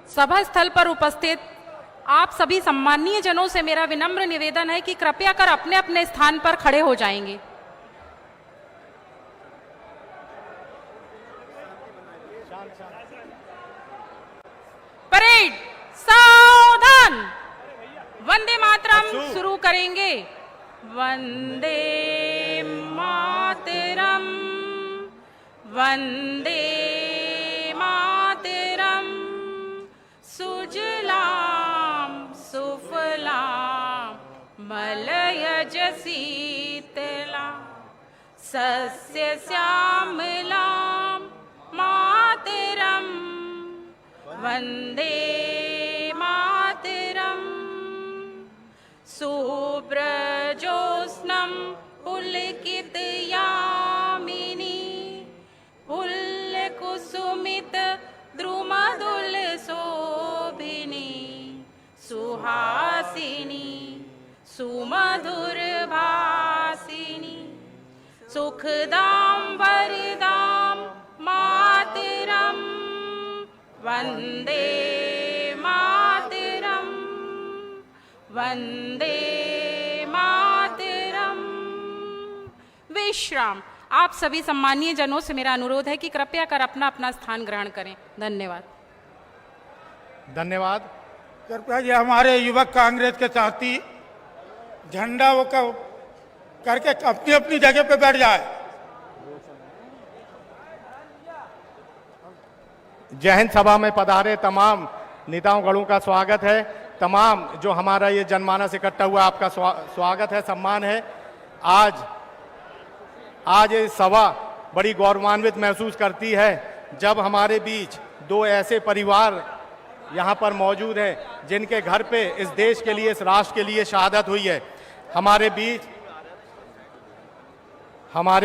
सभा स्थल पर उपस्थित आप सभी सम्माननीय जनों से मेरा विनम्र निवेदन है कि कृपया कर अपने अपने स्थान पर खड़े हो जाएंगे। परेड सावधान। वंदे मातरम शुरू करेंगे। वंदे मातरम, वंदे मातरम, सुजलाम सुफलाम मलयज शीतलाम सस्य श्यामलाम मातरम, वंदे मातरम। शुभ्रजोत्स्नं पुलकितयामिनी पुल्लकुसुमित द्रुमदुलशोभिनी सुहासिनी सुमधुरभासिनी सुखदां वरदां मातरम, वंदे मातरम, वंदे मातरम। विश्राम। आप सभी सम्मानीय जनों से मेरा अनुरोध है कि कृपया कर अपना अपना स्थान ग्रहण करें। धन्यवाद। धन्यवाद। कृपया ये हमारे युवक कांग्रेस के साथी झंडा वो करके अपनी अपनी जगह पे बैठ जाए। जय हिंद सभा में पधारे तमाम नेताओं गणों का स्वागत है। तमाम जो हमारा ये जनमानस इकट्ठा हुआ आपका स्वागत है, सम्मान है। आज ये सभा बड़ी गौरवान्वित महसूस करती है जब हमारे बीच दो ऐसे परिवार यहाँ पर मौजूद हैं जिनके घर पे इस देश के लिए, इस राष्ट्र के लिए शहादत हुई है। हमारे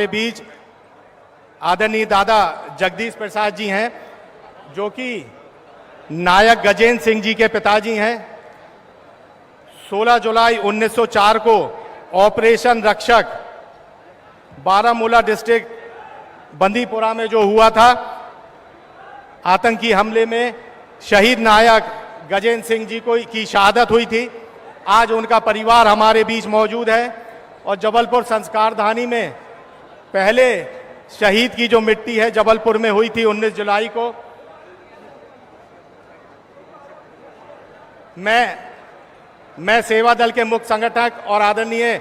बीच आदरणीय दादा जगदीश प्रसाद जी हैं जो कि नायक गजेंद्र सिंह जी के पिताजी हैं। 16 जुलाई 1904 को ऑपरेशन रक्षक बारामूला डिस्ट्रिक्ट बंदीपुरा में जो हुआ था, आतंकी हमले में शहीद नायक गजेंद्र सिंह जी की शहादत हुई थी। आज उनका परिवार हमारे बीच मौजूद है और जबलपुर संस्कार धानी में पहले शहीद की जो मिट्टी है जबलपुर में हुई थी 19 जुलाई को। मैं सेवा दल के मुख्य संगठक और आदरणीय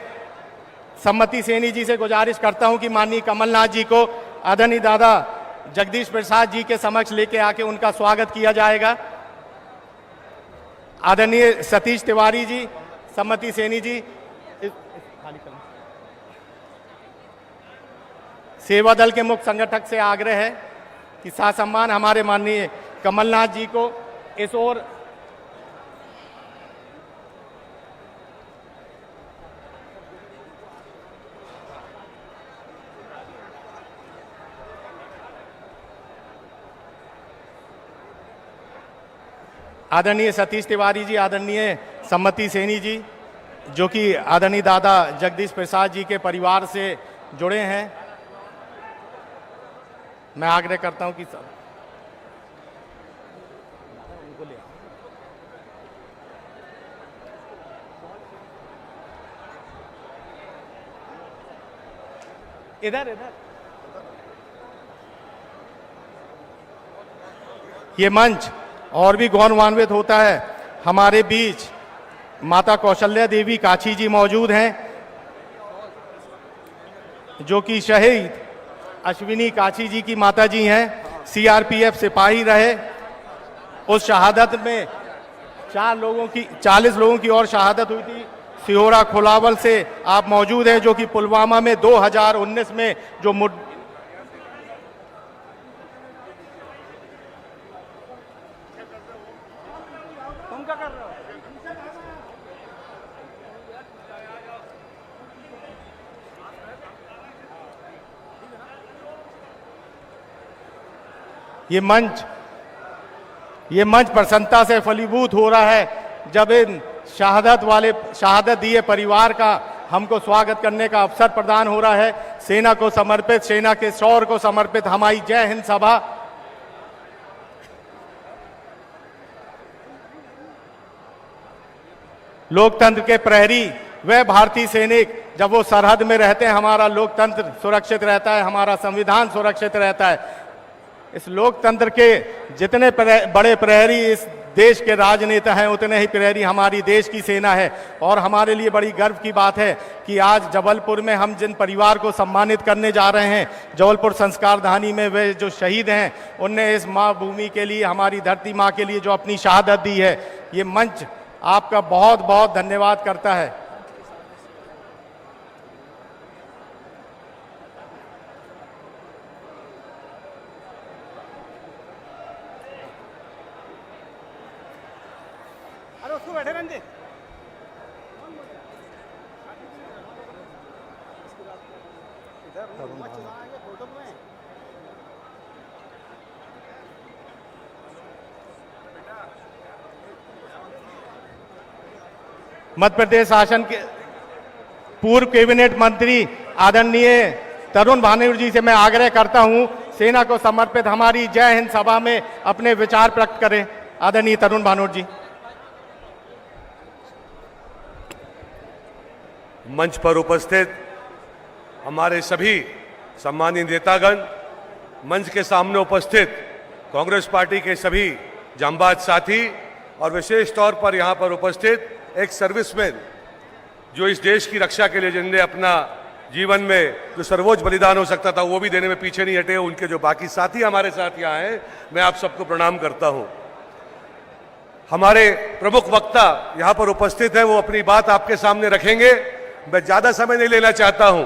सम्मति सेनी जी से गुजारिश करता हूं कि माननीय कमलनाथ जी को आदरणीय दादा जगदीश प्रसाद जी के समक्ष लेके आके उनका स्वागत किया जाएगा। आदरणीय सतीश तिवारी जी, सम्मति सेनी जी, सेवा दल के मुख्य संगठक से आग्रह है कि सासम्मान हमारे माननीय कमलनाथ जी को इस ओर आदरणीय सतीश तिवारी जी, आदरणीय सम्मति सेनी जी जो कि आदरणीय दादा जगदीश प्रसाद जी के परिवार से जुड़े हैं, मैं आग्रह करता हूं कि सब इधर ये मंच और भी गौरवान्वित होता है। हमारे बीच माता कौशल्या देवी काछी जी मौजूद हैं जो कि शहीद अश्विनी काछी जी की माता जी हैं। सीआरपीएफ सिपाही रहे। उस शहादत में 40 लोगों की और शहादत हुई थी। सिहोरा खुलावल से आप मौजूद हैं जो कि पुलवामा में 2019 में जो ये मंच प्रसन्नता से फलीभूत हो रहा है जब इन शहादत दिए परिवार का हमको स्वागत करने का अवसर प्रदान हो रहा है। सेना को समर्पित, सेना के शौर्य को समर्पित हमारी जय हिंद सभा लोकतंत्र के प्रहरी, वह भारतीय सैनिक जब वो सरहद में रहते हैं, हमारा लोकतंत्र सुरक्षित रहता है, हमारा संविधान सुरक्षित रहता है। इस लोकतंत्र के जितने बड़े प्रहरी इस देश के राजनेता हैं, उतने ही प्रहरी हमारी देश की सेना है। और हमारे लिए बड़ी गर्व की बात है कि आज जबलपुर में हम जिन परिवार को सम्मानित करने जा रहे हैं, जबलपुर संस्कार धानी में वे जो शहीद हैं, उनने इस माँ भूमि के लिए, हमारी धरती माँ के लिए जो अपनी शहादत दी है, ये मंच आपका बहुत बहुत धन्यवाद करता है। उसको बैठे रहने दे। मध्य प्रदेश शासन के पूर्व कैबिनेट मंत्री आदरणीय तरुण भानोट जी से मैं आग्रह करता हूं, सेना को समर्पित हमारी जय हिंद सभा में अपने विचार प्रकट करें। आदरणीय तरुण भानोट जी। मंच पर उपस्थित हमारे सभी सम्मानित नेतागण, मंच के सामने उपस्थित कांग्रेस पार्टी के सभी जांबाज साथी और विशेष तौर पर यहाँ पर उपस्थित एक सर्विसमैन जो इस देश की रक्षा के लिए, जिनने अपना जीवन में जो सर्वोच्च बलिदान हो सकता था वो भी देने में पीछे नहीं हटे, उनके जो बाकी साथी हमारे साथ यहाँ हैं, मैं आप सबको प्रणाम करता हूँ। हमारे प्रमुख वक्ता यहाँ पर उपस्थित हैं, वो अपनी बात आपके सामने रखेंगे। मैं ज्यादा समय नहीं लेना चाहता हूं,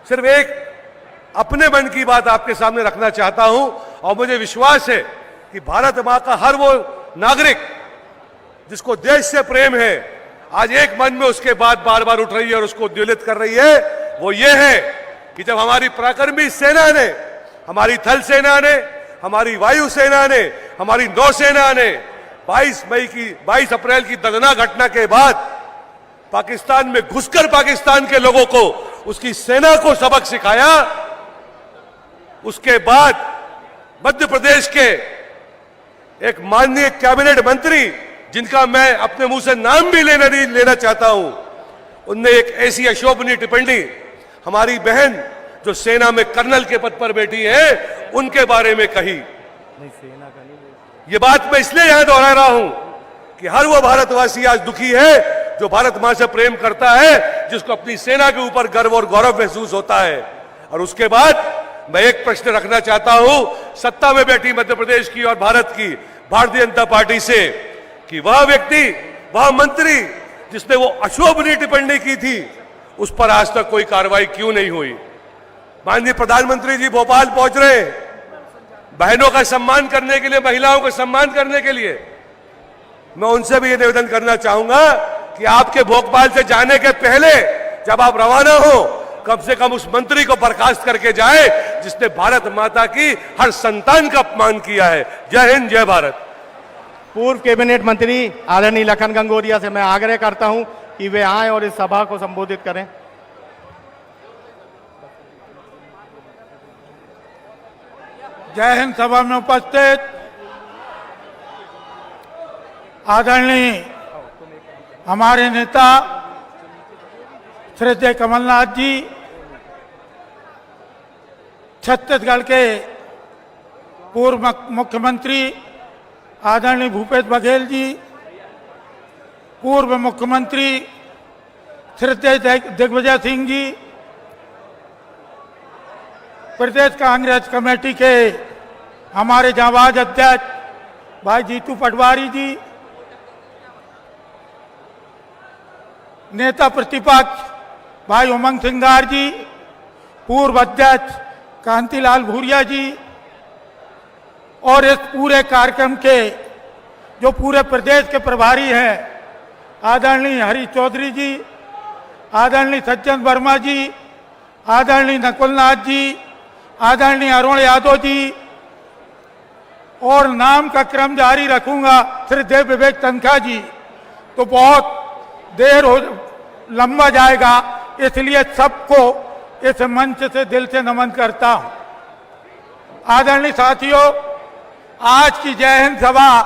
सिर्फ एक अपने मन की बात आपके सामने रखना चाहता हूं। और मुझे विश्वास है कि भारत मां का हर वो नागरिक जिसको देश से प्रेम है, आज एक मन में उसके बात बार बार उठ रही है और उसको उद्वेलित कर रही है। वो ये है कि जब हमारी पराक्रमी सेना ने, हमारी थल सेना ने, हमारी वायु सेना ने, हमारी नौसेना ने 22 अप्रैल की दर्दनाक घटना के बाद पाकिस्तान में घुसकर पाकिस्तान के लोगों को, उसकी सेना को सबक सिखाया, उसके बाद मध्य प्रदेश के एक माननीय कैबिनेट मंत्री, जिनका मैं अपने मुंह से नाम भी नहीं लेना चाहता हूं, उनने एक ऐसी अशोभनीय टिप्पणी हमारी बहन जो सेना में कर्नल के पद पर बैठी है, उनके बारे में कही। ये बात मैं इसलिए यहां दोहरा रहा हूं कि हर वो भारतवासी आज दुखी है जो भारत मां से प्रेम करता है, जिसको अपनी सेना के ऊपर गर्व और गौरव महसूस होता है। और उसके बाद मैं एक प्रश्न रखना चाहता हूं सत्ता में बैठी मध्य प्रदेश की और भारत की भारतीय जनता पार्टी से, कि वह व्यक्ति, वह मंत्री जिसने वो अशोभनीय टिप्पणी की थी, उस पर आज तक कोई कार्रवाई क्यों नहीं हुई। माननीय प्रधानमंत्री जी भोपाल पहुंच रहे हैं बहनों का सम्मान करने के लिए, महिलाओं का सम्मान करने के लिए। मैं उनसे भी ये निवेदन करना चाहूंगा कि आपके भोपाल से जाने के पहले जब आप रवाना हो, कम से कम उस मंत्री को बर्खास्त करके जाए जिसने भारत माता की हर संतान का अपमान किया है। जय हिंद, जय भारत। पूर्व कैबिनेट मंत्री आदरणीय लखन गंगोरिया से मैं आग्रह करता हूं कि वे आए और इस सभा को संबोधित करें। जय हिंद सभा में उपस्थित आदरणीय हमारे नेता श्री कमलनाथ जी, छत्तीसगढ़ के पूर्व मुख्यमंत्री आदरणीय भूपेश बघेल जी, पूर्व मुख्यमंत्री श्री दिग्विजय सिंह जी, प्रदेश कांग्रेस कमेटी के हमारे जांबाज अध्यक्ष भाई जीतू पटवारी जी, नेता प्रतिपक्ष भाई उमंग सिंगार जी, पूर्व अध्यक्ष कांतिलाल भूरिया जी, और इस पूरे कार्यक्रम के जो पूरे प्रदेश के प्रभारी हैं आदरणीय हरी चौधरी जी, आदरणीय सज्जन वर्मा जी, आदरणीय नकुलनाथ जी, आदरणीय अरुण यादव जी, और नाम का क्रम जारी रखूंगा श्री देव विवेक तनखा जी, तो बहुत देर हो लंबा जाएगा, इसलिए सबको इस मंच से दिल से नमन करता हूं। आदरणीय साथियों, आज की जय हिंद सभा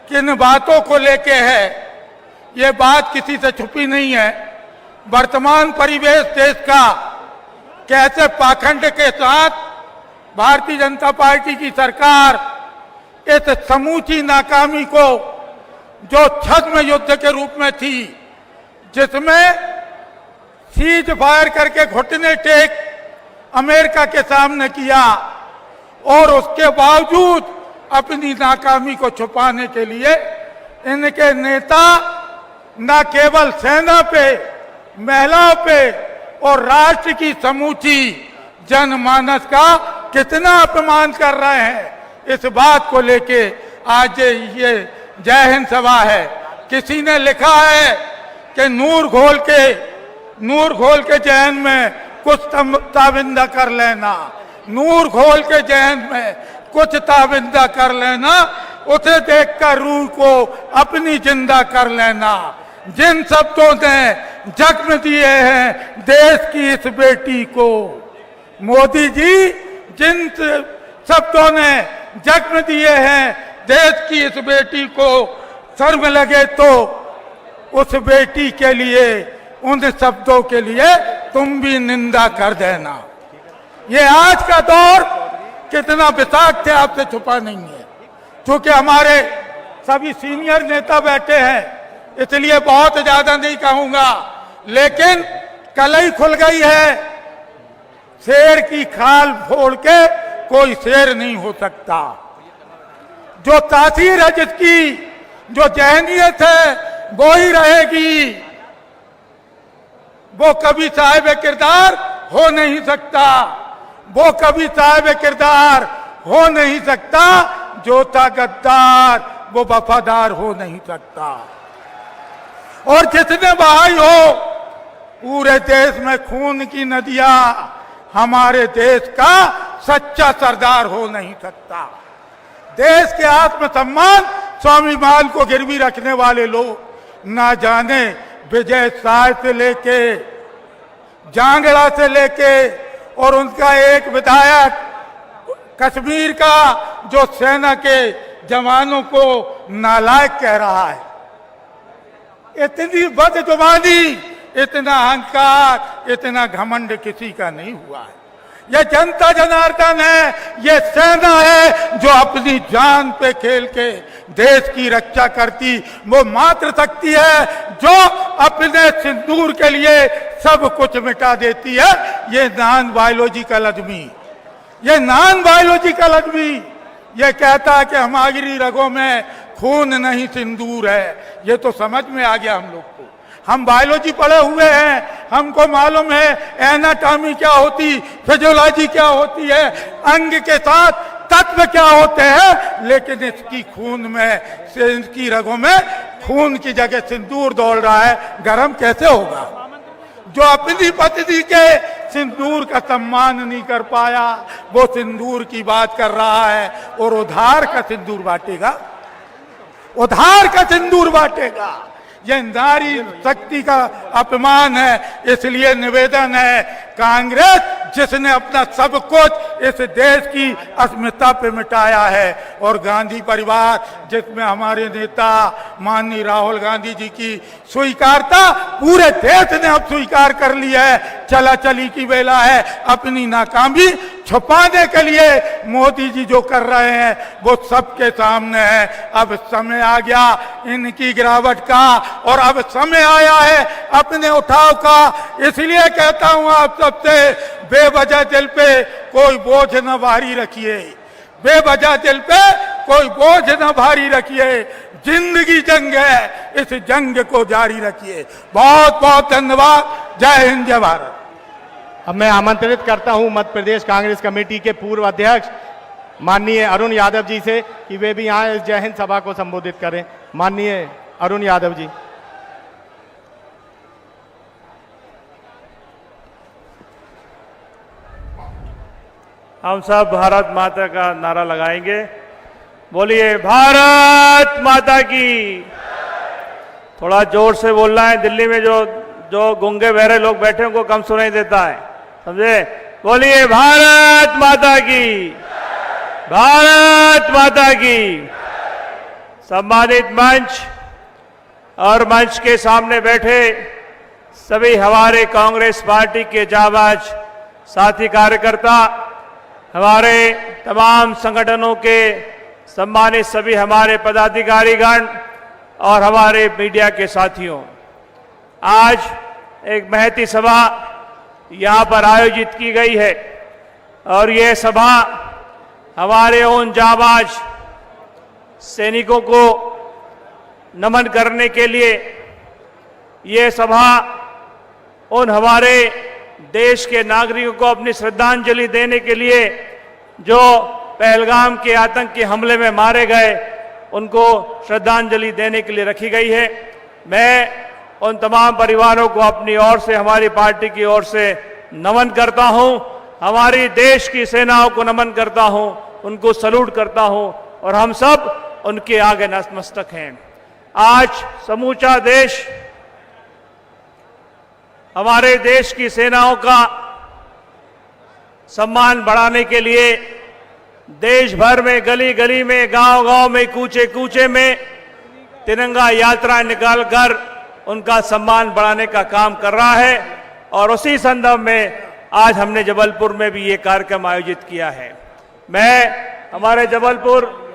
किन बातों को लेके है ये बात किसी से छुपी नहीं है। वर्तमान परिवेश देश का कैसे पाखंड के साथ भारतीय जनता पार्टी की सरकार इस समूची नाकामी को, जो छद्म युद्ध के रूप में थी, जिसमें सीज फायर करके घुटने टेक अमेरिका के सामने किया, और उसके बावजूद अपनी नाकामी को छुपाने के लिए इनके नेता न केवल सेना पे, महिलाओं पे और राष्ट्र की समूची जनमानस का कितना अपमान कर रहे हैं, इस बात को लेके आज ये जय हिंद सभा है। किसी ने लिखा है कि नूर घोल के जहन में कुछ ताविंदा कर लेना, नूर घोल के जहन में कुछ ताविंदा कर लेना, उसे देखकर रूह को अपनी जिंदा कर लेना। जिन शब्दों ने जख्म दिए हैं देश की इस बेटी को, मोदी जी जिन शब्दों ने जख्म दिए हैं देश की इस बेटी को, शर्म लगे तो उस बेटी के लिए, उन शब्दों के लिए तुम भी निंदा कर देना। ये आज का दौर कितना विषाक्त है आपसे छुपा नहीं है। क्योंकि हमारे सभी सीनियर नेता बैठे हैं इसलिए बहुत ज्यादा नहीं कहूंगा, लेकिन कलई खुल गई है। शेर की खाल फोड़ के कोई शेर नहीं हो सकता। जो तासीर है जिसकी, जो जहनियत है वो ही रहेगी, वो कभी साहिब किरदार हो नहीं सकता, वो कभी साहिब किरदार हो नहीं सकता। जो था गद्दार वो वफादार हो नहीं सकता। और जितने बहाई हो पूरे देश में खून की नदियां, हमारे देश का सच्चा सरदार हो नहीं सकता। देश के आत्मसम्मान स्वाभिमान को गिरवी रखने वाले लोग ना जाने विजय साय से लेके जांगड़ा से लेके, और उनका एक विधायक कश्मीर का जो सेना के जवानों को नालायक कह रहा है। इतनी बदजुबानी, इतना अहंकार, इतना घमंड किसी का नहीं हुआ है। यह जनता जनार्दन है, यह सेना है जो अपनी जान पे खेल के देश की रक्षा करती वो मात्र शक्ति है जो अपने सिंदूर के लिए सब कुछ मिटा देती है। ये नॉन बायोलॉजिकल आदमी, ये नॉन बायोलॉजिकल आदमी ये कहता है कि हमारी रगों में खून नहीं सिंदूर है। ये तो समझ में आ गया हम लोग को। हम बायोलॉजी पढ़े हुए हैं, हमको मालूम है एनाटॉमी क्या होती, फिजियोलॉजी क्या होती है, अंग के साथ तत्व क्या होते हैं। लेकिन इसकी खून में, इसकी रगों में खून की जगह सिंदूर दौड़ रहा है, गरम कैसे होगा? जो अपनी पत्नी के सिंदूर का सम्मान नहीं कर पाया वो सिंदूर की बात कर रहा है और उधार का सिंदूर बांटेगा, उधार का सिंदूर बांटेगा। यह नारी शक्ति का अपमान है। इसलिए निवेदन है, कांग्रेस जिसने अपना सब कुछ इस देश की अस्मिता पे मिटाया है, और गांधी परिवार जिसमें हमारे नेता माननीय राहुल गांधी जी की स्वीकारता पूरे देश ने अब स्वीकार कर ली है। चला चली की बेला है। अपनी नाकामी छुपाने के लिए मोदी जी जो कर रहे हैं वो सबके सामने है। अब समय आ गया इनकी गिरावट का, और अब समय आया है अपने उठाव का। इसलिए कहता हूं आप सबसे, बेवजह दिल पे कोई बोझ न भारी रखिए, बेवजह दिल पे कोई बोझ न भारी रखिए। जिंदगी जंग है, इस जंग को जारी रखिए। बहुत बहुत धन्यवाद। जय हिंद, जय भारत। अब मैं आमंत्रित करता हूं मध्य प्रदेश कांग्रेस कमेटी के पूर्व अध्यक्ष माननीय अरुण यादव जी से कि वे भी यहाँ इस जय हिंद सभा को संबोधित करें। माननीय अरुण यादव जी। हम सब भारत माता का नारा लगाएंगे। बोलिए भारत माता की। थोड़ा जोर से बोलना है, दिल्ली में जो गूंगे बहरे लोग बैठे हैं उनको कम सुनाई देता है, समझे? बोलिए भारत माता की, भारत माता की। सम्मानित मंच, और मंच के सामने बैठे सभी हमारे कांग्रेस पार्टी के जाबाज साथी कार्यकर्ता, हमारे तमाम संगठनों के सम्मानित सभी हमारे पदाधिकारीगण और हमारे मीडिया के साथियों, आज एक महती सभा यहाँ पर आयोजित की गई है और ये सभा हमारे उन जाबाज सैनिकों को नमन करने के लिए, ये सभा उन हमारे देश के नागरिकों को अपनी श्रद्धांजलि देने के लिए जो पहलगाम के आतंकी हमले में मारे गए, उनको श्रद्धांजलि देने के लिए रखी गई है। मैं उन तमाम परिवारों को अपनी ओर से, हमारी पार्टी की ओर से नमन करता हूं, हमारी देश की सेनाओं को नमन करता हूं, उनको सलूट करता हूं और हम सब उनके आगे नतमस्तक हैं। आज समूचा देश हमारे देश की सेनाओं का सम्मान बढ़ाने के लिए देश भर में, गली गली में, गांव गांव में, कूचे कूचे में तिरंगा यात्रा निकालकर उनका सम्मान बढ़ाने का काम कर रहा है और उसी संदर्भ में आज हमने जबलपुर में भी ये कार्यक्रम आयोजित किया है। मैं हमारे जबलपुर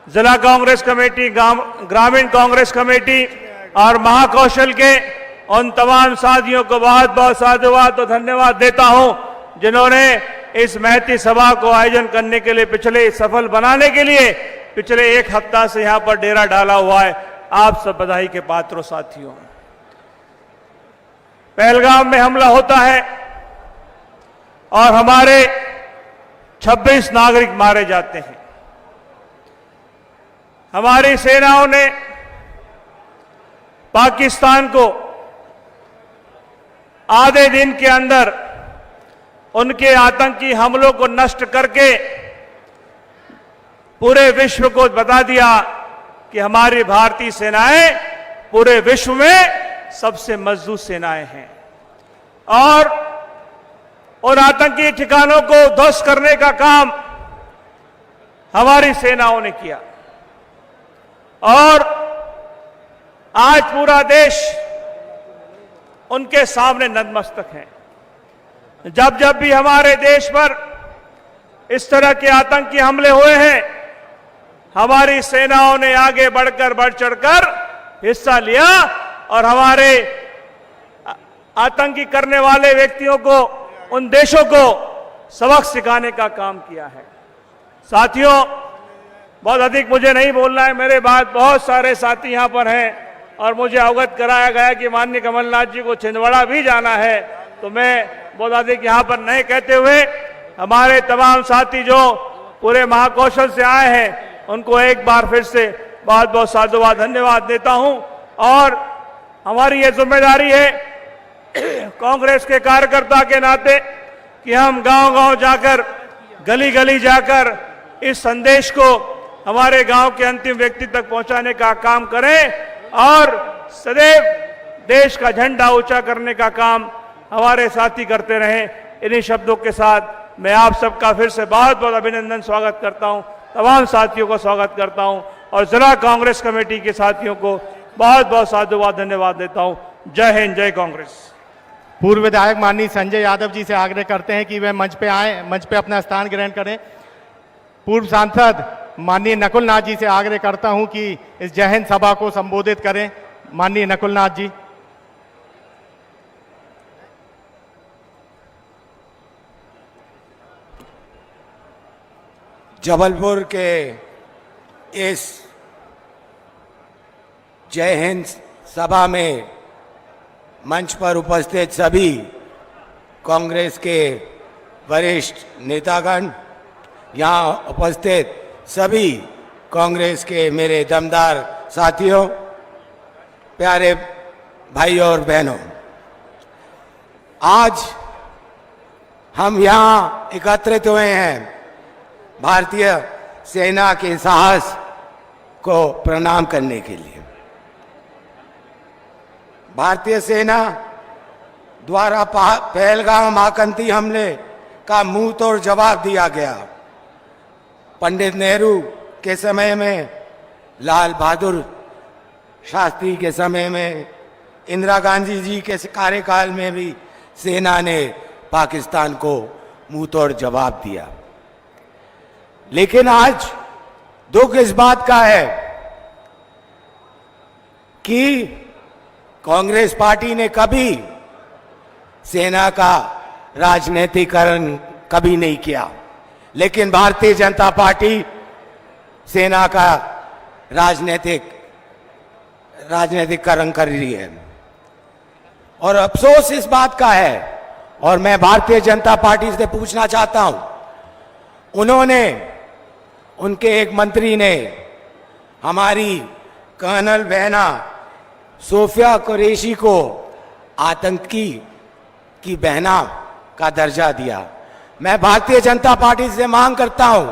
जिला कांग्रेस कमेटी, ग्रामीण कांग्रेस कमेटी और महाकौशल के उन तमाम साथियों को बहुत बहुत साधुवाद और धन्यवाद देता हूं, जिन्होंने इस महती सभा को आयोजन करने के लिए, पिछले सफल बनाने के लिए पिछले एक हफ्ता से यहां पर डेरा डाला हुआ है। आप सब बधाई के पात्र साथियों। पहलगाम में हमला होता है और हमारे 26 नागरिक मारे जाते हैं। हमारी सेनाओं ने पाकिस्तान को आधे दिन के अंदर उनके आतंकी हमलों को नष्ट करके पूरे विश्व को बता दिया कि हमारी भारतीय सेनाएं पूरे विश्व में सबसे मजबूत सेनाएं हैं और उन आतंकी ठिकानों को ध्वस्त करने का काम हमारी सेनाओं ने किया और आज पूरा देश उनके सामने नतमस्तक है। जब जब भी हमारे देश पर इस तरह के आतंकी हमले हुए हैं, हमारी सेनाओं ने आगे बढ़कर बढ़ चढ़कर हिस्सा लिया और हमारे आतंकी करने वाले व्यक्तियों को, उन देशों को सबक सिखाने का काम किया है। साथियों, बहुत अधिक मुझे नहीं बोलना है, मेरे बाद बहुत सारे साथी यहां पर हैं और मुझे अवगत कराया गया कि माननीय कमलनाथ जी को छिंदवाड़ा भी जाना है, तो मैं बहुत अधिक यहां पर नहीं कहते हुए हमारे तमाम साथी जो पूरे महाकौशल से आए हैं उनको एक बार फिर से बहुत बहुत साधुवाद धन्यवाद देता हूं। और हमारी ये जिम्मेदारी है कांग्रेस के कार्यकर्ता के नाते कि हम गांव-गांव जाकर, गली गली जाकर इस संदेश को हमारे गांव के अंतिम व्यक्ति तक पहुंचाने का काम करें और सदैव देश का झंडा ऊंचा करने का काम हमारे साथी करते रहें। इन्हीं शब्दों के साथ मैं आप सबका फिर से बहुत बहुत अभिनंदन, स्वागत करता हूं, तमाम साथियों को स्वागत करता हूं और जिला कांग्रेस कमेटी के साथियों को बहुत बहुत साधुवाद धन्यवाद देता हूं। जय हिंद, जय कांग्रेस। पूर्व विधायक माननीय संजय यादव जी से आग्रह करते हैं कि वे मंच पे आए, मंच पे अपना स्थान ग्रहण करें। पूर्व सांसद माननीय नकुल नाथ जी से आग्रह करता हूं कि इस जय हिंद सभा को संबोधित करें। माननीय नकुल नाथ जी। जबलपुर के इस जय हिंद सभा में मंच पर उपस्थित सभी कांग्रेस के वरिष्ठ नेतागण, यहाँ उपस्थित सभी कांग्रेस के मेरे दमदार साथियों, प्यारे भाइयों और बहनों, आज हम यहाँ एकत्रित हुए हैं भारतीय सेना के साहस को प्रणाम करने के लिए। भारतीय सेना द्वारा पहलगाम आतंकी हमले का मुंह तोड़ जवाब दिया गया। पंडित नेहरू के समय में लाल बहादुर शास्त्री के समय में, इंदिरा गांधी जी के कार्यकाल में भी सेना ने पाकिस्तान को मुंह तोड़ जवाब दिया। लेकिन आज दुख इस बात का है कि कांग्रेस पार्टी ने कभी सेना का राजनीतिकरण कभी नहीं किया, लेकिन भारतीय जनता पार्टी सेना का राजनीतिकरण कर रही है। और अफसोस इस बात का है, और मैं भारतीय जनता पार्टी से पूछना चाहता हूं, उनके एक मंत्री ने हमारी कर्नल बहना सोफिया कुरैशी को आतंकी की बहना का दर्जा दिया। मैं भारतीय जनता पार्टी से मांग करता हूं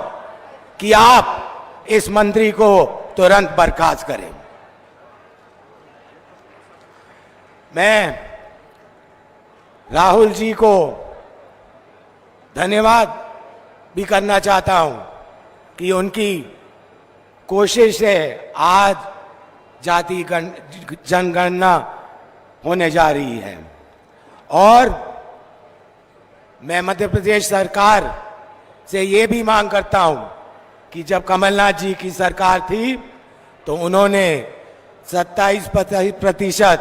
कि आप इस मंत्री को तुरंत बर्खास्त करें। मैं राहुल जी को धन्यवाद भी करना चाहता हूं कि उनकी कोशिश से आज जाति जनगणना होने जा रही है। और मैं मध्य प्रदेश सरकार से ये भी मांग करता हूं कि जब कमलनाथ जी की सरकार थी तो उन्होंने 27%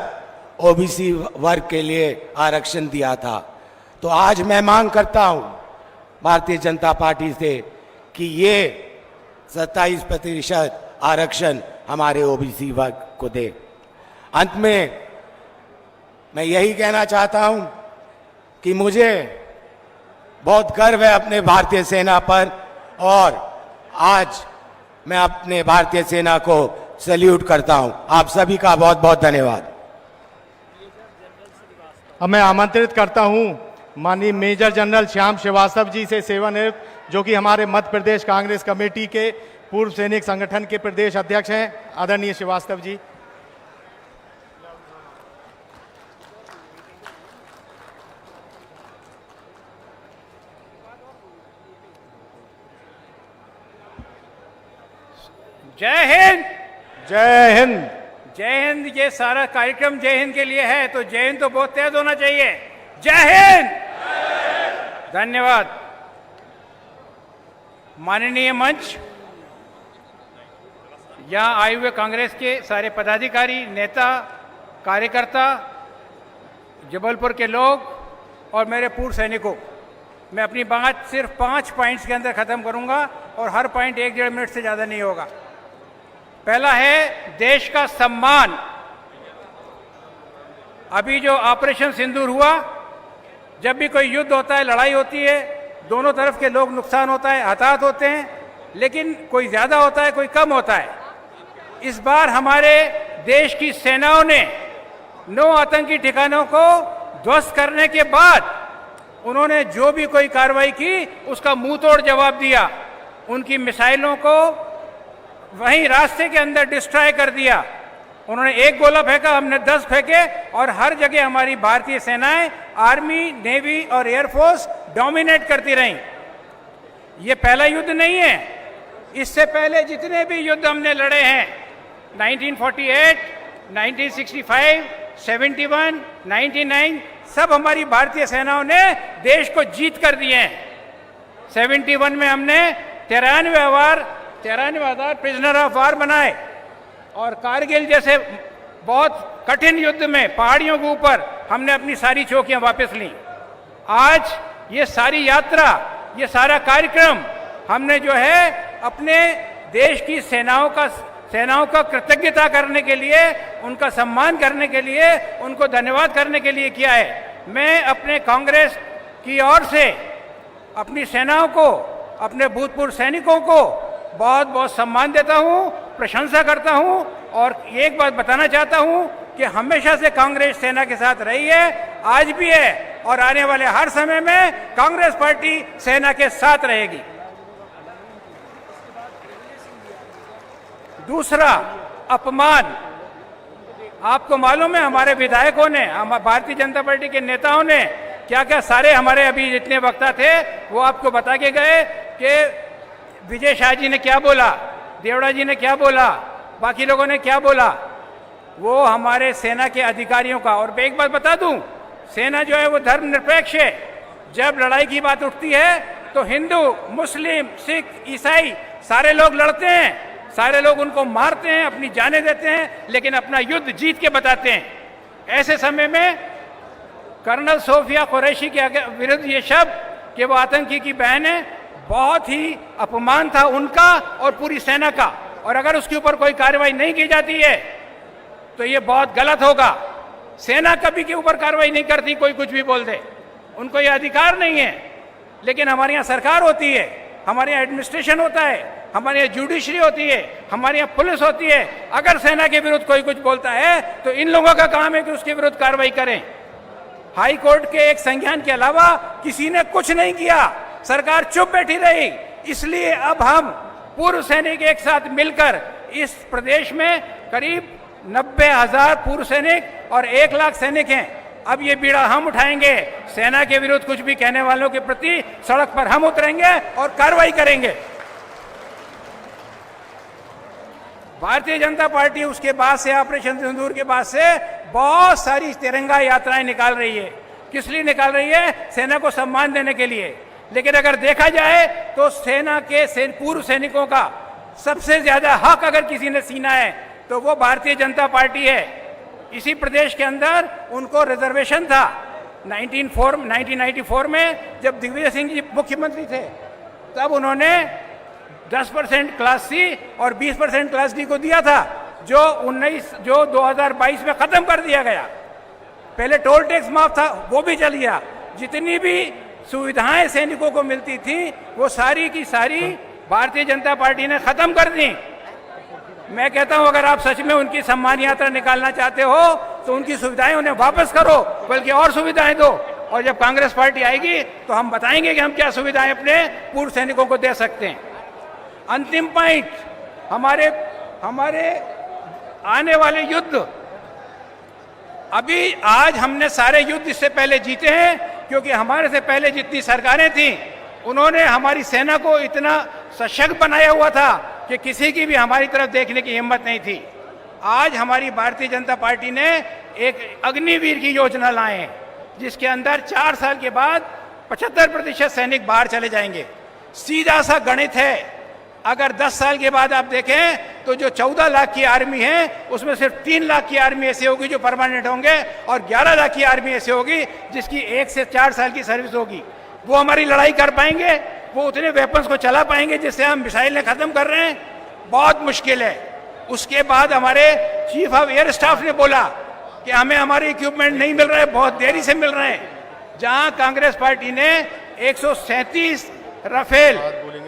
ओबीसी वर्ग के लिए आरक्षण दिया था। तो आज मैं मांग करता हूं भारतीय जनता पार्टी से कि ये 27% आरक्षण हमारे ओबीसी वर्ग को दे। अंत में मैं यही कहना चाहता हूं कि मुझे बहुत गर्व है अपने भारतीय सेना पर, और आज मैं अपने भारतीय सेना को सैल्यूट करता हूं। आप सभी का बहुत बहुत धन्यवाद। अब मैं आमंत्रित करता हूं माननीय मेजर जनरल श्याम श्रीवास्तव जी से, सेवानिवृत्त, जो कि हमारे मध्य प्रदेश कांग्रेस कमेटी के पूर्व सैनिक संगठन के प्रदेश अध्यक्ष हैं। आदरणीय श्रीवास्तव जी। जय हिंद। जय हिंद। जय हिंद। ये सारा कार्यक्रम जय हिंद के लिए है, तो जय हिंद तो बहुत तेज होना चाहिए। जय हिंद। धन्यवाद। माननीय मंच, यहाँ आए हुए कांग्रेस के सारे पदाधिकारी, नेता, कार्यकर्ता, जबलपुर के लोग और मेरे पूर्व सैनिकों, मैं अपनी बात सिर्फ 5 पॉइंट्स के अंदर खत्म करूंगा और हर पॉइंट 1-1.5 मिनट से ज़्यादा नहीं होगा। पहला है देश का सम्मान। अभी जो ऑपरेशन सिंदूर हुआ, जब भी कोई युद्ध होता है, लड़ाई होती है, दोनों तरफ के लोग नुकसान होता है, हताहत होते हैं, लेकिन कोई ज़्यादा होता है, कोई कम होता है। इस बार हमारे देश की सेनाओं ने 9 आतंकी ठिकानों को ध्वस्त करने के बाद उन्होंने जो भी कोई कार्रवाई की उसका मुंह तोड़ जवाब दिया। उनकी मिसाइलों को वहीं रास्ते के अंदर डिस्ट्रॉय कर दिया। उन्होंने 1 गोला फेंका, हमने 10 फेंके, और हर जगह हमारी भारतीय सेनाएं, आर्मी, नेवी और एयरफोर्स डोमिनेट करती रहीं। ये पहला युद्ध नहीं है। इससे पहले जितने भी युद्ध हमने लड़े हैं, 1948, 1965, 71, 99, सब हमारी भारतीय सेनाओं ने देश को जीत कर दिए हैं। 71 में हमने 93,000 प्रिजनर ऑफ वार बनाए, और कारगिल जैसे बहुत कठिन युद्ध में पहाड़ियों के ऊपर हमने अपनी सारी चौकियां वापस ली। आज ये सारी यात्रा, ये सारा कार्यक्रम हमने जो है अपने देश की सेनाओं का कृतज्ञता करने के लिए, उनका सम्मान करने के लिए, उनको धन्यवाद करने के लिए किया है। मैं अपने कांग्रेस की ओर से अपनी सेनाओं को, अपने भूतपूर्व सैनिकों को बहुत बहुत सम्मान देता हूं, प्रशंसा करता हूं, और एक बात बताना चाहता हूं कि हमेशा से कांग्रेस सेना के साथ रही है, आज भी है, और आने वाले हर समय में कांग्रेस पार्टी सेना के साथ रहेगी। दूसरा, अपमान। आपको मालूम है हमारे विधायकों ने, भारतीय जनता पार्टी के नेताओं ने क्या क्या सारे हमारे अभी जितने वक्ता थे वो आपको बता के गए कि विजय शाह जी ने क्या बोला, देवड़ा जी ने क्या बोला, बाकी लोगों ने क्या बोला। वो हमारे सेना के अधिकारियों का। और मैं एक बात बता दूं, सेना जो है वो धर्मनिरपेक्ष है। जब लड़ाई की बात उठती है तो हिंदू, मुस्लिम, सिख, ईसाई सारे लोग लड़ते हैं, सारे लोग उनको मारते हैं, अपनी जानें देते हैं, लेकिन अपना युद्ध जीत के बताते हैं। ऐसे समय में कर्नल सोफिया कुरैशी के विरुद्ध ये शब्द कि वो आतंकी की बहन है, बहुत ही अपमान था उनका और पूरी सेना का। और अगर उसके ऊपर कोई कार्रवाई नहीं की जाती है तो ये बहुत गलत होगा। सेना कभी के ऊपर कार्रवाई नहीं करती, कोई कुछ भी बोल दे, उनको ये अधिकार नहीं है। लेकिन हमारे यहाँ सरकार होती है, हमारे यहाँ एडमिनिस्ट्रेशन होता है, हमारे यहाँ जुडिशरी होती है, हमारे यहाँ पुलिस होती है। अगर सेना के विरुद्ध कोई कुछ बोलता है तो इन लोगों का काम है कि उसके विरुद्ध कार्रवाई करें। हाई कोर्ट के एक संज्ञान के अलावा किसी ने कुछ नहीं किया, सरकार चुप बैठी रही। इसलिए अब हम पूर्व सैनिक एक साथ मिलकर इस प्रदेश में करीब 90,000 पूर्व सैनिक और 1 लाख सैनिक हैं। अब ये बीड़ा हम उठाएंगे। सेना के विरुद्ध कुछ भी कहने वालों के प्रति सड़क पर हम उतरेंगे और कार्रवाई करेंगे। भारतीय जनता पार्टी उसके बाद से, ऑपरेशन सिंदूर के बाद से बहुत सारी तिरंगा यात्राएं निकाल रही है। किस लिए निकाल रही है? सेना को सम्मान देने के लिए। लेकिन अगर देखा जाए तो सेना के पूर्व सैनिकों का सबसे ज्यादा हक अगर किसी ने छीना है तो वो भारतीय जनता पार्टी है। इसी प्रदेश के अंदर उनको रिजर्वेशन था। 1994 में जब दिग्विजय सिंह जी मुख्यमंत्री थे तब उन्होंने 10% क्लास सी और 20% क्लास डी को दिया था, जो 2022 में खत्म कर दिया गया। पहले टोल टैक्स माफ था, वो भी चल गया। जितनी भी सुविधाएं सैनिकों को मिलती थी वो सारी की सारी भारतीय जनता पार्टी ने खत्म कर दी। मैं कहता हूं अगर आप सच में उनकी सम्मान यात्रा निकालना चाहते हो तो उनकी सुविधाएं उन्हें वापस करो, बल्कि और सुविधाएं दो। और जब कांग्रेस पार्टी आएगी तो हम बताएंगे कि हम क्या सुविधाएं अपने पूर्व सैनिकों को दे सकते हैं। अंतिम पॉइंट, हमारे आने वाले युद्ध, अभी आज हमने सारे युद्ध इससे पहले जीते हैं क्योंकि हमारे से पहले जितनी सरकारें थी उन्होंने हमारी सेना को इतना सशक्त बनाया हुआ था कि किसी की भी हमारी तरफ देखने की हिम्मत नहीं थी। आज हमारी भारतीय जनता पार्टी ने एक अग्निवीर की योजना लाए हैं जिसके अंदर 4 साल के बाद 75% सैनिक बाहर चले जाएंगे। सीधा सा गणित है। अगर 10 साल के बाद आप देखें तो जो 14 लाख की आर्मी है उसमें सिर्फ 3 लाख की आर्मी ऐसे होगी जो परमानेंट होंगे और 11 लाख की आर्मी ऐसे होगी जिसकी 1 से 4 साल की सर्विस होगी। वो हमारी लड़ाई कर पाएंगे? वो उतने वेपन्स को चला पाएंगे जिससे हम मिसाइलें खत्म कर रहे हैं? बहुत मुश्किल है। उसके बाद हमारे चीफ ऑफ एयर स्टाफ ने बोला कि हमें हमारे इक्विपमेंट नहीं मिल रहे, बहुत देरी से मिल रहे हैं। जहां कांग्रेस पार्टी ने 137 राफेल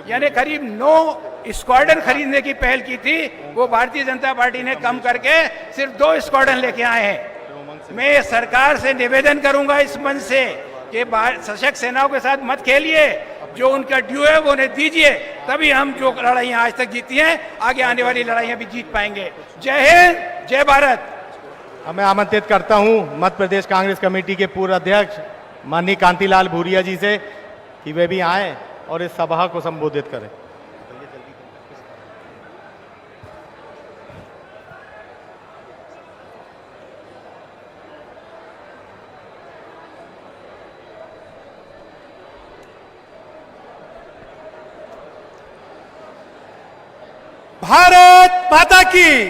यानी करीब 9 स्क्वाड्रन खरीदने की पहल की थी, वो भारतीय जनता पार्टी ने कम करके सिर्फ 2 स्क्वाड्रन लेके आए हैं। मैं सरकार से निवेदन करूंगा इस मंच से कि सशक्त सेनाओं के साथ मत खेलिए, जो उनका ड्यू है वो उन्हें दीजिए, तभी हम जो लड़ाइयां आज तक जीती हैं आगे आने वाली लड़ाइयां भी जीत पाएंगे। जय हिंद, जय भारत। मैं आमंत्रित करता हूं मध्य प्रदेश कांग्रेस कमेटी के पूर्व अध्यक्ष माननीय कांतिलाल भूरिया जी से कि वे भी आएं और इस सभा को संबोधित करें। भारत माता की,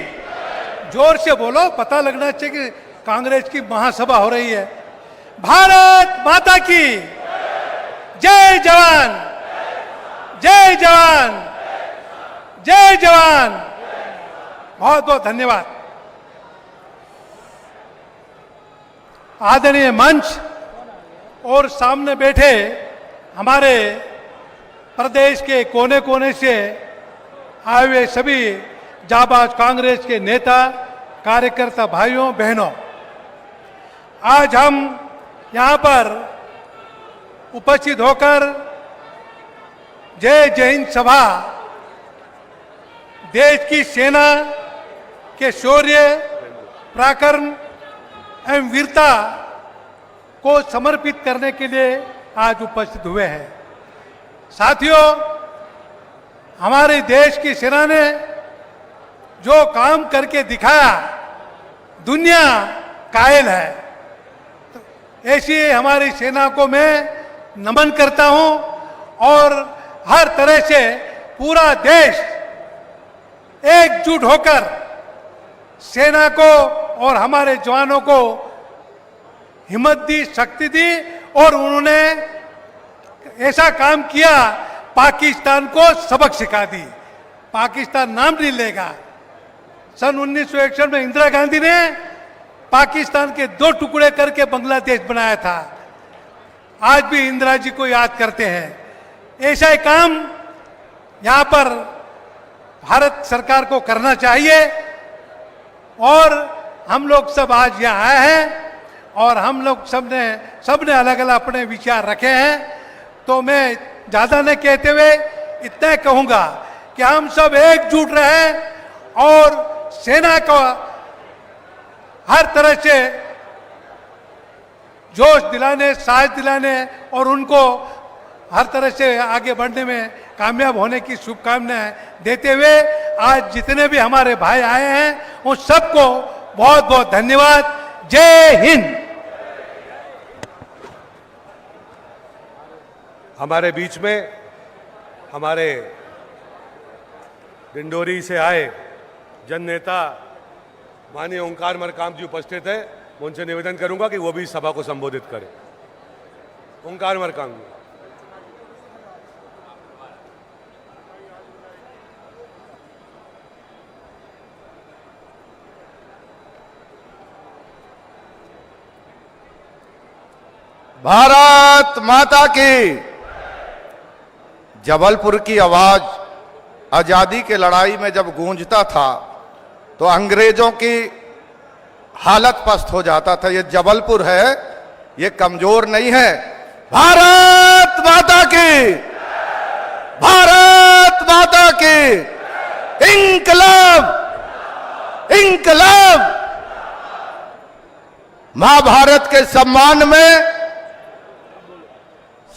जोर से बोलो, पता लगना चाहिए कि कांग्रेस की महासभा हो रही है। भारत माता की जय जवान, जय जवान, जय जवान। बहुत बहुत धन्यवाद। आदरणीय मंच और सामने बैठे हमारे प्रदेश के कोने कोने से आए हुए सभी जाबाज कांग्रेस के नेता, कार्यकर्ता भाइयों बहनों, आज हम यहाँ पर उपस्थित होकर जय जय हिंद सभा देश की सेना के शौर्य, पराक्रम एवं वीरता को समर्पित करने के लिए आज उपस्थित हुए हैं। साथियों, हमारे देश की सेना ने जो काम करके दिखाया दुनिया कायल है। तो ऐसी हमारी सेना को मैं नमन करता हूं और हर तरह से पूरा देश एकजुट होकर सेना को और हमारे जवानों को हिम्मत दी, शक्ति दी और उन्होंने ऐसा काम किया, पाकिस्तान को सबक सिखा दी। पाकिस्तान नाम नहीं लेगा। सन 1961 में इंदिरा गांधी ने पाकिस्तान के 2 टुकड़े करके बांग्लादेश बनाया था। आज भी इंदिरा जी को याद करते हैं। ऐसा ही काम यहां पर भारत सरकार को करना चाहिए और हम लोग सब आज यहाँ आए हैं और हम लोग सबने अलग अलग अपने विचार रखे हैं। तो मैं ज्यादा नहीं कहते हुए इतना ही कहूंगा कि हम सब एकजुट रहें और सेना को हर तरह से जोश दिलाने, साहस दिलाने और उनको हर तरह से आगे बढ़ने में कामयाब होने की शुभकामनाएं देते हुए आज जितने भी हमारे भाई आए हैं उन सबको बहुत बहुत धन्यवाद। जय हिंद। हमारे बीच में हमारे डिंडोरी से आए जन नेता माननीय ओंकार मरकाम जी उपस्थित है। मैं उनसे निवेदन करूंगा कि वो भी सभा को संबोधित करें। ओंकार मरकाम जी। भारत माता की। जबलपुर की आवाज आजादी के लड़ाई में जब गूंजता था तो अंग्रेजों की हालत पस्त हो जाता था। ये जबलपुर है, ये कमजोर नहीं है। भारत माता की, भारत माता की। इंकलाब, इंकलाब। महाभारत के सम्मान में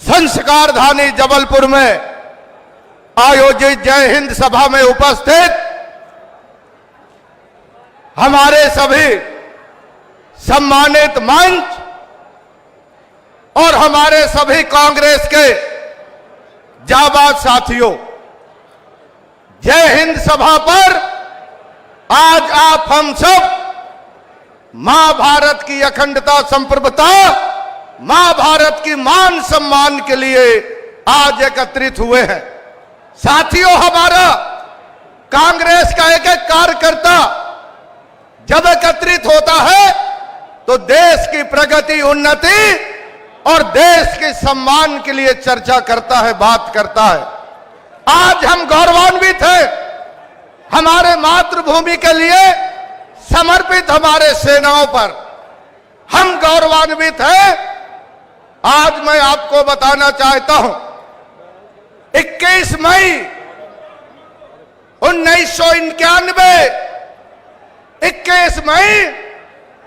संस्कारधानी जबलपुर में आयोजित जय हिंद सभा में उपस्थित हमारे सभी सम्मानित मंच और हमारे सभी कांग्रेस के जाबाज साथियों, जय हिंद सभा पर आज आप हम सब महाभारत की अखंडता, संप्रभुता, महाभारत की मान सम्मान के लिए आज एकत्रित हुए हैं। साथियों, हमारा कांग्रेस का एक एक कार्यकर्ता जब एकत्रित होता है तो देश की प्रगति, उन्नति और देश के सम्मान के लिए चर्चा करता है, बात करता है। आज हम गौरवान्वित हैं हमारे मातृभूमि के लिए समर्पित हमारे सेनाओं पर। हम गौरवान्वित हैं। आज मैं आपको बताना चाहता हूं, 21 मई 1991, 21 मई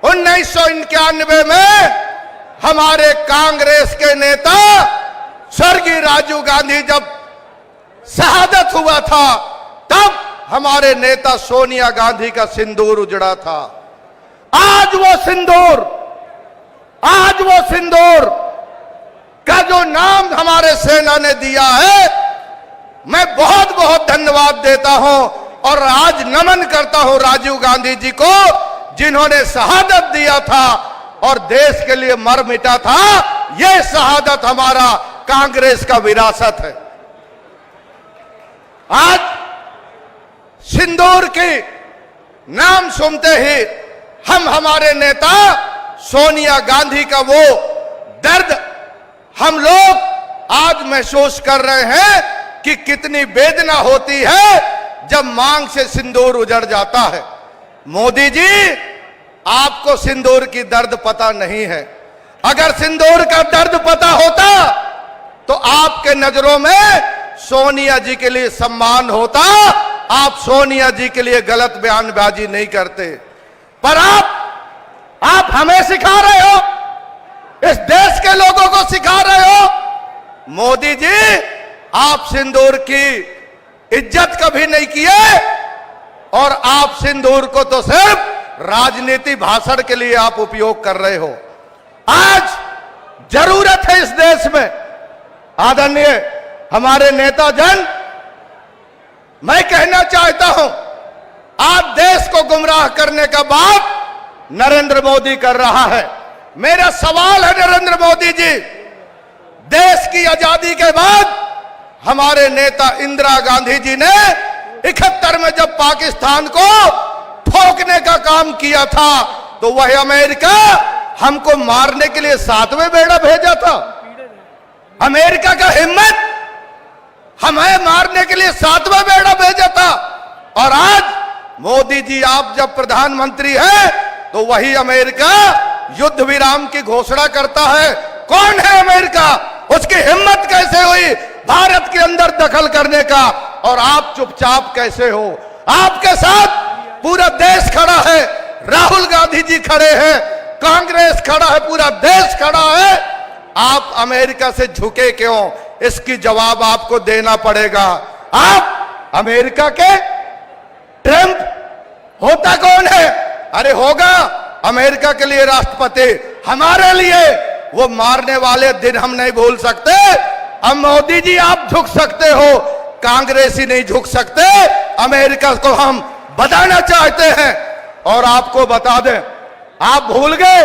1991 में हमारे कांग्रेस के नेता स्वर्गीय राजीव गांधी जब शहादत हुआ था, तब हमारे नेता सोनिया गांधी का सिंदूर उजड़ा था। आज वो सिंदूर का जो नाम हमारे सेना ने दिया है, मैं बहुत बहुत धन्यवाद देता हूं और आज नमन करता हूं राजीव गांधी जी को, जिन्होंने शहादत दिया था और देश के लिए मर मिटा था। यह शहादत हमारा कांग्रेस का विरासत है। आज सिंदूर के नाम सुनते ही हम हमारे नेता सोनिया गांधी का वो दर्द हम लोग आज महसूस कर रहे हैं कि कितनी वेदना होती है जब मांग से सिंदूर उजड़ जाता है। मोदी जी, आपको सिंदूर की दर्द पता नहीं है। अगर सिंदूर का दर्द पता होता तो आपके नजरों में सोनिया जी के लिए सम्मान होता। आप सोनिया जी के लिए गलत बयानबाजी नहीं करते, पर आप हमें सिखा रहे हो, इस देश के लोगों को सिखा रहे हो। मोदी जी, आप सिंदूर की इज्जत कभी नहीं किए और आप सिंदूर को तो सिर्फ राजनीति भाषण के लिए आप उपयोग कर रहे हो। आज जरूरत है इस देश में आदरणीय हमारे नेता जन, मैं कहना चाहता हूं, आज देश को गुमराह करने का बात नरेंद्र मोदी कर रहा है। मेरा सवाल है नरेंद्र मोदी जी, देश की आजादी के बाद हमारे नेता इंदिरा गांधी जी ने 71 में जब पाकिस्तान को ठोकने का काम किया था, तो वह अमेरिका हमको मारने के लिए 7वें बेड़ा भेजा था। अमेरिका का हिम्मत हमें मारने के लिए 7वां बेड़ा भेजा था। और आज मोदी जी आप जब प्रधानमंत्री हैं तो वही अमेरिका युद्ध विराम की घोषणा करता है। कौन है अमेरिका? उसकी हिम्मत कैसे हुई भारत के अंदर दखल करने का? और आप चुपचाप कैसे हो? आपके साथ पूरा देश खड़ा है, राहुल गांधी जी खड़े हैं, कांग्रेस खड़ा है, पूरा देश खड़ा है। आप अमेरिका से झुके क्यों? इसकी जवाब आपको देना पड़ेगा। आप अमेरिका के ट्रंप होता कौन है? अरे होगा अमेरिका के लिए राष्ट्रपति, हमारे लिए वो मारने वाले दिन हम नहीं भूल सकते। अब मोदी जी आप झुक सकते हो, कांग्रेसी नहीं झुक सकते। अमेरिका को हम बताना चाहते हैं और आपको बता दें, आप भूल गए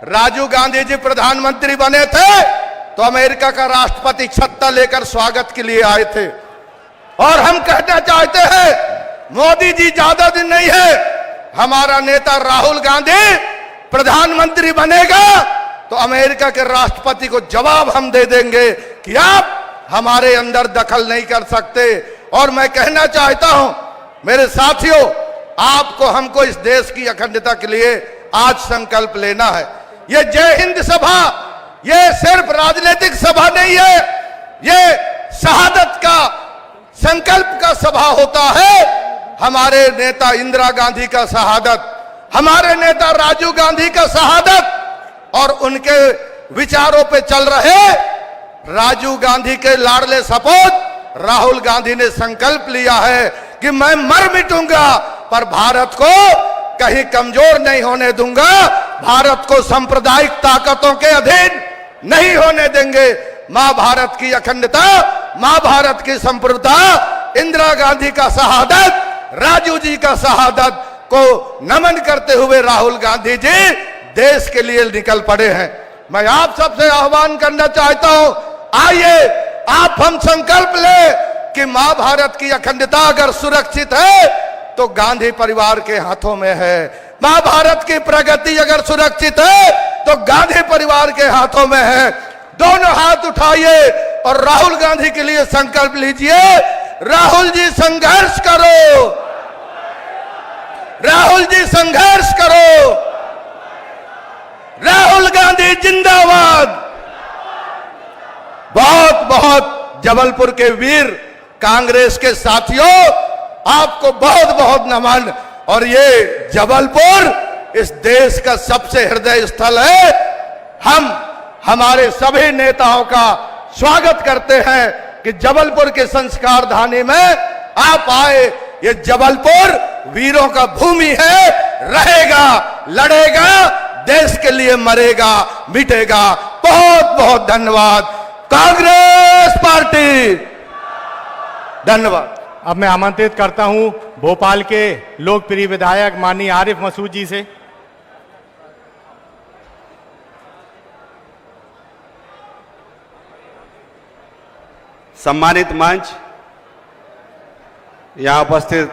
राजीव गांधी जी प्रधानमंत्री बने थे तो अमेरिका का राष्ट्रपति छत्ता लेकर स्वागत के लिए आए थे। और हम कहना चाहते हैं मोदी जी ज्यादा दिन नहीं है, हमारा नेता राहुल गांधी प्रधानमंत्री बनेगा तो अमेरिका के राष्ट्रपति को जवाब हम दे देंगे कि आप हमारे अंदर दखल नहीं कर सकते। और मैं कहना चाहता हूं मेरे साथियों, आपको हमको इस देश की अखंडता के लिए आज संकल्प लेना है। ये जय हिंद सभा ये सिर्फ राजनीतिक सभा नहीं है, ये शहादत का संकल्प का सभा होता है। हमारे नेता इंदिरा गांधी का शहादत, हमारे नेता राजीव गांधी का शहादत और उनके विचारों पे चल रहे राजीव गांधी के लाडले सपूत राहुल गांधी ने संकल्प लिया है कि मैं मर मिटूंगा पर भारत को कहीं कमजोर नहीं होने दूंगा, भारत को सांप्रदायिक ताकतों के अधीन नहीं होने देंगे। मां भारत की अखंडता, मां भारत की संप्रभुता, इंदिरा गांधी का शहादत, राजीव जी का शहादत को नमन करते हुए राहुल गांधी जी देश के लिए निकल पड़े हैं। मैं आप सबसे आह्वान करना चाहता हूं, आइए आप हम संकल्प ले कि मां भारत की अखंडता अगर सुरक्षित है तो गांधी परिवार के हाथों में है। मां भारत की प्रगति अगर सुरक्षित है तो गांधी परिवार के हाथों में है। दोनों हाथ उठाइए और राहुल गांधी के लिए संकल्प लीजिए। राहुल जी संघर्ष करो, राहुल जी संघर्ष करो, राहुल गांधी जिंदाबाद। बहुत बहुत जबलपुर के वीर कांग्रेस के साथियों, आपको बहुत बहुत नमन। और ये जबलपुर इस देश का सबसे हृदय स्थल है। हम हमारे सभी नेताओं का स्वागत करते हैं कि जबलपुर के संस्कार धानी में आप आए। ये जबलपुर वीरों का भूमि है, रहेगा, लड़ेगा, देश के लिए मरेगा, मिटेगा। बहुत बहुत धन्यवाद कांग्रेस पार्टी, धन्यवाद। अब मैं आमंत्रित करता हूं भोपाल के लोकप्रिय विधायक माननीय आरिफ मसूद जी से। सम्मानित मंच, यहाँ उपस्थित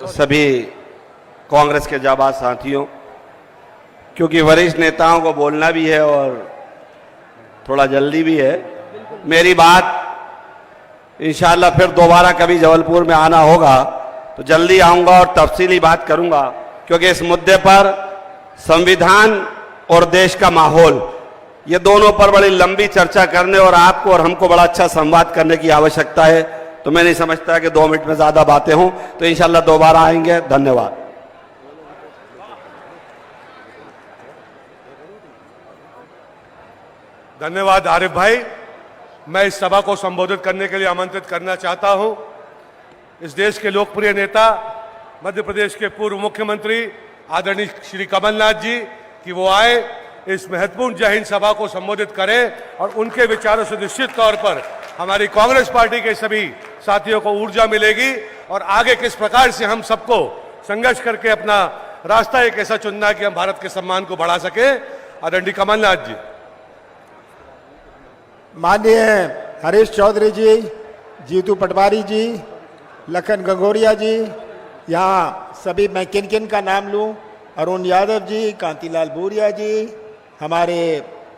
सभी कांग्रेस के जाबाज साथियों, क्योंकि वरिष्ठ नेताओं को बोलना भी है और थोड़ा जल्दी भी है, मेरी बात इंशाल्लाह फिर दोबारा कभी जबलपुर में आना होगा तो जल्दी आऊंगा और तफसीली बात करूंगा, क्योंकि इस मुद्दे पर संविधान और देश का माहौल, ये दोनों पर बड़ी लंबी चर्चा करने और आपको और हमको बड़ा अच्छा संवाद करने की आवश्यकता है। तो मैं नहीं समझता कि 2 मिनट में ज्यादा बातें हों, तो इंशाल्लाह दोबारा आएंगे। धन्यवाद। धन्यवाद आरिफ भाई। मैं इस सभा को संबोधित करने के लिए आमंत्रित करना चाहता हूं इस देश के लोकप्रिय नेता, मध्य प्रदेश के पूर्व मुख्यमंत्री आदरणीय श्री कमलनाथ जी कि वो आए, इस महत्वपूर्ण जय हिंद सभा को संबोधित करें और उनके विचारों से निश्चित तौर पर हमारी कांग्रेस पार्टी के सभी साथियों को ऊर्जा मिलेगी और आगे किस प्रकार से हम सबको संघर्ष करके अपना रास्ता एक ऐसा चुनना है कि हम भारत के सम्मान को बढ़ा सके। आदरणीय कमलनाथ जी। माननीय हरीश चौधरी जी, जीतू पटवारी जी, लखन गंगोरिया जी, यहाँ सभी, मैं किन किन का नाम लूँ, अरुण यादव जी, कांतिलाल भूरिया जी, हमारे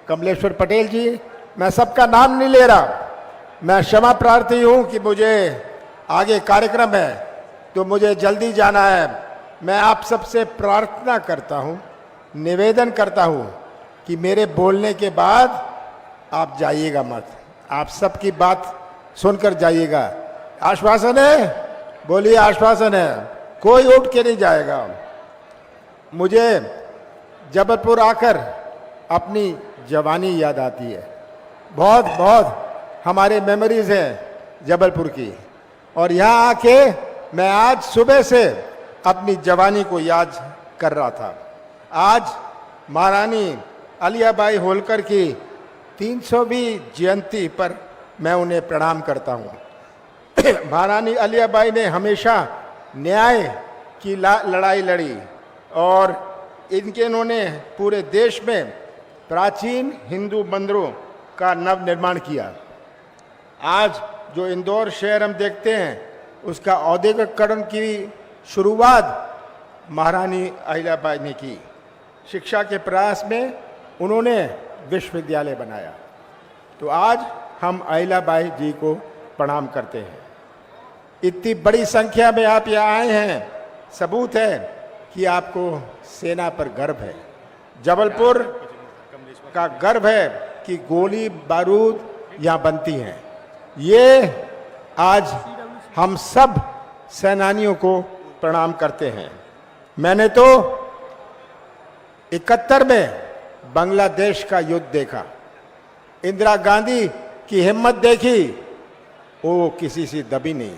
कमलेश्वर पटेल जी, मैं सबका नाम नहीं ले रहा। मैं क्षमा प्रार्थी हूँ कि मुझे आगे कार्यक्रम है तो मुझे जल्दी जाना है। मैं आप सबसे प्रार्थना करता हूँ, निवेदन करता हूँ कि मेरे बोलने के बाद आप जाइएगा मत, आप सबकी बात सुनकर जाइएगा। आश्वासन है? बोलिए आश्वासन है। कोई उठ के नहीं जाएगा। मुझे जबलपुर आकर अपनी जवानी याद आती है। बहुत बहुत हमारे मेमोरीज हैं जबलपुर की, और यहाँ आके मैं आज सुबह से अपनी जवानी को याद कर रहा था। आज महारानी अलियाबाई होलकर की 300वीं जयंती पर मैं उन्हें प्रणाम करता हूँ। महारानी अलियाबाई ने हमेशा न्याय की लड़ाई लड़ी और इन्होंने पूरे देश में प्राचीन हिंदू मंदिरों का नव निर्माण किया। आज जो इंदौर शहर हम देखते हैं उसका औद्योगिकरण की शुरुआत महारानी अहिल्याबाई ने की। शिक्षा के प्रयास में उन्होंने विश्वविद्यालय बनाया। तो आज हम अहिल्याबाई जी को प्रणाम करते हैं। इतनी बड़ी संख्या में आप यहाँ आए हैं, सबूत है कि आपको सेना पर गर्व है। जबलपुर का गर्व है कि गोली बारूद यहाँ बनती हैं। ये आज हम सब सेनानियों को प्रणाम करते हैं। मैंने तो 71 में बांग्लादेश का युद्ध देखा, इंदिरा गांधी की हिम्मत देखी, वो किसी से दबी नहीं।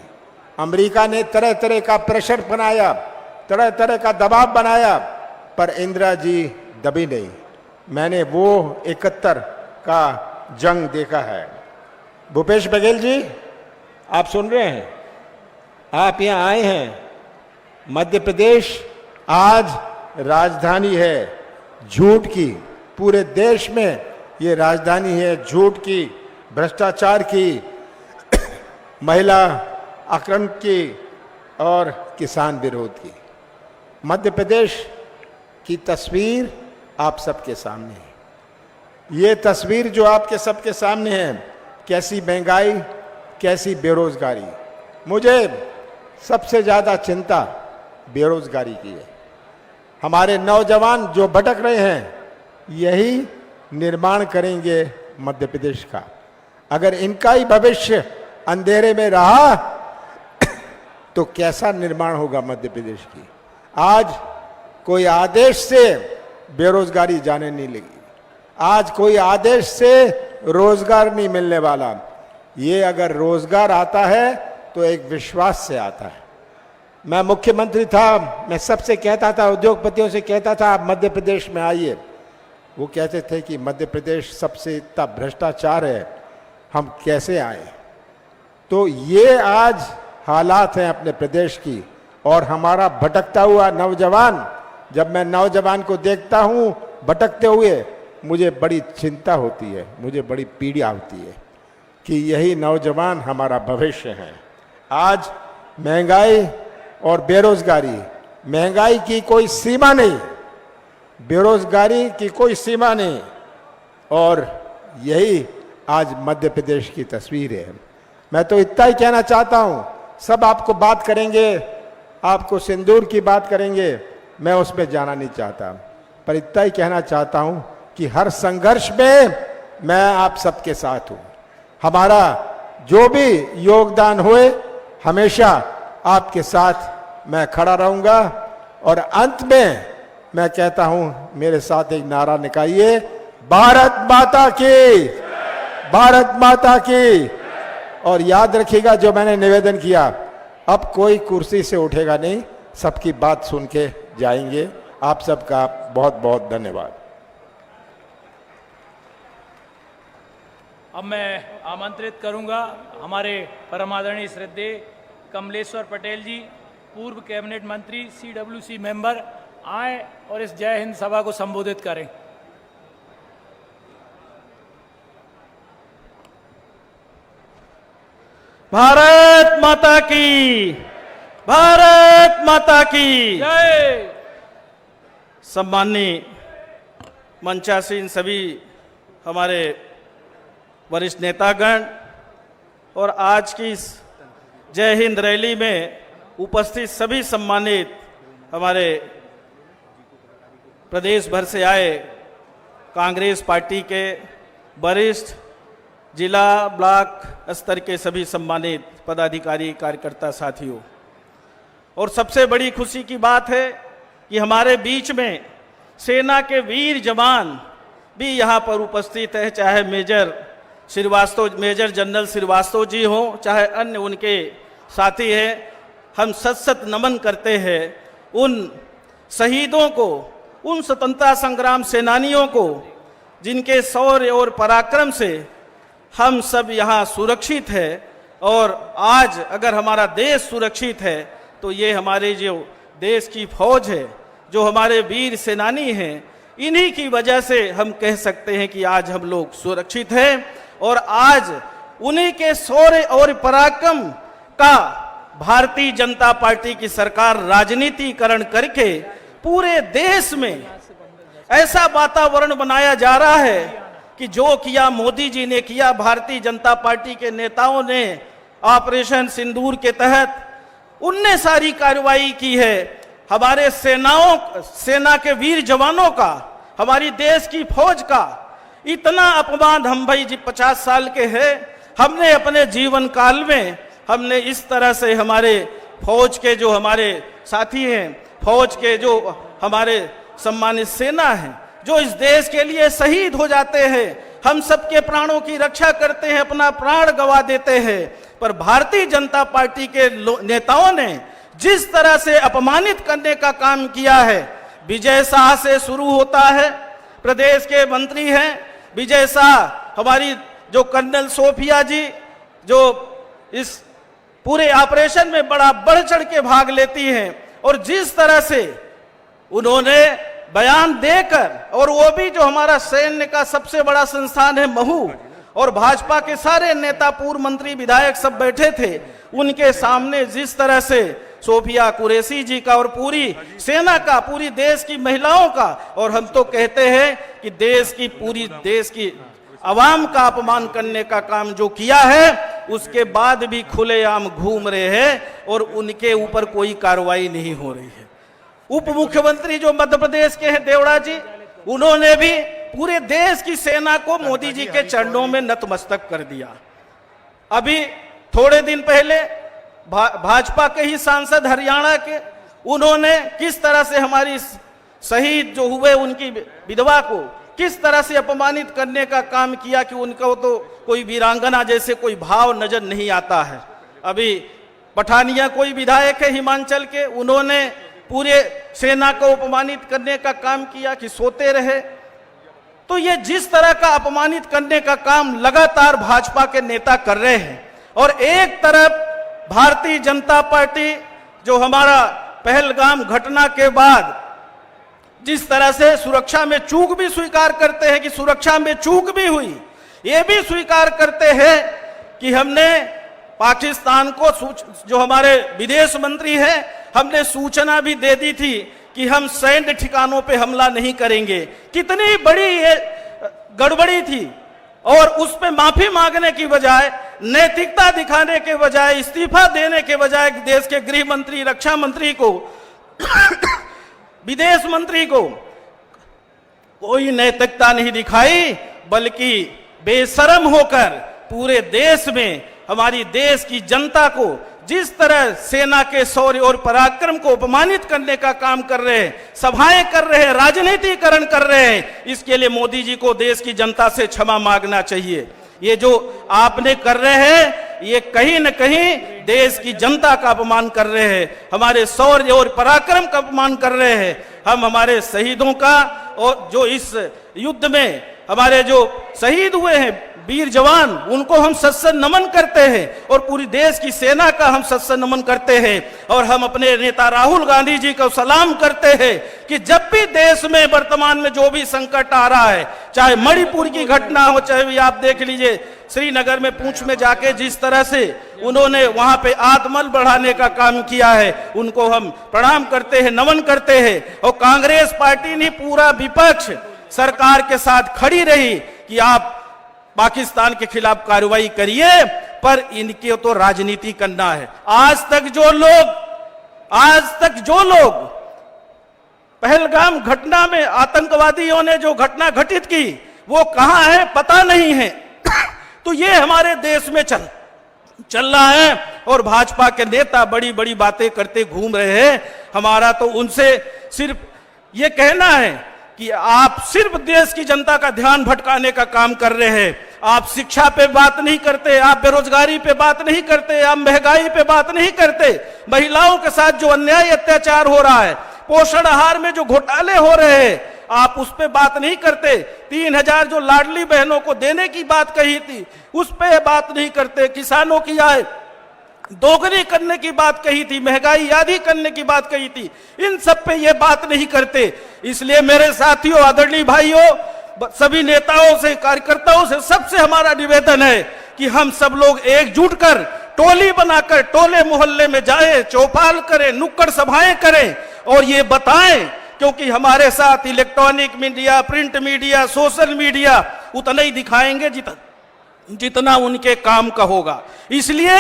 अमेरिका ने तरह तरह का प्रेशर बनाया, तरह तरह का दबाव बनाया, पर इंदिरा जी दबी नहीं। मैंने वो 71 का जंग देखा है। भूपेश बघेल जी, आप सुन रहे हैं? आप यहाँ आए हैं। मध्य प्रदेश आज राजधानी है झूठ की। पूरे देश में ये राजधानी है झूठ की, भ्रष्टाचार की, महिला आक्रमण की और किसान विरोध की। मध्य प्रदेश की तस्वीर आप सबके सामने है। ये तस्वीर जो आपके सबके सामने है, कैसी महंगाई, कैसी बेरोजगारी। मुझे सबसे ज़्यादा चिंता बेरोजगारी की है। हमारे नौजवान जो भटक रहे हैं, यही निर्माण करेंगे मध्य प्रदेश का। अगर इनका ही भविष्य अंधेरे में रहा तो कैसा निर्माण होगा मध्य प्रदेश की। आज कोई आदेश से बेरोजगारी जाने नहीं लगी। आज कोई आदेश से रोजगार नहीं मिलने वाला। ये अगर रोजगार आता है तो एक विश्वास से आता है। मैं मुख्यमंत्री था, मैं सबसे कहता था, उद्योगपतियों से कहता था आप मध्य प्रदेश में आइए। वो कहते थे कि मध्य प्रदेश सबसे इतना भ्रष्टाचार है, हम कैसे आए। तो ये आज हालात हैं अपने प्रदेश की। और हमारा भटकता हुआ नौजवान, जब मैं नौजवान को देखता हूँ भटकते हुए, मुझे बड़ी चिंता होती है, मुझे बड़ी पीड़ा होती है कि यही नौजवान हमारा भविष्य है। आज महंगाई और बेरोजगारी, महंगाई की कोई सीमा नहीं, बेरोजगारी की कोई सीमा नहीं, और यही आज मध्य प्रदेश की तस्वीर है। मैं तो इतना ही कहना चाहता हूँ, सब आपको बात करेंगे, आपको सिंदूर की बात करेंगे, मैं उसमें जाना नहीं चाहता, पर इतना ही कहना चाहता हूँ कि हर संघर्ष में मैं आप सबके साथ हूँ। हमारा जो भी योगदान होए, हमेशा आपके साथ मैं खड़ा रहूँगा। और अंत में मैं कहता हूँ, मेरे साथ एक नारा निकालिए, भारत माता की, भारत माता की। और याद रखिएगा जो मैंने निवेदन किया, अब कोई कुर्सी से उठेगा नहीं, सबकी बात सुन के जाएंगे। आप सबका बहुत बहुत धन्यवाद। अब मैं आमंत्रित करूंगा हमारे परम आदरणीय श्रद्धेय कमलेश्वर पटेल जी, पूर्व कैबिनेट मंत्री, CWC मेंबर, आए और इस जय हिंद सभा को संबोधित करें। भारत माता की, भारत माता की जय। सम्माननीय मंचासीन सभी हमारे वरिष्ठ नेतागण और आज की इस जय हिंद रैली में उपस्थित सभी सम्मानित हमारे प्रदेश भर से आए कांग्रेस पार्टी के वरिष्ठ जिला ब्लॉक स्तर के सभी सम्मानित पदाधिकारी कार्यकर्ता साथियों, और सबसे बड़ी खुशी की बात है कि हमारे बीच में सेना के वीर जवान भी यहाँ पर उपस्थित है, चाहे मेजर जनरल श्रीवास्तव जी हों, चाहे अन्य उनके साथी हैं। हम सत नमन करते हैं उन शहीदों को, उन स्वतंत्रता संग्राम सेनानियों को जिनके शौर्य और पराक्रम से हम सब यहाँ सुरक्षित है। और आज अगर हमारा देश सुरक्षित है तो ये हमारे जो देश की फौज है, जो हमारे वीर सेनानी हैं, इन्हीं की वजह से हम कह सकते हैं कि आज हम लोग सुरक्षित हैं। और आज उन्हीं के शौर्य और पराक्रम का भारतीय जनता पार्टी की सरकार राजनीतिकरण करके पूरे देश में ऐसा वातावरण बनाया जा रहा है कि जो किया मोदी जी ने किया, भारतीय जनता पार्टी के नेताओं ने ऑपरेशन सिंदूर के तहत उनने सारी कार्रवाई की है। हमारे सेना के वीर जवानों का, हमारी देश की फौज का इतना अपमान, हम भाई जी 50 साल के हैं, हमने अपने जीवन काल में हमने इस तरह से हमारे फौज के जो हमारे साथी हैं, फौज के जो हमारे सम्मानित सेना हैं, जो इस देश के लिए शहीद हो जाते हैं, हम सबके प्राणों की रक्षा करते हैं, अपना प्राण गंवा देते हैं, पर भारतीय जनता पार्टी के नेताओं ने जिस तरह से अपमानित करने का काम किया है। विजय शाह से शुरू होता है, प्रदेश के मंत्री हैं विजय शाह, हमारी जो कर्नल सोफिया जी जो इस पूरे ऑपरेशन में बड़ा बढ़ चढ़ के भाग लेती हैं, और जिस तरह से उन्होंने बयान देकर, और वो भी जो हमारा सैन्य का सबसे बड़ा संस्थान है महू, और भाजपा के सारे नेता, पूर्व मंत्री, विधायक सब बैठे थे, उनके सामने जिस तरह से सोफिया कुरैशी जी का और पूरी सेना का, पूरी देश की महिलाओं का, और हम तो कहते हैं कि पूरी देश की आवाम का अपमान करने का काम जो किया है, उसके बाद भी खुलेआम घूम रहे हैं और उनके ऊपर कोई कार्रवाई नहीं हो रही है। उप मुख्यमंत्री जो मध्य प्रदेश के हैं देवड़ा जी, उन्होंने भी पूरे देश की सेना को मोदी जी के चरणों में नतमस्तक कर दिया। अभी थोड़े दिन पहले भाजपा के ही सांसद हरियाणा के, उन्होंने किस तरह से हमारी शहीद जो हुए उनकी विधवा को किस तरह से अपमानित करने का काम किया कि उनको तो कोई वीरांगना जैसे कोई भाव नजर नहीं आता है। अभी पठानिया कोई विधायक है हिमाचल के, उन्होंने पूरे सेना को अपमानित करने का काम किया कि सोते रहे। तो ये जिस तरह का अपमानित करने का काम लगातार भाजपा के नेता कर रहे हैं, और एक तरफ भारतीय जनता पार्टी जो हमारा पहलगाम घटना के बाद जिस तरह से सुरक्षा में चूक भी स्वीकार करते हैं कि सुरक्षा में चूक भी हुई, ये भी स्वीकार करते हैं कि हमने पाकिस्तान को, जो हमारे विदेश मंत्री हैं, हमने सूचना भी दे दी थी कि हम सैन्य ठिकानों पे हमला नहीं करेंगे। कितनी बड़ी ये गड़बड़ी थी, और उस पे माफी मांगने की बजाय, नैतिकता दिखाने के बजाय, इस्तीफा देने के बजाय देश के गृह मंत्री, रक्षा मंत्री को विदेश मंत्री को कोई नैतिकता नहीं दिखाई, बल्कि बेशर्म होकर पूरे देश में हमारी देश की जनता को जिस तरह सेना के शौर्य और पराक्रम को अपमानित करने का काम कर रहे हैं, सभाएं कर रहे हैं, राजनीतिकरण कर रहे हैं, इसके लिए मोदी जी को देश की जनता से क्षमा मांगना चाहिए। ये जो आपने कर रहे हैं, ये कहीं न कहीं देश की जनता का अपमान कर रहे हैं, हमारे शौर्य और पराक्रम का अपमान कर रहे हैं। हम हमारे शहीदों का और जो इस युद्ध में हमारे जो शहीद हुए हैं वीर जवान, उनको हम सत्सर नमन करते हैं और पूरी देश की सेना का हम सत्सर नमन करते हैं। और हम अपने नेता राहुल गांधी जी को सलाम करते हैं कि जब भी देश में वर्तमान में जो भी संकट आ रहा है, चाहे मणिपुर की घटना हो, चाहे भी आप देख लीजिए श्रीनगर में पूंछ में जाके जिस तरह से उन्होंने वहां पे आत्मबल बढ़ाने का काम किया है, उनको हम प्रणाम करते हैं, नमन करते हैं। और कांग्रेस पार्टी ने पूरा विपक्ष सरकार के साथ खड़ी रही कि आप पाकिस्तान के खिलाफ कार्रवाई करिए, पर इनके तो राजनीति करना है। आज तक जो लोग पहलगाम घटना में आतंकवादियों ने जो घटना घटित की, वो कहां है पता नहीं है। तो ये हमारे देश में चल रहा है और भाजपा के नेता बड़ी बड़ी बातें करते घूम रहे हैं। हमारा तो उनसे सिर्फ ये कहना है कि आप सिर्फ देश की जनता का ध्यान भटकाने का काम कर रहे हैं। आप शिक्षा पे बात नहीं करते, आप बेरोजगारी पे बात नहीं करते, आप महंगाई पे बात नहीं करते, महिलाओं के साथ जो अन्याय अत्याचार हो रहा है, पोषण आहार में जो घोटाले हो रहे हैं, आप उस पे बात नहीं करते। 3000 जो लाडली बहनों को देने की बात कही थी, उस पे बात नहीं करते। किसानों की आय दोगुनी करने की बात कही थी, महंगाई आधी करने की बात कही थी, इन सब पे ये बात नहीं करते। इसलिए मेरे साथियों, आदरणीय भाइयों, सभी नेताओं से, कार्यकर्ताओं से, सबसे हमारा निवेदन है कि हम सब लोग एकजुट कर टोली बनाकर टोले मोहल्ले में जाएं, चौपाल करें, नुक्कड़ सभाएं करें और ये बताएं, क्योंकि हमारे साथ electronic media, print media, social media उतना ही दिखाएंगे जितना उनके काम का होगा। इसलिए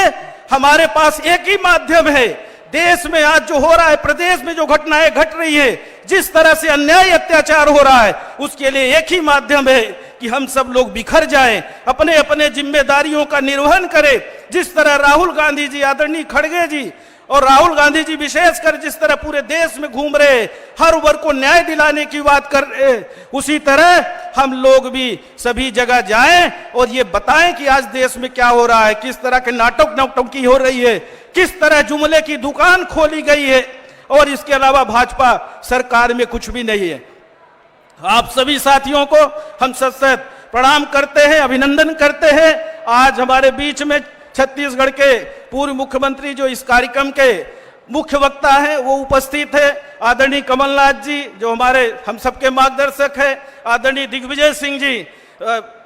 हमारे पास एक ही माध्यम है। देश में आज जो हो रहा है, प्रदेश में जो घटनाएं घट रही है, जिस तरह से अन्याय अत्याचार हो रहा है, उसके लिए एक ही माध्यम है कि हम सब लोग बिखर जाएं, अपने अपने जिम्मेदारियों का निर्वहन करें। जिस तरह राहुल गांधी जी, आदरणीय खड़गे जी और राहुल गांधी जी विशेषकर जिस तरह पूरे देश में घूम रहे, हर वर्ग को न्याय दिलाने की बात कर रहे, उसी तरह हम लोग भी सभी जगह जाएं और ये बताएं कि आज देश में क्या हो रहा है, किस तरह के नाटक नौटंकी हो रही है, किस तरह जुमले की दुकान खोली गई है और इसके अलावा भाजपा सरकार में कुछ भी नहीं है। आप सभी साथियों को हम सशक्त प्रणाम करते हैं, अभिनंदन करते हैं। आज हमारे बीच में छत्तीसगढ़ के पूर्व मुख्यमंत्री जो इस कार्यक्रम के मुख्य वक्ता हैं, वो उपस्थित है। आदरणीय कमलनाथ जी जो हम सबके मार्गदर्शक हैं, आदरणीय दिग्विजय सिंह जी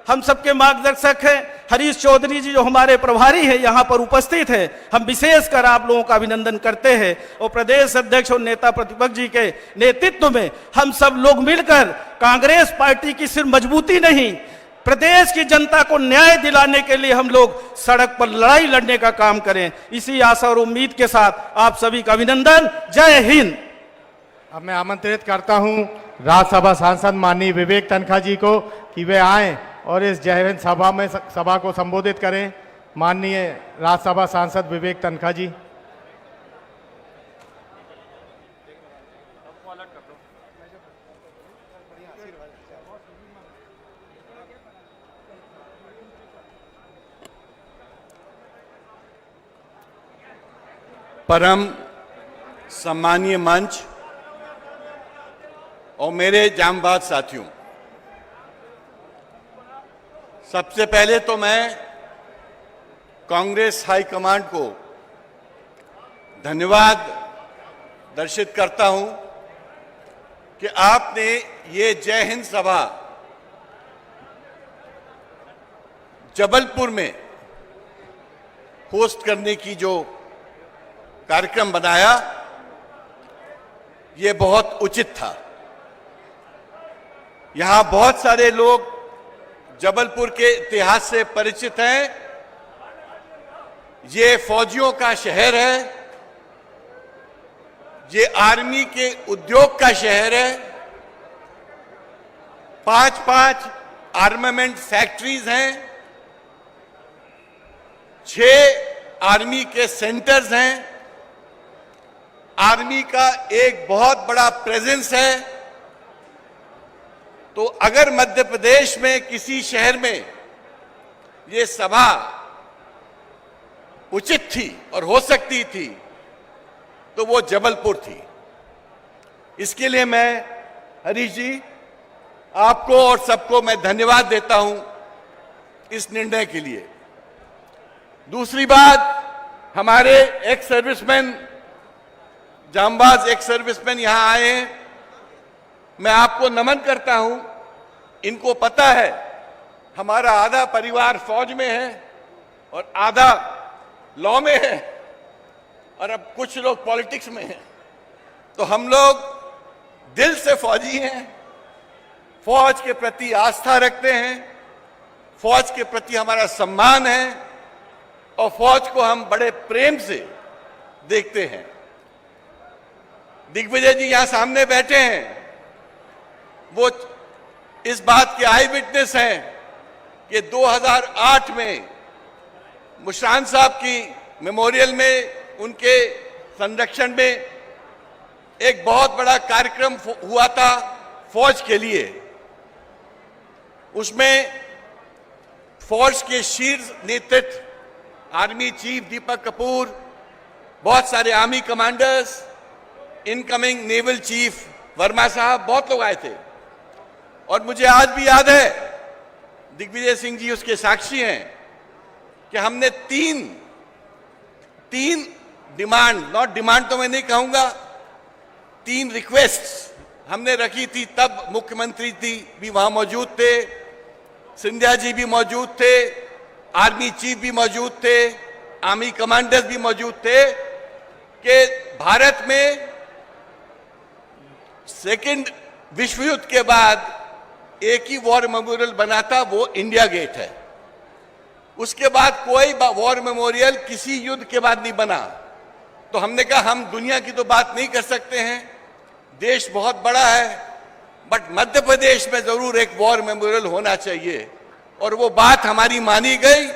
हम सबके मार्गदर्शक हैं, हरीश चौधरी जी जो हमारे प्रभारी हैं यहाँ पर उपस्थित हैं। हम विशेषकर आप लोगों का अभिनंदन करते हैं और प्रदेश अध्यक्ष और नेता प्रतिपक्ष जी के नेतृत्व में हम सब लोग मिलकर कांग्रेस पार्टी की सिर्फ मजबूती नहीं, प्रदेश की जनता को न्याय दिलाने के लिए हम लोग सड़क पर लड़ाई लड़ने का काम करें। इसी आशा और उम्मीद के साथ आप सभी का अभिनंदन। जय हिंद। अब मैं आमंत्रित करता हूं राज्यसभा सांसद माननीय विवेक तनखा जी को कि वे आएं और इस जय हिंद सभा को संबोधित करें। माननीय राज्यसभा सांसद विवेक तनखा जी। परम सम्मानीय मंच और मेरे जांबाज साथियों, सबसे पहले तो मैं कांग्रेस हाईकमांड को धन्यवाद दर्शित करता हूं कि आपने ये जय हिंद सभा जबलपुर में होस्ट करने की जो कार्यक्रम बनाया, ये बहुत उचित था। यहां बहुत सारे लोग जबलपुर के इतिहास से परिचित हैं। ये फौजियों का शहर है, ये आर्मी के उद्योग का शहर है। 5 आर्मामेंट फैक्ट्रीज हैं, 6 आर्मी के सेंटर्स हैं। आर्मी का एक बहुत बड़ा प्रेजेंस है। तो अगर मध्य प्रदेश में किसी शहर में ये सभा उचित थी और हो सकती थी तो वो जबलपुर थी। इसके लिए मैं हरीश जी आपको और सबको मैं धन्यवाद देता हूं इस निर्णय के लिए। दूसरी बात, हमारे एक्स सर्विसमैन, जांबाज एक्स सर्विसमैन यहां आए हैं, मैं आपको नमन करता हूं। इनको पता है हमारा आधा परिवार फौज में है और आधा लॉ में है और अब कुछ लोग पॉलिटिक्स में हैं। तो हम लोग दिल से फौजी हैं, फौज के प्रति आस्था रखते हैं, फौज के प्रति हमारा सम्मान है और फौज को हम बड़े प्रेम से देखते हैं। दिग्विजय जी यहां सामने बैठे हैं, वो इस बात के आई विटनेस हैं कि 2008 में मुशरान साहब की मेमोरियल में, उनके संरक्षण में एक बहुत बड़ा कार्यक्रम हुआ था फौज के लिए। उसमें फौज के शीर्ष नेतृत्व आर्मी चीफ दीपक कपूर, बहुत सारे army commanders, incoming naval chief Verma साहब, बहुत लोग आए थे। और मुझे आज भी याद है, दिग्विजय सिंह जी उसके साक्षी हैं, कि हमने तीन डिमांड, नॉट डिमांड तो मैं नहीं कहूंगा, 3 रिक्वेस्ट हमने रखी थी। तब मुख्यमंत्री भी वहां मौजूद थे, सिंधिया जी भी मौजूद थे, आर्मी चीफ भी मौजूद थे, आर्मी कमांडर्स भी मौजूद थे, कि भारत में सेकेंड विश्व युद्ध के बाद एक ही वॉर मेमोरियल बना था, वो इंडिया गेट है। उसके बाद कोई वॉर मेमोरियल किसी युद्ध के बाद नहीं बना। तो हमने कहा हम दुनिया की तो बात नहीं कर सकते हैं, देश बहुत बड़ा है, बट मध्य प्रदेश में जरूर एक वॉर मेमोरियल होना चाहिए। और वो बात हमारी मानी गई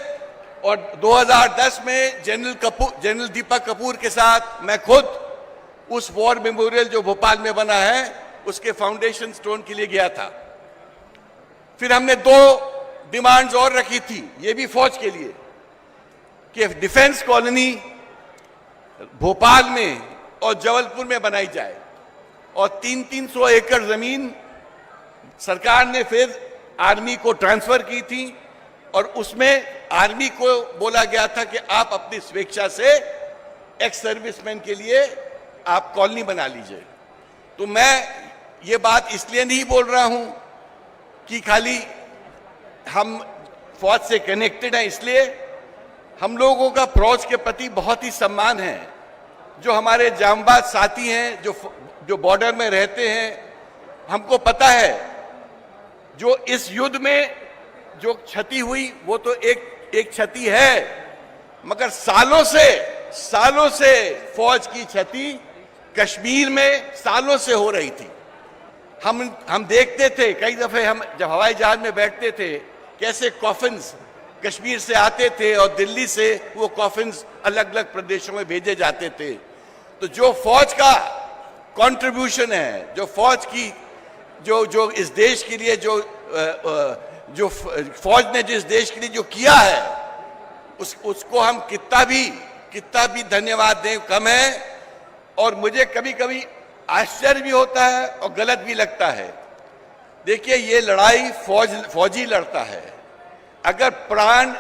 और 2010 में जनरल दीपक कपूर के साथ मैं खुद उस वॉर मेमोरियल जो भोपाल में बना है उसके फाउंडेशन स्टोन के लिए गया था। फिर हमने 2 डिमांड्स और रखी थी, ये भी फौज के लिए, कि डिफेंस कॉलोनी भोपाल में और जबलपुर में बनाई जाए। और 300 एकड़ जमीन सरकार ने फिर आर्मी को ट्रांसफर की थी और उसमें आर्मी को बोला गया था कि आप अपनी स्वेच्छा से एक्स सर्विसमैन के लिए आप कॉलोनी बना लीजिए। तो मैं ये बात इसलिए नहीं बोल रहा हूं कि खाली हम फौज से कनेक्टेड हैं, इसलिए हम लोगों का फौज के प्रति बहुत ही सम्मान है। जो हमारे जांबाज साथी हैं, जो बॉर्डर में रहते हैं, हमको पता है जो इस युद्ध में जो क्षति हुई वो तो एक क्षति है, मगर सालों से फौज की क्षति कश्मीर में सालों से हो रही थी। हम देखते थे, कई दफे हम जब हवाई जहाज में बैठते थे, कैसे कॉफिन्स कश्मीर से आते थे और दिल्ली से वो कॉफिन्स अलग अलग प्रदेशों में भेजे जाते थे। तो जो फौज का कंट्रीब्यूशन है, जो फौज की जो इस देश के लिए जो फौज ने जिस देश के लिए जो किया है, उसको हम कितना भी धन्यवाद दें कम है। और मुझे कभी कभी आश्चर्य भी होता है और गलत भी लगता है। देखिए, ये लड़ाई फौजी लड़ता है। अगर प्राण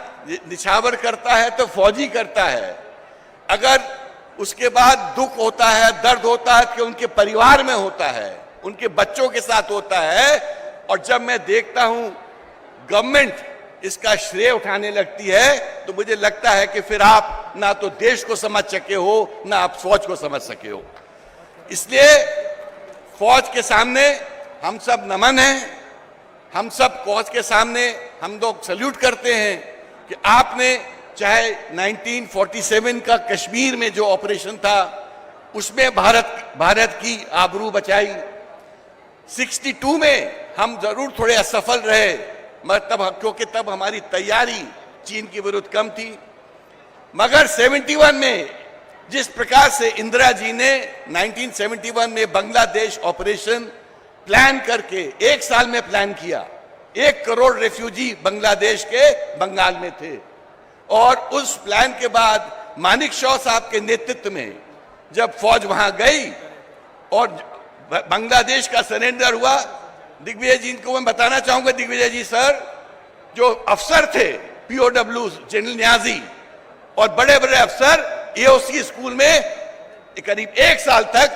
निछावर करता है तो फौजी करता है। अगर उसके बाद दुख होता है, दर्द होता है, कि उनके परिवार में होता है, उनके बच्चों के साथ होता है। और जब मैं देखता हूं गवर्नमेंट इसका श्रेय उठाने लगती है, तो मुझे लगता है कि फिर आप ना तो देश को समझ सके हो, ना आप फौज को समझ सके हो। इसलिए फौज के सामने हम सब नमन हैं, हम सब फौज के सामने हम लोग सल्यूट करते हैं कि आपने चाहे 1947 का कश्मीर में जो ऑपरेशन था उसमें भारत की आबरू बचाई। 62 में हम जरूर थोड़े असफल रहे, मगर क्योंकि तब हमारी तैयारी चीन के विरुद्ध कम थी। मगर 71 में जिस प्रकार से इंदिरा जी ने 1971 में बांग्लादेश ऑपरेशन प्लान करके 1 साल में प्लान किया, 1 करोड़ रेफ्यूजी बांग्लादेश के बंगाल में थे, और उस प्लान के बाद मानिक शॉ साहब के नेतृत्व में जब फौज वहां गई और बांग्लादेश का सरेंडर हुआ, दिग्विजय जी को मैं बताना चाहूंगा, दिग्विजय जी सर जो अफसर थे पीओडब्ल्यू जनरल न्याजी और बड़े बड़े अफसर एओसी स्कूल में करीब 1 साल तक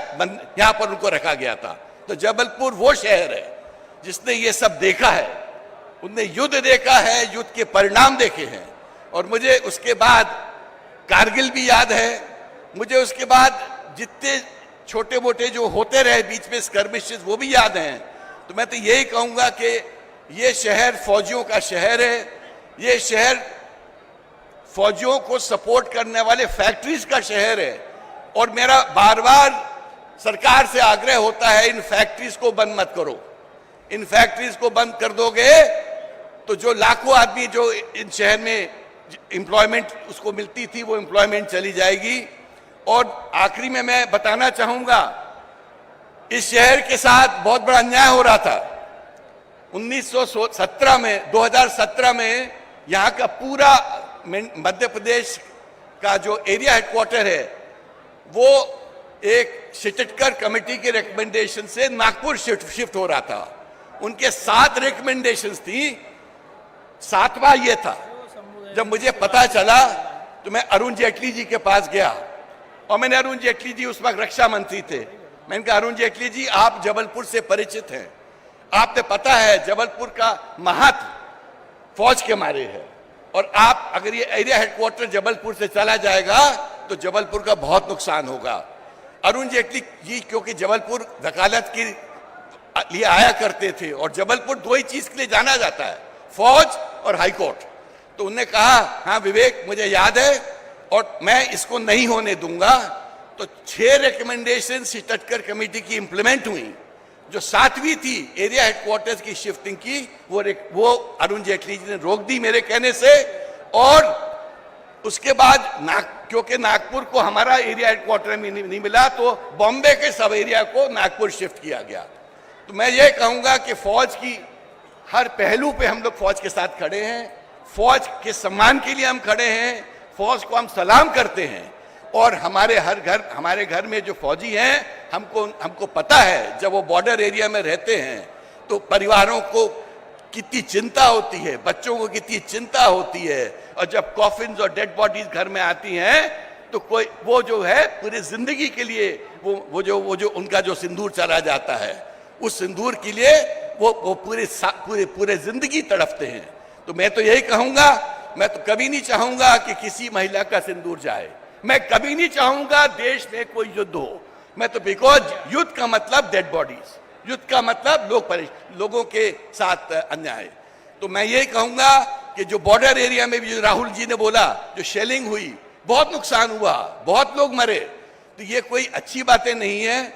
यहां पर उनको रखा गया था। तो जबलपुर वो शहर है जिसने ये सब देखा है, उनने युद्ध देखा है, युद्ध के परिणाम देखे हैं। और मुझे उसके बाद कारगिल भी याद है, मुझे उसके बाद जितने छोटे मोटे जो होते रहे बीच में स्कर्मिशेस वो भी याद हैं। तो मैं तो यही कहूंगा कि ये शहर फौजियों का शहर है, ये शहर फौजियों को सपोर्ट करने वाले फैक्ट्रीज का शहर है। और मेरा बार बार सरकार से आग्रह होता है, इन फैक्ट्रीज को बंद मत करो। इन फैक्ट्रीज को बंद कर दोगे तो जो लाखों आदमी जो इन शहर में एम्प्लॉयमेंट उसको मिलती थी वो एम्प्लॉयमेंट चली जाएगी। और आखिरी में मैं बताना चाहूंगा, इस शहर के साथ बहुत बड़ा अन्याय हो रहा था। 2017 में यहाँ का पूरा मध्य प्रदेश का जो एरिया हेडक्वार्टर है वो एक शिटटकर कमेटी के रिकमेंडेशन से नागपुर शिफ्ट हो रहा था। उनके 7 रिकमेंडेशंस थी, 7वां ये था। जब मुझे पता चला तो मैं अरुण जेटली जी के पास गया और मैंने अरुण जेटली जी उस वक्त रक्षा मंत्री थे, मैंने कहा अरुण जेटली जी आप जबलपुर से परिचित हैं, आपने पता है जबलपुर का महत्व फौज के मारे है और आप अगर ये एरिया हेडक्वार्टर जबलपुर से चला जाएगा तो जबलपुर का बहुत नुकसान होगा। अरुण जेटली जी क्योंकि जबलपुर वकालत के लिए आया करते थे और जबलपुर 2 ही चीज के लिए जाना जाता है, फौज और हाईकोर्ट। तो उन्होंने कहा हाँ विवेक मुझे याद है और मैं इसको नहीं होने दूंगा। तो 6 रिकमेंडेशन शिटटकर कमेटी की इंप्लीमेंट हुई। जो 7वीं थी एरिया हेडक्वार्टर्स की शिफ्टिंग की वो अरुण जेटली जी ने रोक दी मेरे कहने से। और उसके बाद क्योंकि नागपुर को हमारा एरिया हेडक्वार्टर में नहीं मिला तो बॉम्बे के सब एरिया को नागपुर शिफ्ट किया गया। तो मैं ये कहूंगा कि फौज की हर पहलू पे हम लोग फौज के साथ खड़े हैं, फौज के सम्मान के लिए हम खड़े हैं, फौज को हम सलाम करते हैं। और हमारे घर में जो फौजी हैं हमको पता है जब वो बॉर्डर एरिया में रहते हैं तो परिवारों को कितनी चिंता होती है, बच्चों को कितनी चिंता होती है। और जब कॉफिन्स और डेड बॉडीज घर में आती हैं तो कोई वो जो है पूरी जिंदगी के लिए वो जो उनका जो सिंदूर चला जाता है उस सिंदूर के लिए वो पूरे जिंदगी तड़पते हैं। तो मैं तो यही कहूंगा, मैं तो कभी नहीं चाहूंगा कि किसी महिला का सिंदूर जाए, मैं कभी नहीं चाहूंगा देश में कोई युद्ध हो। मैं तो बिकॉज युद्ध का मतलब डेड बॉडीज, युद्ध का मतलब लोगों के साथ अन्याय। तो मैं यही कहूंगा कि जो बॉर्डर एरिया में भी जो राहुल जी ने बोला जो शेलिंग हुई, बहुत नुकसान हुआ, बहुत लोग मरे, तो ये कोई अच्छी बातें नहीं है।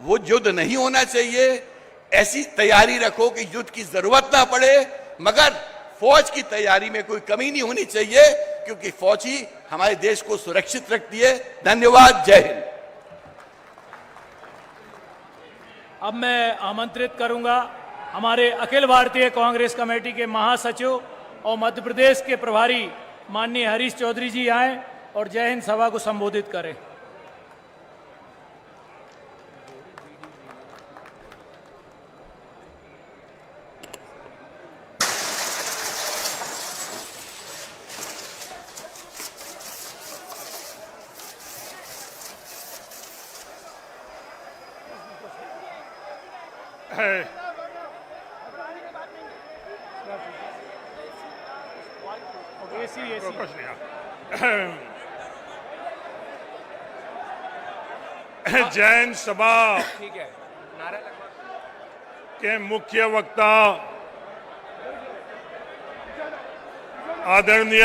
वो युद्ध नहीं होना चाहिए। ऐसी तैयारी रखो कि युद्ध की जरूरत ना पड़े, मगर फौज की तैयारी में कोई कमी नहीं होनी चाहिए क्योंकि फौज ही हमारे देश को सुरक्षित रखती है। धन्यवाद, जय हिंद। अब मैं आमंत्रित करूंगा हमारे अखिल भारतीय कांग्रेस कमेटी के महासचिव और मध्य प्रदेश के प्रभारी माननीय हरीश चौधरी जी आए और जय हिंद सभा को संबोधित करें। जैन सभा के मुख्य वक्ता आदरणीय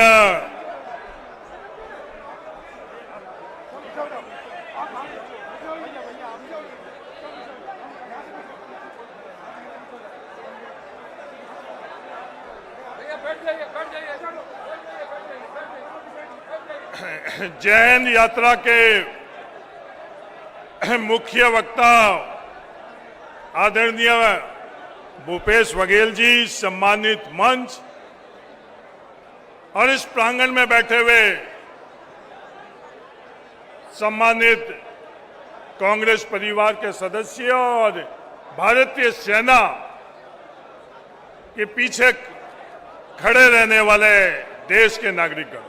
जैन यात्रा के मुख्य वक्ता आदरणीय भूपेश बघेल जी, सम्मानित मंच और इस प्रांगण में बैठे हुए सम्मानित कांग्रेस परिवार के सदस्यों और भारतीय सेना के पीछे खड़े रहने वाले देश के नागरिकों,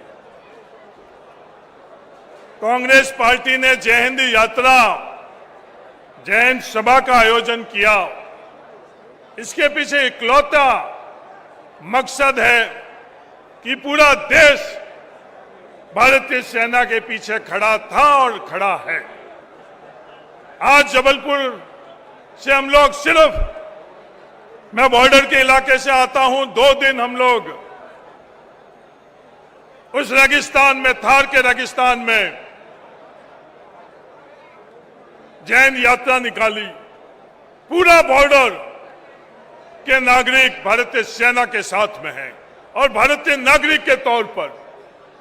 कांग्रेस पार्टी ने जय हिंद यात्रा, जय हिंद सभा का आयोजन किया। इसके पीछे इकलौता मकसद है कि पूरा देश भारतीय सेना के पीछे खड़ा था और खड़ा है। आज जबलपुर से हम लोग सिर्फ, मैं बॉर्डर के इलाके से आता हूं, 2 दिन हम लोग उस रेगिस्तान में, थार के रेगिस्तान में जय हिंद यात्रा निकाली। पूरा बॉर्डर के नागरिक भारतीय सेना के साथ में हैं और भारतीय नागरिक के तौर पर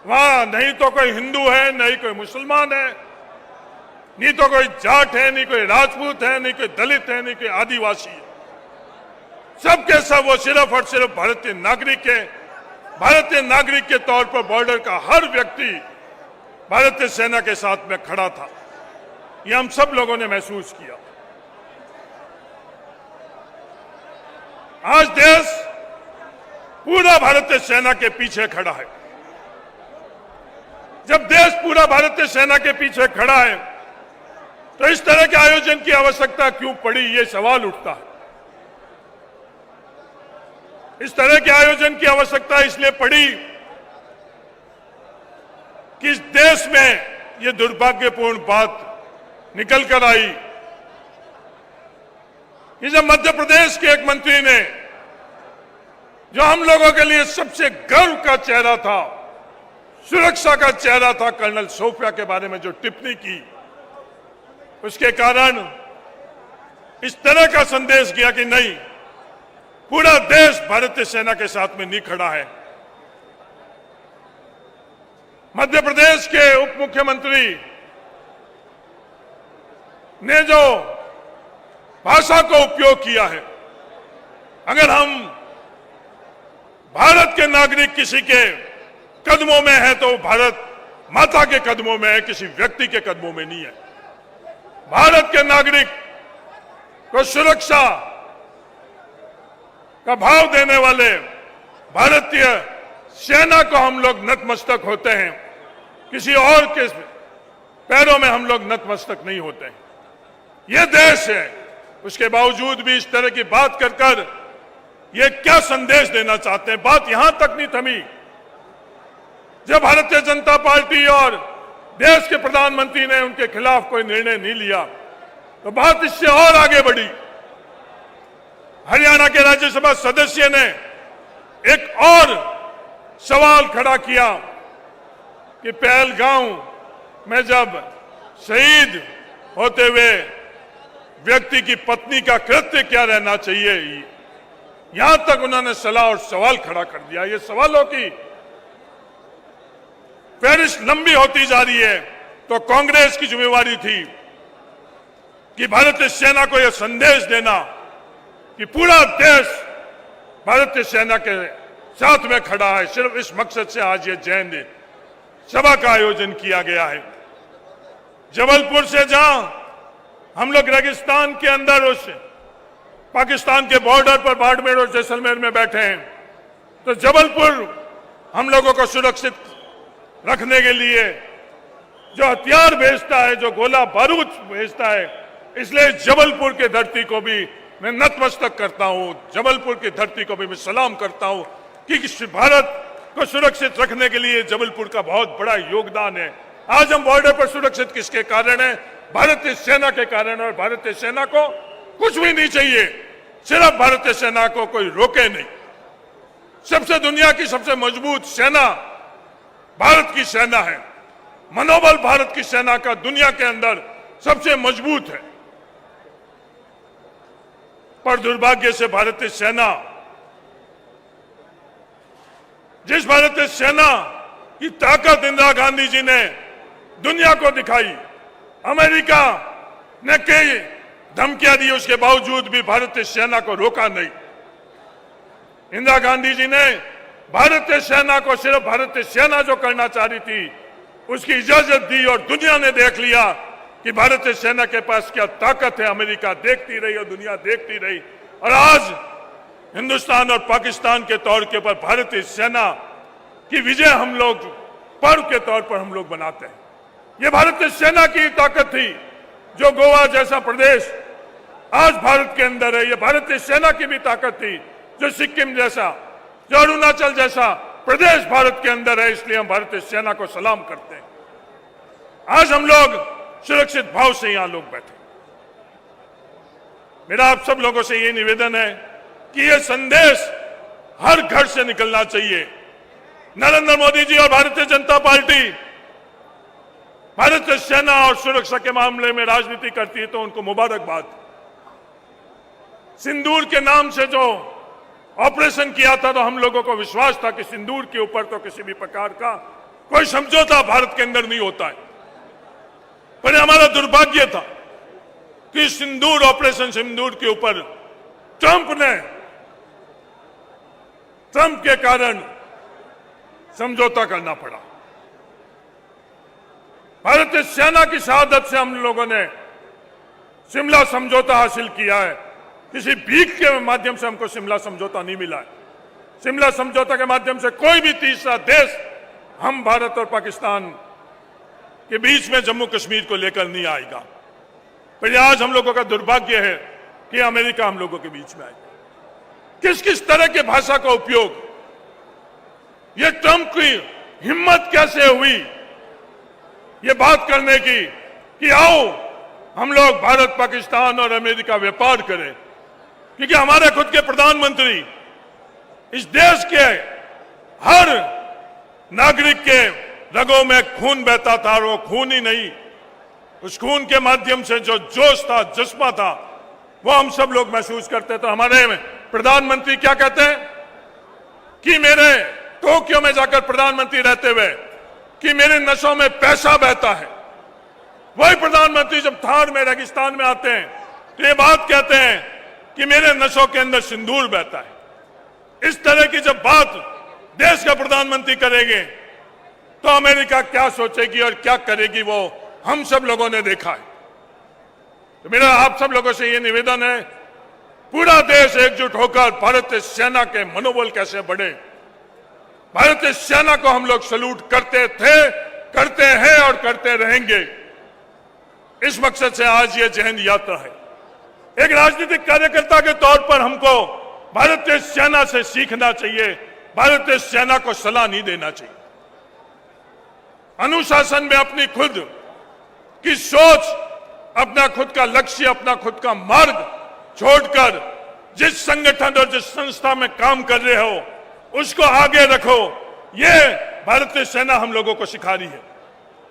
वहां नहीं तो कोई हिंदू है, नहीं कोई मुसलमान है, नहीं तो कोई जाट है, नहीं कोई राजपूत है, नहीं कोई दलित है, नहीं कोई आदिवासी है। सबके सब वो सिर्फ और सिर्फ भारतीय नागरिक है। भारतीय नागरिक के तौर पर बॉर्डर का हर व्यक्ति भारतीय सेना के साथ में खड़ा था। ये हम सब लोगों ने महसूस किया। आज देश पूरा भारतीय सेना के पीछे खड़ा है। जब देश पूरा भारतीय सेना के पीछे खड़ा है तो इस तरह के आयोजन की आवश्यकता क्यों पड़ी, ये सवाल उठता है। इस तरह के आयोजन की आवश्यकता इसलिए पड़ी कि इस देश में ये दुर्भाग्यपूर्ण बात निकल कर आई कि जब मध्य प्रदेश के एक मंत्री ने, जो हम लोगों के लिए सबसे गर्व का चेहरा था, सुरक्षा का चेहरा था, कर्नल सोफिया के बारे में जो टिप्पणी की, उसके कारण इस तरह का संदेश गया कि नहीं, पूरा देश भारतीय सेना के साथ में नहीं खड़ा है। मध्य प्रदेश के उप मुख्यमंत्री ने जो भाषा को उपयोग किया है, अगर हम भारत के नागरिक किसी के कदमों में है तो भारत माता के कदमों में है, किसी व्यक्ति के कदमों में नहीं है। भारत के नागरिक को सुरक्षा का भाव देने वाले भारतीय सेना को हम लोग नतमस्तक होते हैं, किसी और के पैरों में हम लोग नतमस्तक नहीं होते हैं। यह देश है, उसके बावजूद भी इस तरह की बात कर कर ये क्या संदेश देना चाहते हैं। बात यहां तक नहीं थमी, जब भारतीय जनता पार्टी और देश के प्रधानमंत्री ने उनके खिलाफ कोई निर्णय नहीं लिया तो बात इससे और आगे बढ़ी। हरियाणा के राज्यसभा सदस्य ने एक और सवाल खड़ा किया कि पहलगांव में जब शहीद होते हुए व्यक्ति की पत्नी का कृत्य क्या रहना चाहिए, यहां तक उन्होंने सलाह और सवाल खड़ा कर दिया। ये सवालों की फहरिस्त लंबी होती जा रही है, तो कांग्रेस की जिम्मेवारी थी कि भारतीय सेना को यह संदेश देना कि पूरा देश भारतीय सेना के साथ में खड़ा है। सिर्फ इस मकसद से आज ये जय हिंद सभा का आयोजन किया गया है। जबलपुर से जहां हम लोग रेगिस्तान के अंदर उस पाकिस्तान के बॉर्डर पर बाड़मेर और जैसलमेर में बैठे हैं, तो जबलपुर हम लोगों को सुरक्षित रखने के लिए जो हथियार भेजता है, जो गोला बारूद भेजता है, इसलिए जबलपुर की धरती को भी मैं नतमस्तक करता हूं, जबलपुर की धरती को भी मैं सलाम करता हूं कि भारत को सुरक्षित रखने के लिए जबलपुर का बहुत बड़ा योगदान है। आज हम बॉर्डर पर सुरक्षित किसके कारण है? भारतीय सेना के कारण। और भारतीय सेना को कुछ भी नहीं चाहिए, सिर्फ भारतीय सेना को कोई रोके नहीं। सबसे दुनिया की सबसे मजबूत सेना भारत की सेना है। मनोबल भारत की सेना का दुनिया के अंदर सबसे मजबूत है। पर दुर्भाग्य से भारतीय सेना, जिस भारतीय सेना की ताकत इंदिरा गांधी जी ने दुनिया को दिखाई, अमेरिका ने कई धमकियां दी, उसके बावजूद भी भारतीय सेना को रोका नहीं। इंदिरा गांधी जी ने भारतीय सेना को, सिर्फ भारतीय सेना जो करना चाह रही थी, उसकी इजाजत दी और दुनिया ने देख लिया कि भारतीय सेना के पास क्या ताकत है। अमेरिका देखती रही और दुनिया देखती रही, और आज हिंदुस्तान और पाकिस्तान के तौर के ऊपर भारतीय सेना की विजय हम लोग पर्व के तौर पर हम लोग बनाते हैं। ये भारतीय सेना की ताकत थी जो गोवा जैसा प्रदेश आज भारत के अंदर है। ये भारतीय सेना की भी ताकत थी जो सिक्किम जैसा, जो अरुणाचल जैसा प्रदेश भारत के अंदर है। इसलिए हम भारतीय सेना को सलाम करते हैं। आज हम लोग सुरक्षित भाव से यहां लोग बैठे। मेरा आप सब लोगों से ये निवेदन है कि ये संदेश हर घर से निकलना चाहिए। नरेंद्र मोदी जी और भारतीय जनता पार्टी भारतीय सेना और सुरक्षा के मामले में राजनीति करती है तो उनको मुबारकबाद। सिंदूर के नाम से जो ऑपरेशन किया था तो हम लोगों को विश्वास था कि सिंदूर के ऊपर तो किसी भी प्रकार का कोई समझौता भारत के अंदर नहीं होता है, पर हमारा दुर्भाग्य था कि सिंदूर ऑपरेशन सिंदूर के ऊपर ट्रंप के कारण समझौता करना पड़ा। भारतीय सेना की शहादत से हम लोगों ने शिमला समझौता हासिल किया है। किसी भीख के माध्यम से हमको शिमला समझौता नहीं मिला है। शिमला समझौता के माध्यम से कोई भी तीसरा देश हम भारत और पाकिस्तान के बीच में जम्मू कश्मीर को लेकर नहीं आएगा। पर आज हम लोगों का दुर्भाग्य है कि अमेरिका हम लोगों के बीच में आएगा। किस किस तरह की भाषा का उपयोग, ये ट्रंप की हिम्मत कैसे हुई ये बात करने की कि आओ हम लोग भारत पाकिस्तान और अमेरिका व्यापार करें, क्योंकि हमारे खुद के प्रधानमंत्री इस देश के हर नागरिक के रगों में खून बहता था और वो खून ही नहीं, उस खून के माध्यम से जो जोश था, जज्बा था, वो हम सब लोग महसूस करते। तो हमारे प्रधानमंत्री क्या कहते हैं कि मेरे टोक्यो में जाकर प्रधानमंत्री रहते हुए कि मेरे नसों में पैसा बहता है। वही प्रधानमंत्री जब थार में रेगिस्तान में आते हैं तो ये बात कहते हैं कि मेरे नसों के अंदर सिंदूर बहता है। इस तरह की जब बात देश का प्रधानमंत्री करेंगे तो अमेरिका क्या सोचेगी और क्या करेगी वो हम सब लोगों ने देखा है। तो मेरा आप सब लोगों से ये निवेदन है, पूरा देश एकजुट होकर भारतीय सेना के मनोबल कैसे बढ़े। भारतीय सेना को हम लोग सल्यूट करते थे, करते हैं और करते रहेंगे। इस मकसद से आज ये जय हिंद यात्रा है। एक राजनीतिक कार्यकर्ता के तौर पर हमको भारतीय सेना से सीखना चाहिए, भारतीय सेना को सलाह नहीं देना चाहिए। अनुशासन में अपनी खुद की सोच, अपना खुद का लक्ष्य, अपना खुद का मार्ग छोड़कर जिस संगठन और जिस संस्था में काम कर रहे हो उसको आगे रखो। ये भारतीय सेना हम लोगों को सिखा रही है।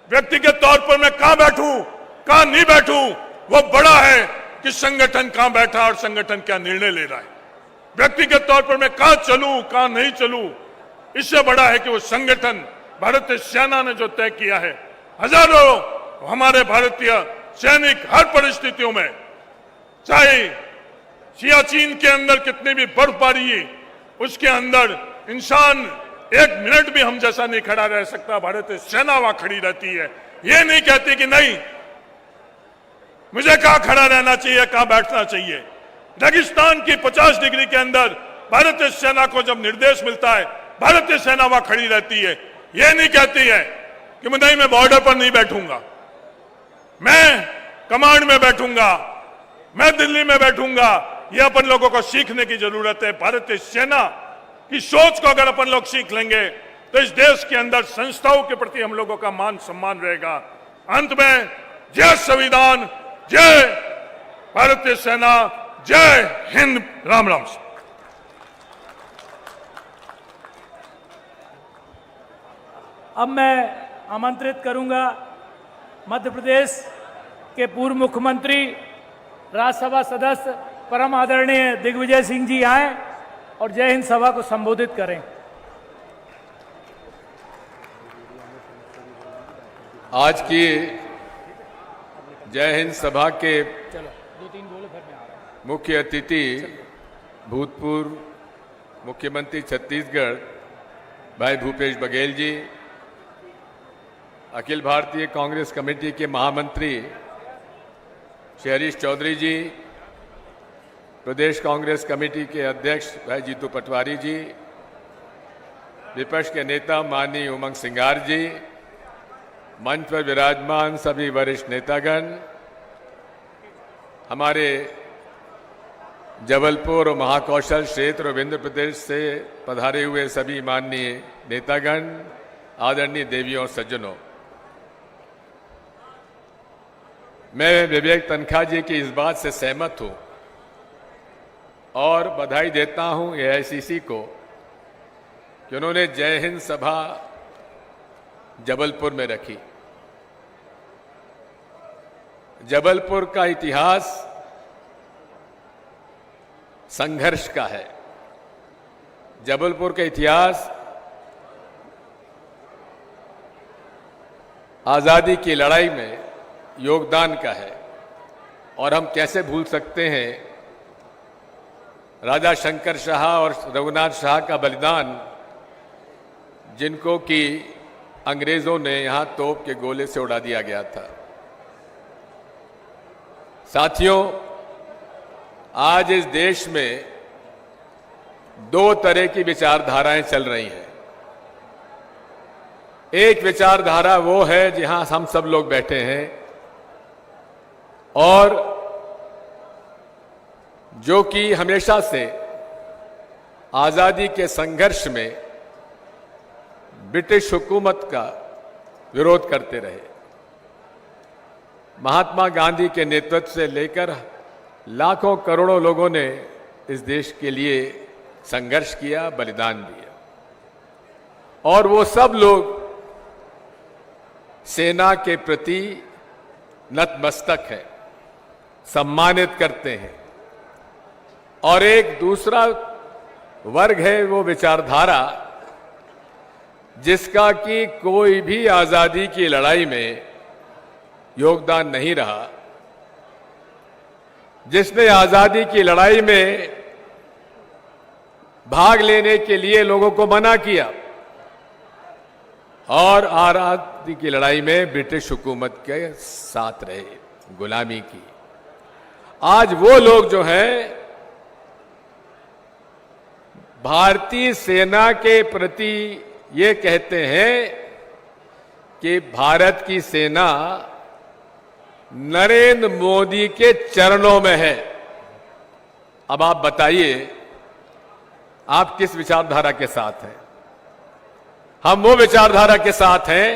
व्यक्तिगत तौर पर मैं कहां बैठूं, कहां नहीं बैठूं, वो बड़ा है कि संगठन कहां बैठा और संगठन क्या निर्णय ले रहा है। व्यक्तिगत तौर पर मैं कहां चलूं, कहां नहीं चलूं, इससे बड़ा है कि वो संगठन भारतीय सेना ने जो तय किया है। हजारों हमारे भारतीय सैनिक हर परिस्थितियों में, चाहे सियाचिन के अंदर कितनी भी बर्फबारी है, उसके अंदर इंसान एक मिनट भी हम जैसा नहीं खड़ा रह सकता, भारतीय सेना वहां खड़ी रहती है। ये नहीं कहती कि नहीं मुझे कहां खड़ा रहना चाहिए, कहां बैठना चाहिए। रेगिस्तान की 50 डिग्री के अंदर भारतीय सेना को जब निर्देश मिलता है, भारतीय सेना वहां खड़ी रहती है। ये नहीं कहती है कि मैं बॉर्डर पर नहीं बैठूंगा, मैं कमांड में बैठूंगा, मैं दिल्ली में बैठूंगा। ये अपन लोगों को सीखने की जरूरत है। भारतीय सेना की सोच को अगर अपन लोग सीख लेंगे तो इस देश के अंदर संस्थाओं के प्रति हम लोगों का मान सम्मान रहेगा। अंत में जय संविधान, जय भारतीय सेना, जय हिंद, राम राम। अब मैं आमंत्रित करूंगा मध्य प्रदेश के पूर्व मुख्यमंत्री, राज्यसभा सदस्य परम आदरणीय दिग्विजय सिंह जी आए और जय हिंद सभा को संबोधित करें। आज की जय हिंद सभा के मुख्य अतिथि भूतपूर्व मुख्यमंत्री छत्तीसगढ़ भाई भूपेश बघेल जी, अखिल भारतीय कांग्रेस कमेटी के महामंत्री श्री हरीश चौधरी जी, प्रदेश कांग्रेस कमेटी के अध्यक्ष भाई जीतू पटवारी जी, विपक्ष के नेता माननीय उमंग सिंगार जी, मंच पर विराजमान सभी वरिष्ठ नेतागण, हमारे जबलपुर और महाकौशल क्षेत्र और विंध्य प्रदेश से पधारे हुए सभी माननीय नेतागण, आदरणीय देवियों और सज्जनों, मैं विवेक तनखा जी की इस बात से सहमत हूं और बधाई देता हूं एआईसीसी को कि उन्होंने जय हिंद सभा जबलपुर में रखी। जबलपुर का इतिहास संघर्ष का है। जबलपुर का इतिहास आजादी की लड़ाई में योगदान का है और हम कैसे भूल सकते हैं राजा शंकर शाह और रघुनाथ शाह का बलिदान, जिनको कि अंग्रेजों ने यहां तोप के गोले से उड़ा दिया गया था। साथियों, आज इस देश में दो तरह की विचारधाराएं चल रही हैं। एक विचारधारा वो है जहां हम सब लोग बैठे हैं और जो कि हमेशा से आजादी के संघर्ष में ब्रिटिश हुकूमत का विरोध करते रहे। महात्मा गांधी के नेतृत्व से लेकर लाखों करोड़ों लोगों ने इस देश के लिए संघर्ष किया, बलिदान दिया और वो सब लोग सेना के प्रति नतमस्तक है, सम्मानित करते हैं। और एक दूसरा वर्ग है वो विचारधारा जिसका कि कोई भी आजादी की लड़ाई में योगदान नहीं रहा, जिसने आजादी की लड़ाई में भाग लेने के लिए लोगों को मना किया और आजादी की लड़ाई में ब्रिटिश हुकूमत के साथ रहे, गुलामी की। आज वो लोग जो हैं भारतीय सेना के प्रति ये कहते हैं कि भारत की सेना नरेंद्र मोदी के चरणों में है। अब आप बताइए, आप किस विचारधारा के साथ हैं? हम वो विचारधारा के साथ हैं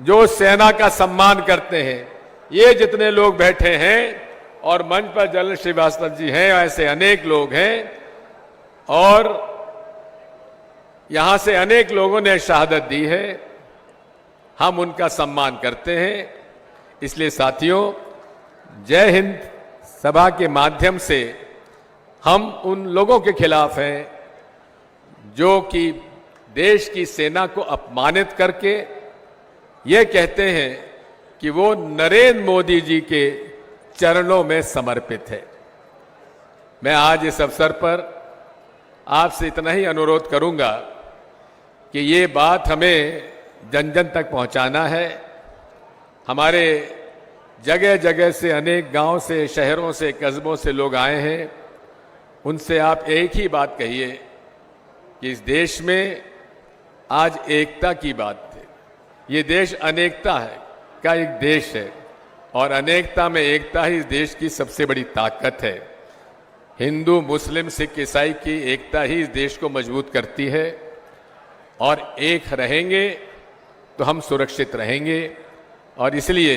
जो सेना का सम्मान करते हैं। ये जितने लोग बैठे हैं और मंच पर जनरल श्रीवास्तव जी हैं, ऐसे अनेक लोग हैं और यहां से अनेक लोगों ने शहादत दी है, हम उनका सम्मान करते हैं। इसलिए साथियों, जय हिंद सभा के माध्यम से हम उन लोगों के खिलाफ हैं जो कि देश की सेना को अपमानित करके ये कहते हैं कि वो नरेंद्र मोदी जी के चरणों में समर्पित है। मैं आज इस अवसर पर आपसे इतना ही अनुरोध करूंगा कि ये बात हमें जन जन तक पहुंचाना है। हमारे जगह जगह से, अनेक गांव से, शहरों से, कस्बों से लोग आए हैं। उनसे आप एक ही बात कहिए कि इस देश में आज एकता की बात है। ये देश अनेकता है का एक देश है और अनेकता में एकता ही इस देश की सबसे बड़ी ताकत है। हिंदू, मुस्लिम, सिख, ईसाई की एकता ही इस देश को मजबूत करती है और एक रहेंगे तो हम सुरक्षित रहेंगे। और इसलिए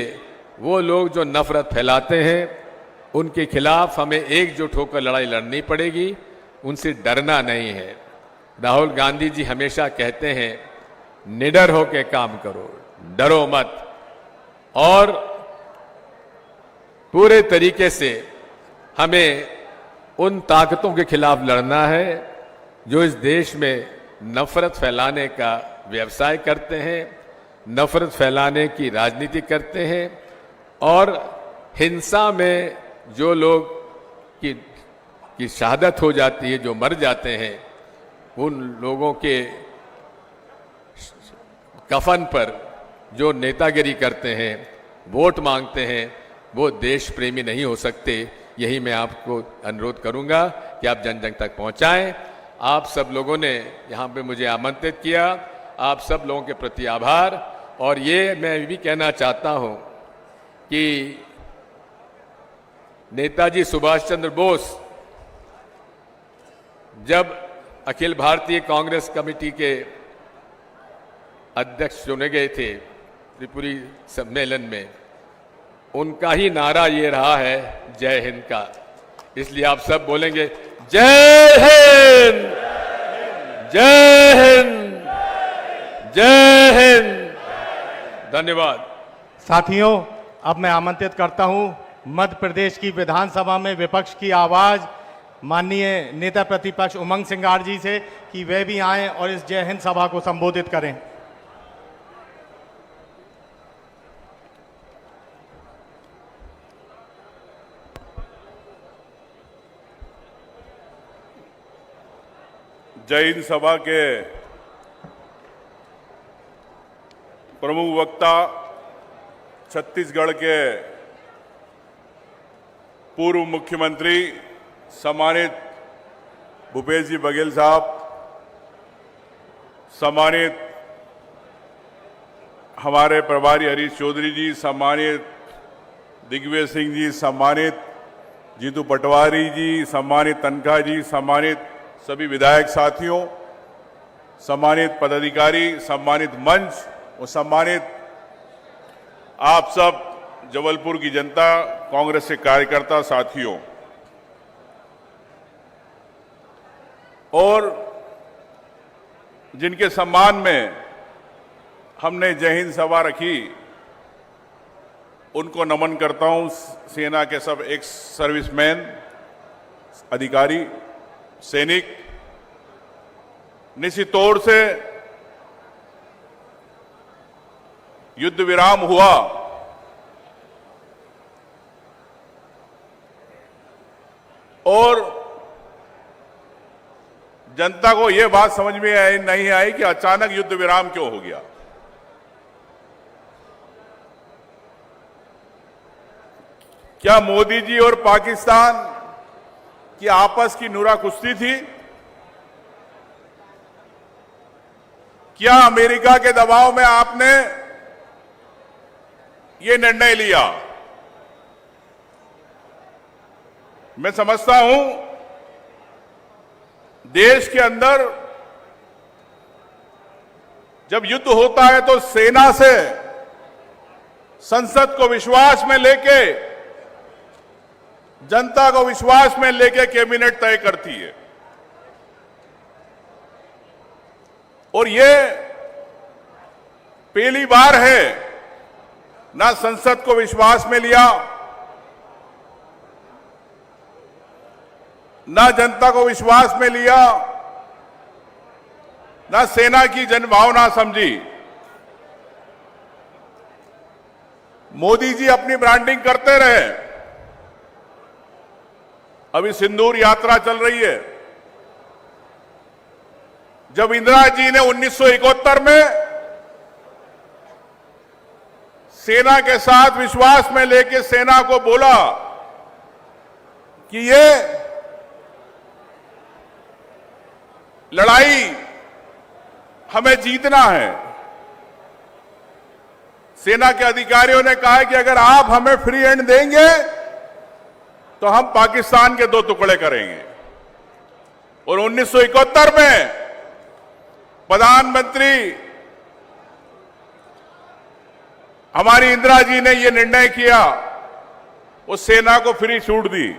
वो लोग जो नफरत फैलाते हैं उनके खिलाफ हमें एकजुट होकर लड़ाई लड़नी पड़ेगी, उनसे डरना नहीं है। राहुल गांधी जी हमेशा कहते हैं निडर होकर काम करो, डरो मत। और पूरे तरीके से हमें उन ताकतों के खिलाफ लड़ना है जो इस देश में नफरत फैलाने का व्यवसाय करते हैं, नफरत फैलाने की राजनीति करते हैं और हिंसा में जो लोग की शहादत हो जाती है, जो मर जाते हैं, उन लोगों के कफन पर जो नेतागिरी करते हैं, वोट मांगते हैं, वो देश प्रेमी नहीं हो सकते। यही मैं आपको अनुरोध करूंगा कि आप जन जन तक पहुंचाएं। आप सब लोगों ने यहाँ पे मुझे आमंत्रित किया, आप सब लोगों के प्रति आभार। और ये मैं भी कहना चाहता हूं कि नेताजी सुभाष चंद्र बोस जब अखिल भारतीय कांग्रेस कमेटी के अध्यक्ष चुने गए थे त्रिपुरी सम्मेलन में, उनका ही नारा ये रहा है जय हिंद का। इसलिए आप सब बोलेंगे जय हिंद, जय हिंद, जय हिंद। धन्यवाद। साथियों, अब मैं आमंत्रित करता हूं मध्य प्रदेश की विधानसभा में विपक्ष की आवाज माननीय नेता प्रतिपक्ष उमंग सिंगार जी से कि वे भी आएं और इस जय हिंद सभा को संबोधित करें। जय हिंद सभा के प्रमुख वक्ता, छत्तीसगढ़ के पूर्व मुख्यमंत्री सम्मानित भूपेश जी बघेल साहब, सम्मानित हमारे प्रभारी हरीश चौधरी जी, सम्मानित दिग्विजय सिंह जी, सम्मानित जीतू पटवारी जी, सम्मानित तनखा जी, सम्मानित सभी विधायक साथियों, सम्मानित पदाधिकारी, सम्मानित मंच और सम्मानित आप सब जबलपुर की जनता, कांग्रेस के कार्यकर्ता साथियों, और जिनके सम्मान में हमने जय हिंद सभा रखी, उनको नमन करता हूं। सेना के सब एक्स सर्विसमैन, अधिकारी, सैनिक। निश्चित तौर से युद्ध विराम हुआ, और जनता को यह बात समझ में नहीं आई कि अचानक युद्ध विराम क्यों हो गया। क्या मोदी जी और पाकिस्तान की आपस की नुरा कुश्ती थी? क्या अमेरिका के दबाव में आपने ये निर्णय लिया? मैं समझता हूं देश के अंदर जब युद्ध होता है तो सेना से संसद को विश्वास में लेके, जनता को विश्वास में लेके कैबिनेट तय करती है। और ये पहली बार है, ना संसद को विश्वास में लिया, ना जनता को विश्वास में लिया, ना सेना की जनभावना समझी। मोदी जी अपनी ब्रांडिंग करते रहे। अभी सिंदूर यात्रा चल रही है। जब इंदिरा जी ने 1971 में सेना के साथ विश्वास में लेके सेना को बोला कि ये लड़ाई हमें जीतना है, सेना के अधिकारियों ने कहा कि अगर आप हमें फ्री हैंड देंगे तो हम पाकिस्तान के 2 टुकड़े करेंगे। और 1971 में प्रधानमंत्री हमारी इंदिरा जी ने यह निर्णय किया, उस सेना को फ्री छूट दी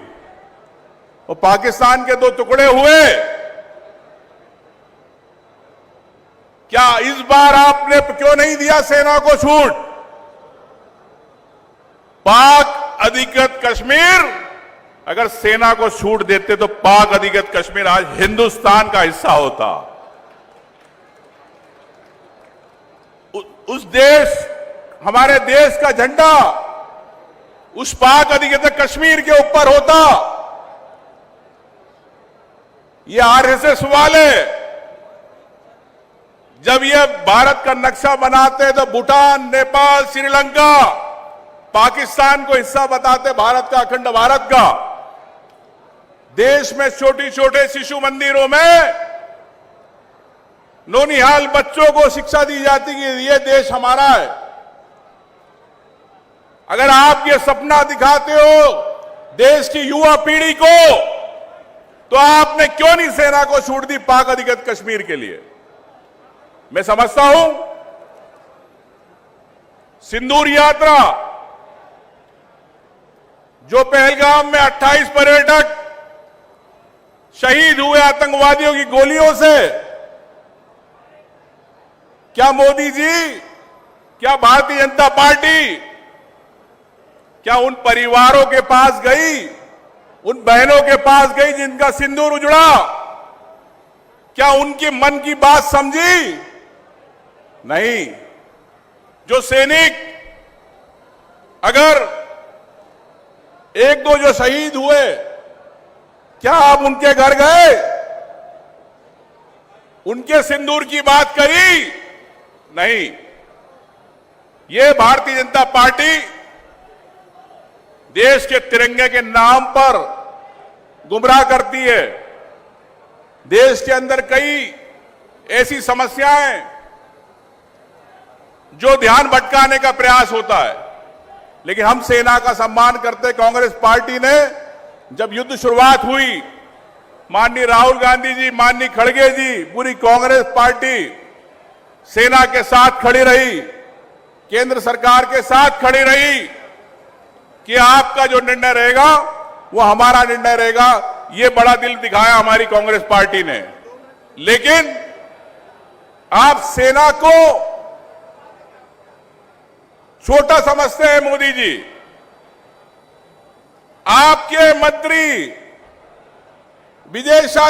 और पाकिस्तान के 2 टुकड़े हुए। क्या इस बार आपने क्यों नहीं दिया सेना को छूट? पाक अधिकृत कश्मीर, अगर सेना को छूट देते तो पाक अधिकृत कश्मीर आज हिंदुस्तान का हिस्सा होता। उस देश, हमारे देश का झंडा उस पाक अधिकृत कश्मीर के ऊपर होता। ये आरएसएस वाले जब ये भारत का नक्शा बनाते तो भूटान, नेपाल, श्रीलंका, पाकिस्तान को हिस्सा बताते भारत का, अखंड भारत का। देश में छोटे छोटे शिशु मंदिरों में नौनिहाल बच्चों को शिक्षा दी जाती कि ये देश हमारा है। अगर आप ये सपना दिखाते हो देश की युवा पीढ़ी को, तो आपने क्यों नहीं सेना को छूट दी पाक अधिकृत कश्मीर के लिए? मैं समझता हूं सिंदूर यात्रा, जो पहलगाम में 28 पर्यटक शहीद हुए आतंकवादियों की गोलियों से, क्या मोदी जी, क्या भारतीय जनता पार्टी, क्या उन परिवारों के पास गई, उन बहनों के पास गई जिनका सिंदूर उजड़ा? क्या उनकी मन की बात समझी? नहीं। जो सैनिक, अगर एक दो जो शहीद हुए, क्या आप उनके घर गए? उनके सिंदूर की बात करी? नहीं। ये भारतीय जनता पार्टी देश के तिरंगे के नाम पर गुमराह करती है। देश के अंदर कई ऐसी समस्याएं जो ध्यान भटकाने का प्रयास होता है, लेकिन हम सेना का सम्मान करते। कांग्रेस पार्टी ने जब युद्ध शुरुआत हुई, माननीय राहुल गांधी जी, माननीय खड़गे जी, पूरी कांग्रेस पार्टी सेना के साथ खड़ी रही, केंद्र सरकार के साथ खड़ी रही कि आपका जो निर्णय रहेगा वो हमारा निर्णय रहेगा। ये बड़ा दिल दिखाया हमारी कांग्रेस पार्टी ने। लेकिन आप सेना को छोटा समझते हैं मोदी जी। आपके मंत्री विजय शाह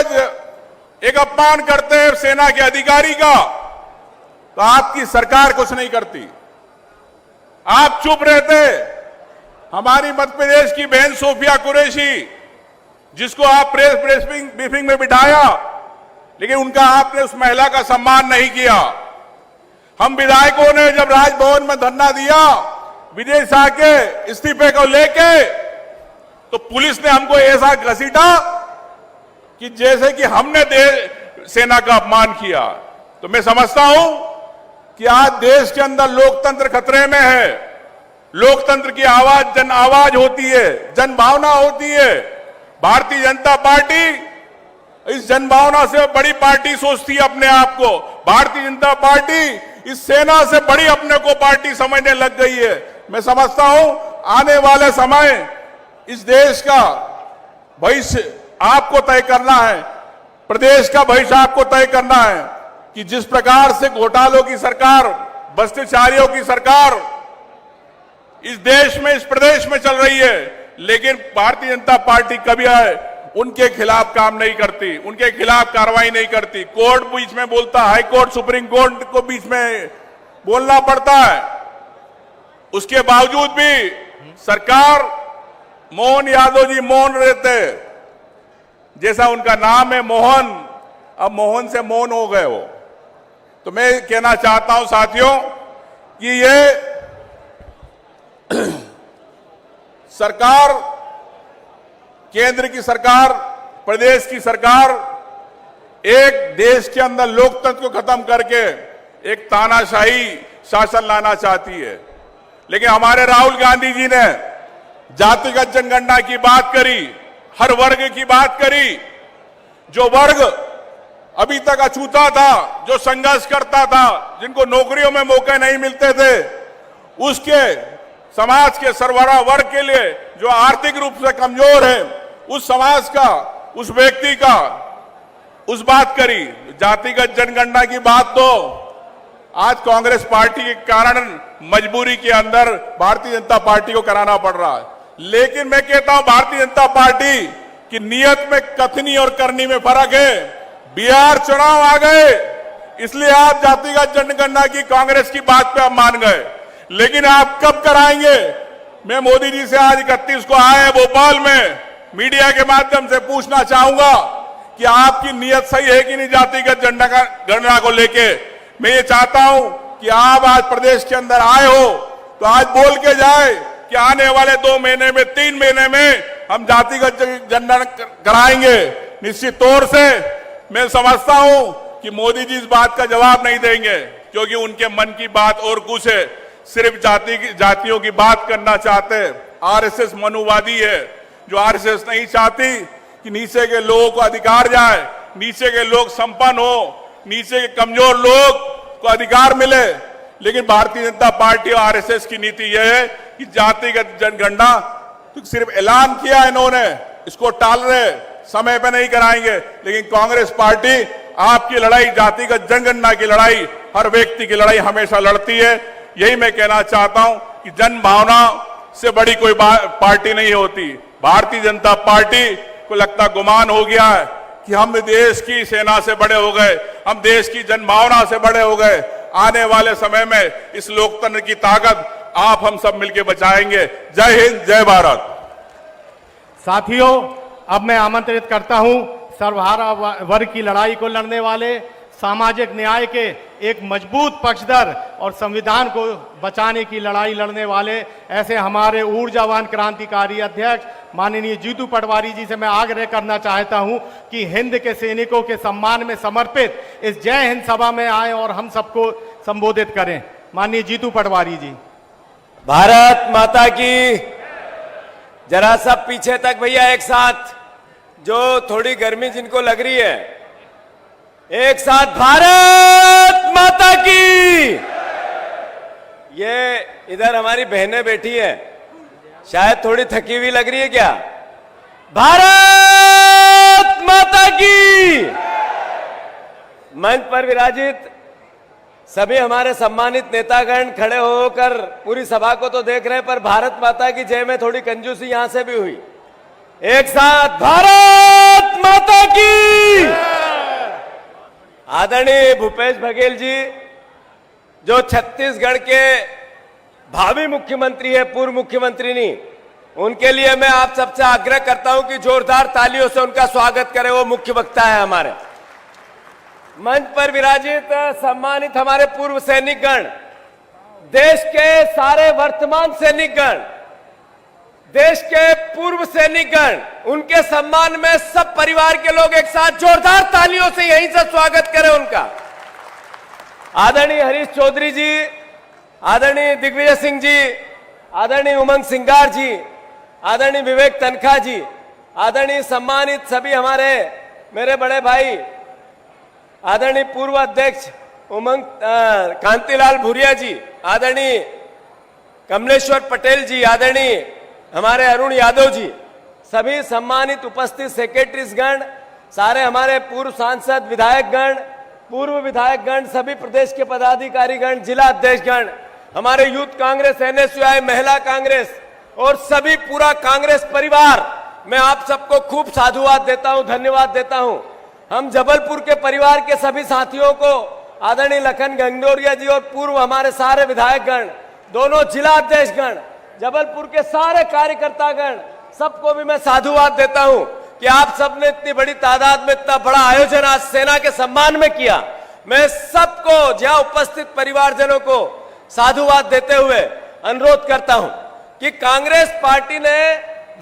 एक अपमान करते हैं सेना के अधिकारी का, तो आपकी सरकार कुछ नहीं करती, आप चुप रहते। हमारी मध्य प्रदेश की बहन सोफिया कुरैशी, जिसको आप प्रेस ब्रीफिंग में बिठाया, लेकिन उनका आपने उस महिला का सम्मान नहीं किया। हम विधायकों ने जब राजभवन में धरना दिया विजय शाह के इस्तीफे को लेके, तो पुलिस ने हमको ऐसा घसीटा कि जैसे कि हमने सेना का अपमान किया। तो मैं समझता हूं कि आज देश के अंदर लोकतंत्र खतरे में है। लोकतंत्र की आवाज जन आवाज होती है, जन भावना होती है। भारतीय जनता पार्टी इस जन भावना से बड़ी पार्टी सोचती है अपने आप को। भारतीय जनता पार्टी इस सेना से बड़ी अपने को पार्टी समझने लग गई है। मैं समझता हूं आने वाले समय इस देश का भविष्य आपको तय करना है, प्रदेश का भविष्य आपको तय करना है कि जिस प्रकार से घोटालों की सरकार, भ्रष्टाचारियों की सरकार इस देश में, इस प्रदेश में चल रही है, लेकिन भारतीय जनता पार्टी कभी उनके खिलाफ काम नहीं करती, उनके खिलाफ कार्रवाई नहीं करती। कोर्ट बीच में बोलता, हाई कोर्ट, सुप्रीम कोर्ट को बीच में बोलना पड़ता है। उसके बावजूद भी सरकार, मोहन यादव जी मौन रहते, जैसा उनका नाम है मोहन, अब मोहन से मौन हो गए वो। तो मैं कहना चाहता हूं साथियों कि ये सरकार, केंद्र की सरकार, प्रदेश की सरकार एक देश के अंदर लोकतंत्र को खत्म करके एक तानाशाही शासन लाना चाहती है। लेकिन हमारे राहुल गांधी जी ने जातिगत जनगणना की बात करी, हर वर्ग की बात करी। जो वर्ग अभी तक अछूता था, जो संघर्ष करता था, जिनको नौकरियों में मौके नहीं मिलते थे, उसके समाज के सरबराह वर्ग के लिए, जो आर्थिक रूप से कमजोर है, उस समाज का, उस व्यक्ति का उस बात करी। जातिगत जनगणना की बात तो आज कांग्रेस पार्टी के कारण मजबूरी के अंदर भारतीय जनता पार्टी को कराना पड़ रहा है। लेकिन मैं कहता हूं भारतीय जनता पार्टी की नीयत में कथनी और करनी में फर्क है। बिहार चुनाव आ गए, इसलिए आप जातिगत जनगणना की कांग्रेस की बात पे आप मान गए, लेकिन आप कब कराएंगे? मैं मोदी जी से आज 31 को आए भोपाल में मीडिया के माध्यम से पूछना चाहूंगा कि आपकी नीयत सही है कि नहीं जातिगत जनगणना को लेके। मैं ये चाहता हूं कि आप आज प्रदेश के अंदर आए हो तो आज बोल के जाए कि आने वाले 2 महीने में 3 महीने में हम जातिगत जनगणना कराएंगे। निश्चित तौर से मैं समझता हूं कि मोदी जी इस बात का जवाब नहीं देंगे, क्योंकि उनके मन की बात और कुछ है, सिर्फ जातियों की बात करना चाहते हैं। आरएसएस मनुवादी है, जो आरएसएस नहीं चाहती कि नीचे के लोगों को अधिकार जाए, नीचे के लोग संपन्न हो, नीचे के कमजोर लोग को अधिकार मिले। लेकिन भारतीय जनता पार्टी और आरएसएस की नीति यह है कि जातिगत जनगणना तो सिर्फ ऐलान किया इन्होंने, इसको टाल रहे, समय पे नहीं कराएंगे। लेकिन कांग्रेस पार्टी आपकी लड़ाई, जातिगत जनगणना की लड़ाई, हर व्यक्ति की लड़ाई हमेशा लड़ती है। यही मैं कहना चाहता हूं कि जन भावना से बड़ी कोई पार्टी नहीं होती। भारतीय जनता पार्टी को लगता गुमान हो गया है कि हम देश की सेना से बड़े हो गए, हम देश की जनभावना से बड़े हो गए। आने वाले समय में इस लोकतंत्र की ताकत आप हम सब मिलकर बचाएंगे। जय हिंद, जय भारत। साथियों, अब मैं आमंत्रित करता हूं सर्वहारा वर्ग की लड़ाई को लड़ने वाले, सामाजिक न्याय के एक मजबूत पक्षधर और संविधान को बचाने की लड़ाई लड़ने वाले ऐसे हमारे ऊर्जावान क्रांतिकारी अध्यक्ष माननीय जीतू पटवारी जी से मैं आग्रह करना चाहता हूं कि हिंद के सैनिकों के सम्मान में समर्पित इस जय हिंद सभा में आए और हम सबको संबोधित करें। माननीय जीतू पटवारी जी। भारत माता की। जरा सब पीछे तक भैया, एक साथ, जो थोड़ी गर्मी जिनको लग रही है, एक साथ, भारत माता की। ये इधर हमारी बहनें बैठी है, शायद थोड़ी थकी हुई लग रही है क्या? भारत माता की। मंच पर विराजित सभी हमारे सम्मानित नेतागण खड़े होकर पूरी सभा को तो देख रहे हैं, पर भारत माता की जय में थोड़ी कंजूसी यहां से भी हुई। एक साथ, भारत माता की। आदरणीय भूपेश बघेल जी, जो छत्तीसगढ़ के भावी मुख्यमंत्री है, पूर्व मुख्यमंत्री नहीं, उनके लिए मैं आप सबसे आग्रह करता हूं कि जोरदार तालियों से उनका स्वागत करें। वो मुख्य वक्ता है हमारे। मंच पर विराजित सम्मानित हमारे पूर्व सैनिकगण, देश के सारे वर्तमान सैनिकगण, देश के पूर्व सैनिकगण, उनके सम्मान में सब परिवार के लोग एक साथ जोरदार तालियों से यहीं से स्वागत करें उनका। आदरणीय हरीश चौधरी जी, आदरणीय दिग्विजय सिंह जी, आदरणीय उमंग सिंगार जी, आदरणीय विवेक तनखा जी, आदरणीय सम्मानित सभी हमारे मेरे बड़े भाई, आदरणीय पूर्व अध्यक्ष उमंग कांतिलाल भूरिया जी, आदरणीय कमलेश्वर पटेल जी, आदरणीय हमारे अरुण यादव जी, सभी सम्मानित उपस्थित सेक्रेटरीजगण, सारे हमारे पूर्व सांसद विधायकगण, पूर्व विधायकगण, सभी प्रदेश के पदाधिकारीगण, जिला अध्यक्षगण, हमारे यूथ कांग्रेस, एनएसयूआई, महिला कांग्रेस और सभी पूरा कांग्रेस परिवार, मैं आप सबको खूब साधुवाद देता हूं, धन्यवाद देता हूं। हम जबलपुर के परिवार के सभी साथियों को, आदरणीय लखन गंगडोरिया जी और पूर्व हमारे सारे विधायकगण, दोनों जिला अध्यक्षगण, जबलपुर के सारे कार्यकर्तागण, सबको भी मैं साधुवाद देता हूं कि आप सबने इतनी बड़ी तादाद में इतना बड़ा आयोजन आज सेना के सम्मान में किया। मैं सबको, जहां उपस्थित परिवारजनों को साधुवाद देते हुए अनुरोध करता हूं कि कांग्रेस पार्टी ने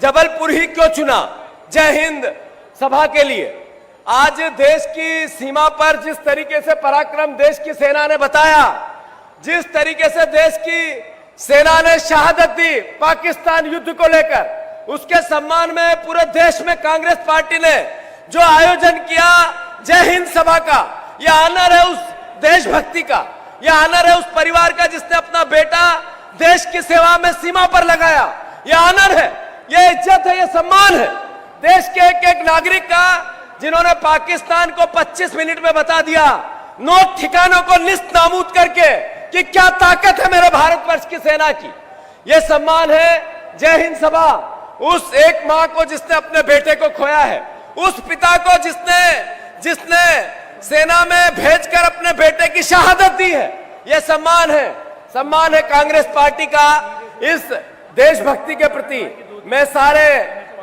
जबलपुर ही क्यों चुना जय हिंद सभा के लिए। आज देश की सीमा पर जिस तरीके से पराक्रम देश की सेना ने बताया, जिस तरीके से देश की सेना ने शहादत दी पाकिस्तान युद्ध को लेकर, उसके सम्मान में पूरे देश में कांग्रेस पार्टी ने जो आयोजन किया जय हिंद सभा का, यह आनर है उस देशभक्ति का, यह आनर है उस परिवार का जिसने अपना बेटा देश की सेवा में सीमा पर लगाया। यह आनर है, यह इज्जत है, यह सम्मान है देश के एक एक नागरिक का, जिन्होंने पाकिस्तान को 25 मिनट में बता दिया, नोट ठिकानों को निस्त नाबूद करके, कि क्या ताकत है मेरे भारतवर्ष की सेना की। यह सम्मान है जय हिंद सभा उस एक मां को जिसने अपने बेटे को खोया है, उस पिता को जिसने सेना में भेजकर अपने बेटे की शहादत दी है। यह सम्मान है कांग्रेस पार्टी का इस देशभक्ति के प्रति। मैं सारे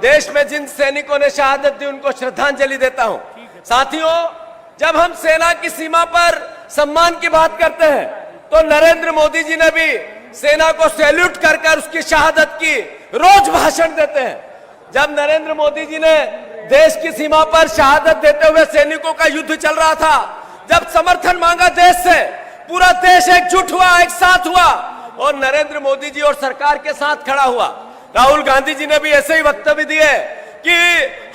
देश में जिन सैनिकों ने शहादत दी उनको श्रद्धांजलि देता हूं। साथियों, जब हम सेना की सीमा पर सम्मान की बात करते हैं तो नरेंद्र मोदी जी ने भी सेना को सैल्यूट कर कर उसकी शहादत की रोज भाषण देते हैं। जब नरेंद्र मोदी जी ने देश की सीमा पर शहादत देते हुए सैनिकों का युद्ध चल रहा था, जब समर्थन मांगा देश से, पूरा देश एकजुट हुआ, एक साथ हुआ और नरेंद्र मोदी जी और सरकार के साथ खड़ा हुआ। राहुल गांधी जी ने भी ऐसे ही वक्तव्य दिए कि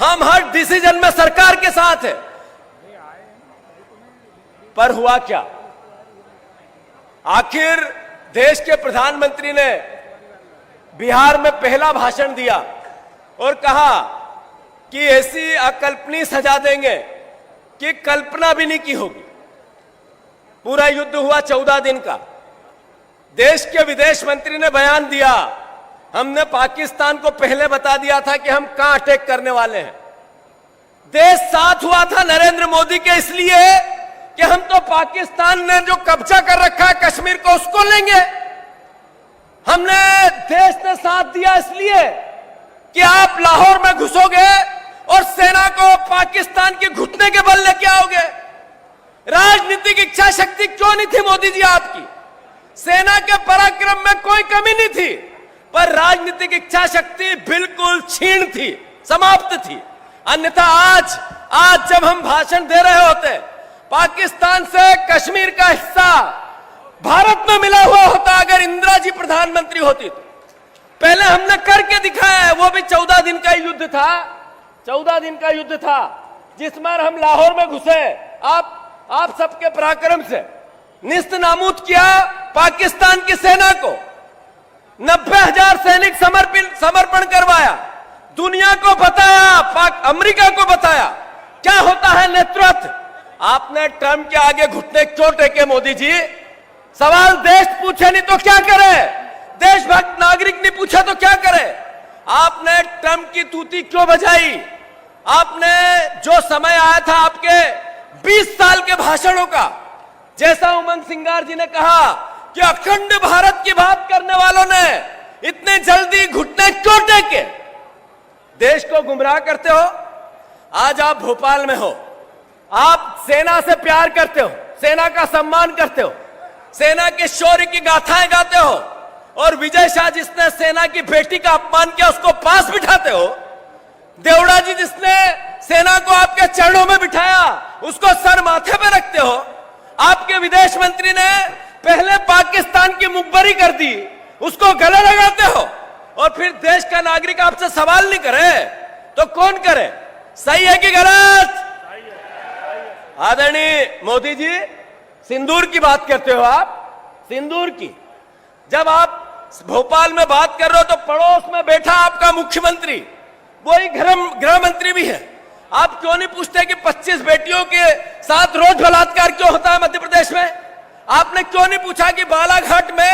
हम हर डिसीजन में सरकार के साथ है। पर हुआ क्या? आखिर देश के प्रधानमंत्री ने बिहार में पहला भाषण दिया और कहा कि ऐसी अकल्पनीय सजा देंगे कि कल्पना भी नहीं की होगी। पूरा युद्ध हुआ 14 दिन का। देश के विदेश मंत्री ने बयान दिया, हमने पाकिस्तान को पहले बता दिया था कि हम कहां अटैक करने वाले हैं। देश साथ हुआ था नरेंद्र मोदी के इसलिए कि हम तो पाकिस्तान ने जो कब्जा कर रखा है कश्मीर को उसको लेंगे। हमने देश ने साथ दिया इसलिए कि आप लाहौर में घुसोगे और सेना को पाकिस्तान के घुटने के बल लेके आओगे। राजनीतिक इच्छा शक्ति क्यों नहीं थी मोदी जी आपकी? सेना के पराक्रम में कोई कमी नहीं थी, पर राजनीतिक इच्छा शक्ति बिल्कुल क्षीण थी, समाप्त थी। अन्यथा आज जब हम भाषण दे रहे होते, पाकिस्तान से कश्मीर का हिस्सा भारत में मिला हुआ होता अगर इंदिरा जी प्रधानमंत्री होती तो। पहले हमने करके दिखाया है, वो भी 14 दिन का युद्ध था। 14 दिन का युद्ध था जिसमें हम लाहौर में घुसे, आप सबके पराक्रम से निस्त नाबूद किया पाकिस्तान की सेना को। 90,000 सैनिक समर्पण करवाया, दुनिया को बताया, अमेरिका को बताया क्या होता है नेतृत्व। आपने ट्रंप के आगे घुटने क्यों टेके मोदी जी? सवाल देश पूछे नहीं तो क्या करे? देशभक्त नागरिक नहीं पूछा तो क्या करे? आपने ट्रंप की तूती क्यों बजाई? आपने जो समय आया था आपके 20 साल के भाषणों का, जैसा उमंग सिंगार जी ने कहा कि अखंड भारत की बात करने वालों ने इतने जल्दी घुटने क्यों टेके? देश को गुमराह करते हो। आज आप भोपाल में हो, आप सेना से प्यार करते हो, सेना का सम्मान करते हो, सेना के शौर्य की गाथाएं गाते हो और विजय शाह जिसने सेना की बेटी का अपमान किया उसको पास बिठाते हो। देवड़ा जी जिसने सेना को आपके चरणों में बिठाया उसको सर माथे पे रखते हो। आपके विदेश मंत्री ने पहले पाकिस्तान की मुखबरी कर दी, उसको गले लगाते हो और फिर देश का नागरिक आपसे सवाल नहीं करे तो कौन करे? सही है कि गलत? आदरणीय मोदी जी, सिंदूर की बात करते हो आप, सिंदूर की। जब आप भोपाल में बात कर रहे हो तो पड़ोस में बैठा आपका मुख्यमंत्री, वही गृह मंत्री भी है। आप क्यों नहीं पूछते कि 25 बेटियों के साथ रोज बलात्कार क्यों होता है मध्य प्रदेश में? आपने क्यों नहीं पूछा कि बालाघाट में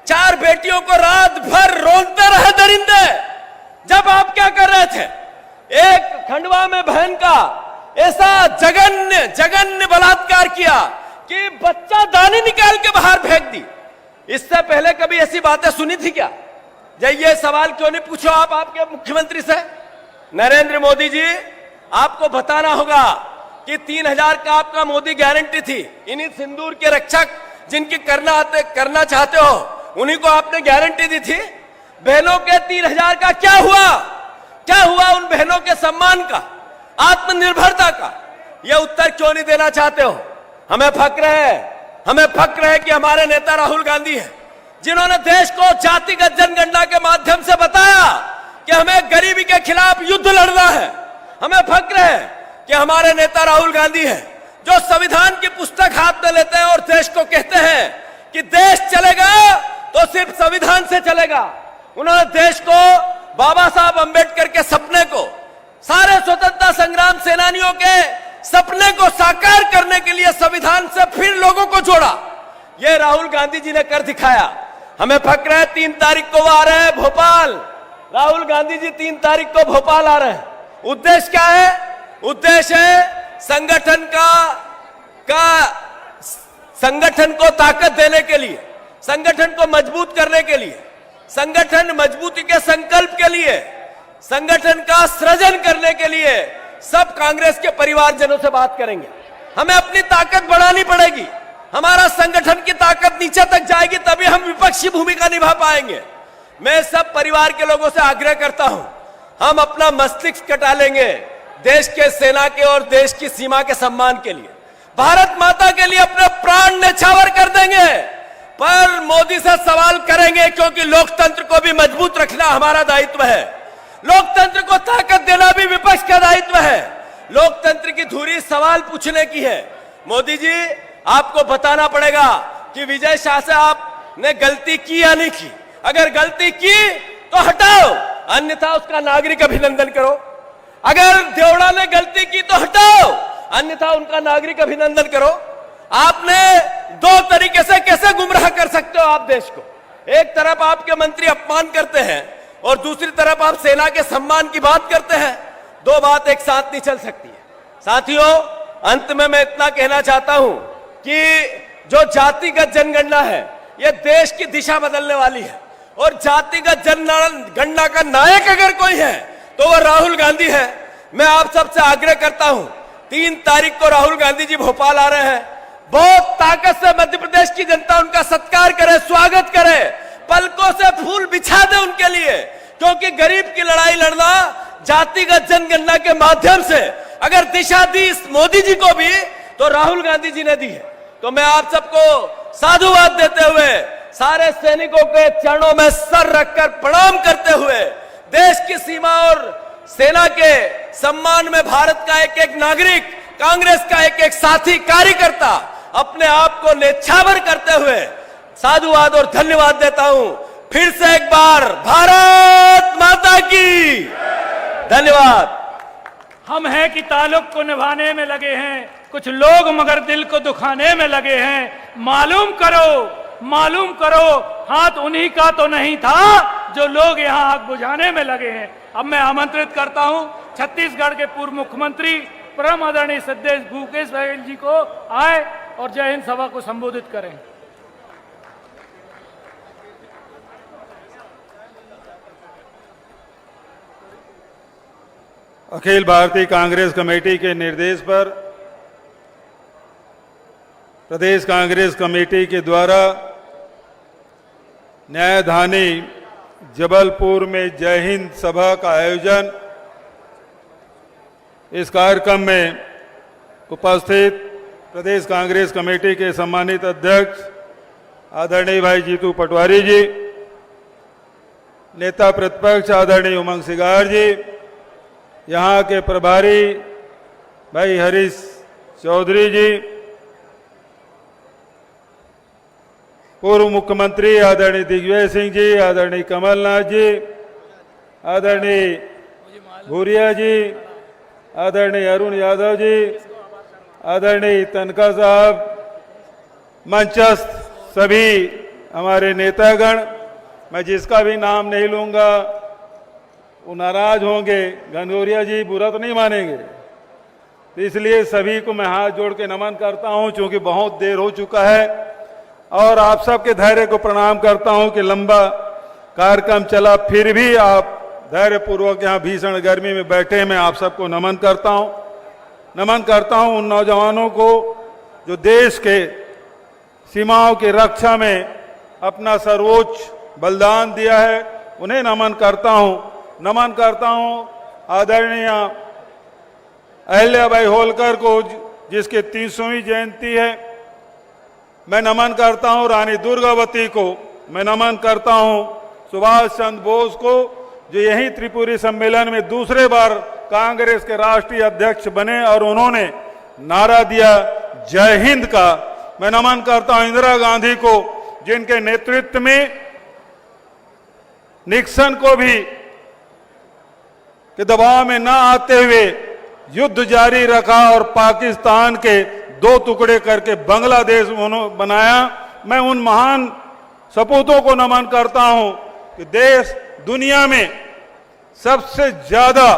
4 बेटियों को रात भर रोते रहे दरिंदे? जब आप क्या कर रहे थे? एक खंडवा में बहन का ऐसा जघन्य बलात्कार किया कि बच्चा दानी निकाल के बाहर फेंक दी। इससे पहले कभी ऐसी बातें सुनी थी क्या? जब ये सवाल क्यों नहीं पूछो आप आपके मुख्यमंत्री से? नरेंद्र मोदी जी, आपको बताना होगा कि 3000 का आपका मोदी गारंटी थी। इन्हीं सिंदूर के रक्षक जिनकी करना चाहते हो उन्हीं को आपने गारंटी दी थी। बहनों के 3000 का क्या हुआ? क्या हुआ उन बहनों के सम्मान का, आत्मनिर्भरता का? यह उत्तर क्यों नहीं देना चाहते हो? हमें फक्र है कि हमारे नेता राहुल गांधी है जिन्होंने देश को जातिगत जनगणना के माध्यम से बताया कि हमें गरीबी के खिलाफ युद्ध लड़ना है। हमें फक्र है कि हमारे नेता राहुल गांधी है जो संविधान की पुस्तक हाथ में लेते हैं और देश को कहते हैं कि देश चलेगा तो सिर्फ संविधान से चलेगा। उन्होंने देश को बाबा साहब अंबेडकर के सपने को, सारे स्वतंत्रता संग्राम सेनानियों के सपने को साकार करने के लिए संविधान से फिर लोगों को जोड़ा। यह राहुल गांधी जी ने कर दिखाया। हमें फक्र है 3 तारीख को वो आ रहे हैं भोपाल। राहुल गांधी जी 3 तारीख को भोपाल आ रहे हैं। उद्देश्य क्या है? उद्देश्य है संगठन को ताकत देने के लिए, संगठन को मजबूत करने के लिए, संगठन मजबूती के संकल्प के लिए, संगठन का सृजन करने के लिए सब कांग्रेस के परिवारजनों से बात करेंगे। हमें अपनी ताकत बढ़ानी पड़ेगी। हमारा संगठन की ताकत नीचे तक जाएगी, तभी हम विपक्षी भूमिका निभा पाएंगे। मैं सब परिवार के लोगों से आग्रह करता हूं, हम अपना मस्तिष्क कटा लेंगे देश के सेना के और देश की सीमा के सम्मान के लिए, भारत माता के लिए अपने प्राण न्यौछावर कर देंगे, पर मोदी से सवाल करेंगे, क्योंकि लोकतंत्र को भी मजबूत रखना हमारा दायित्व है। लोकतंत्र को ताकत देना भी विपक्ष का दायित्व है। लोकतंत्र की धुरी सवाल पूछने की है। मोदी जी, आपको बताना पड़ेगा कि विजय शाह से आपने गलती की या नहीं की। अगर गलती की तो हटाओ, अन्यथा उसका नागरिक अभिनंदन करो। अगर देवड़ा ने गलती की तो हटाओ, अन्यथा उनका नागरिक अभिनंदन करो। आपने दो तरीके से कैसे गुमराह कर सकते हो आप देश को? एक तरफ आपके मंत्री अपमान करते हैं और दूसरी तरफ आप सेना के सम्मान की बात करते हैं। दो बात एक साथ नहीं चल सकती है। साथियों, अंत में मैं इतना कहना चाहता हूं कि जो जातिगत जनगणना है, यह देश की दिशा बदलने वाली है, और जातिगत जनगणना का नायक अगर कोई है तो वह राहुल गांधी है। मैं आप सबसे आग्रह करता हूं, 3 तारीख को राहुल गांधी जी भोपाल आ रहे हैं। बहुत ताकत से मध्य प्रदेश की जनता उनका सत्कार करे, स्वागत करे, पलकों से फूल बिछा दे उनके लिए, क्योंकि गरीब की लड़ाई लड़ना जातिगत जनगणना के माध्यम से अगर दिशा दी इस मोदी जी को भी, तो राहुल गांधी जी ने दी है। तो मैं आप सबको साधुवाद देते हुए, सारे सैनिकों के चरणों में सर रखकर प्रणाम करते हुए, देश की सीमा और सेना के सम्मान में भारत का एक एक नागरिक, कांग्रेस का एक एक साथी कार्यकर्ता अपने आप को न्यौछावर करते हुए साधुवाद और धन्यवाद देता हूं। फिर से एक बार भारत माता की धन्यवाद। हम हैं कि ताल्लुक को निभाने में लगे हैं, कुछ लोग मगर दिल को दुखाने में लगे हैं। मालूम करो हाथ उन्हीं का तो नहीं था जो लोग यहां आग बुझाने में लगे हैं। अब मैं आमंत्रित करता हूं छत्तीसगढ़ के पूर्व मुख्यमंत्री परम आदरणीय श्रद्धेय भूपेश बघेल जी को आए और जय हिंद सभा को संबोधित करें। अखिल भारतीय कांग्रेस कमेटी के निर्देश पर प्रदेश कांग्रेस कमेटी के द्वारा न्यायधानी जबलपुर में जय हिंद सभा का आयोजन, इस कार्यक्रम में उपस्थित प्रदेश कांग्रेस कमेटी के सम्मानित अध्यक्ष आदरणीय भाई जीतू पटवारी जी, नेता प्रतिपक्ष आदरणीय उमंग सिगार जी, यहाँ के प्रभारी भाई हरीश चौधरी जी, पूर्व मुख्यमंत्री आदरणीय दिग्विजय सिंह जी, आदरणीय कमलनाथ जी, आदरणीय भूरिया जी, आदरणीय अरुण यादव जी, आदरणीय तनखा साहब, मंचस्थ सभी हमारे नेतागण, मैं जिसका भी नाम नहीं लूंगा वो नाराज होंगे, घनघोरिया जी बुरा तो नहीं मानेंगे, तो इसलिए सभी को मैं हाथ जोड़ के नमन करता हूं, क्योंकि बहुत देर हो चुका है, और आप सबके धैर्य को प्रणाम करता हूं कि लंबा कार्यक्रम चला, फिर भी आप धैर्य पूर्वक यहाँ भीषण गर्मी में बैठे। मैं आप सबको नमन करता हूं उन नौजवानों को जो देश के सीमाओं की रक्षा में अपना सर्वोच्च बलिदान दिया है, उन्हें नमन करता हूं आदरणीय अहिल्याबाई होलकर को, जिसके 300वीं जयंती है, मैं नमन करता हूं रानी दुर्गावती को, मैं नमन करता हूं सुभाष चंद्र बोस को, जो यही त्रिपुरी सम्मेलन में दूसरे बार कांग्रेस के राष्ट्रीय अध्यक्ष बने और उन्होंने नारा दिया जय हिंद का। मैं नमन करता हूं इंदिरा गांधी को, जिनके नेतृत्व में निक्सन को भी के दबाव में न आते हुए युद्ध जारी रखा और पाकिस्तान के 2 टुकड़े करके बांग्लादेश बनाया। मैं उन महान सपूतों को नमन करता हूं कि देश दुनिया में सबसे ज्यादा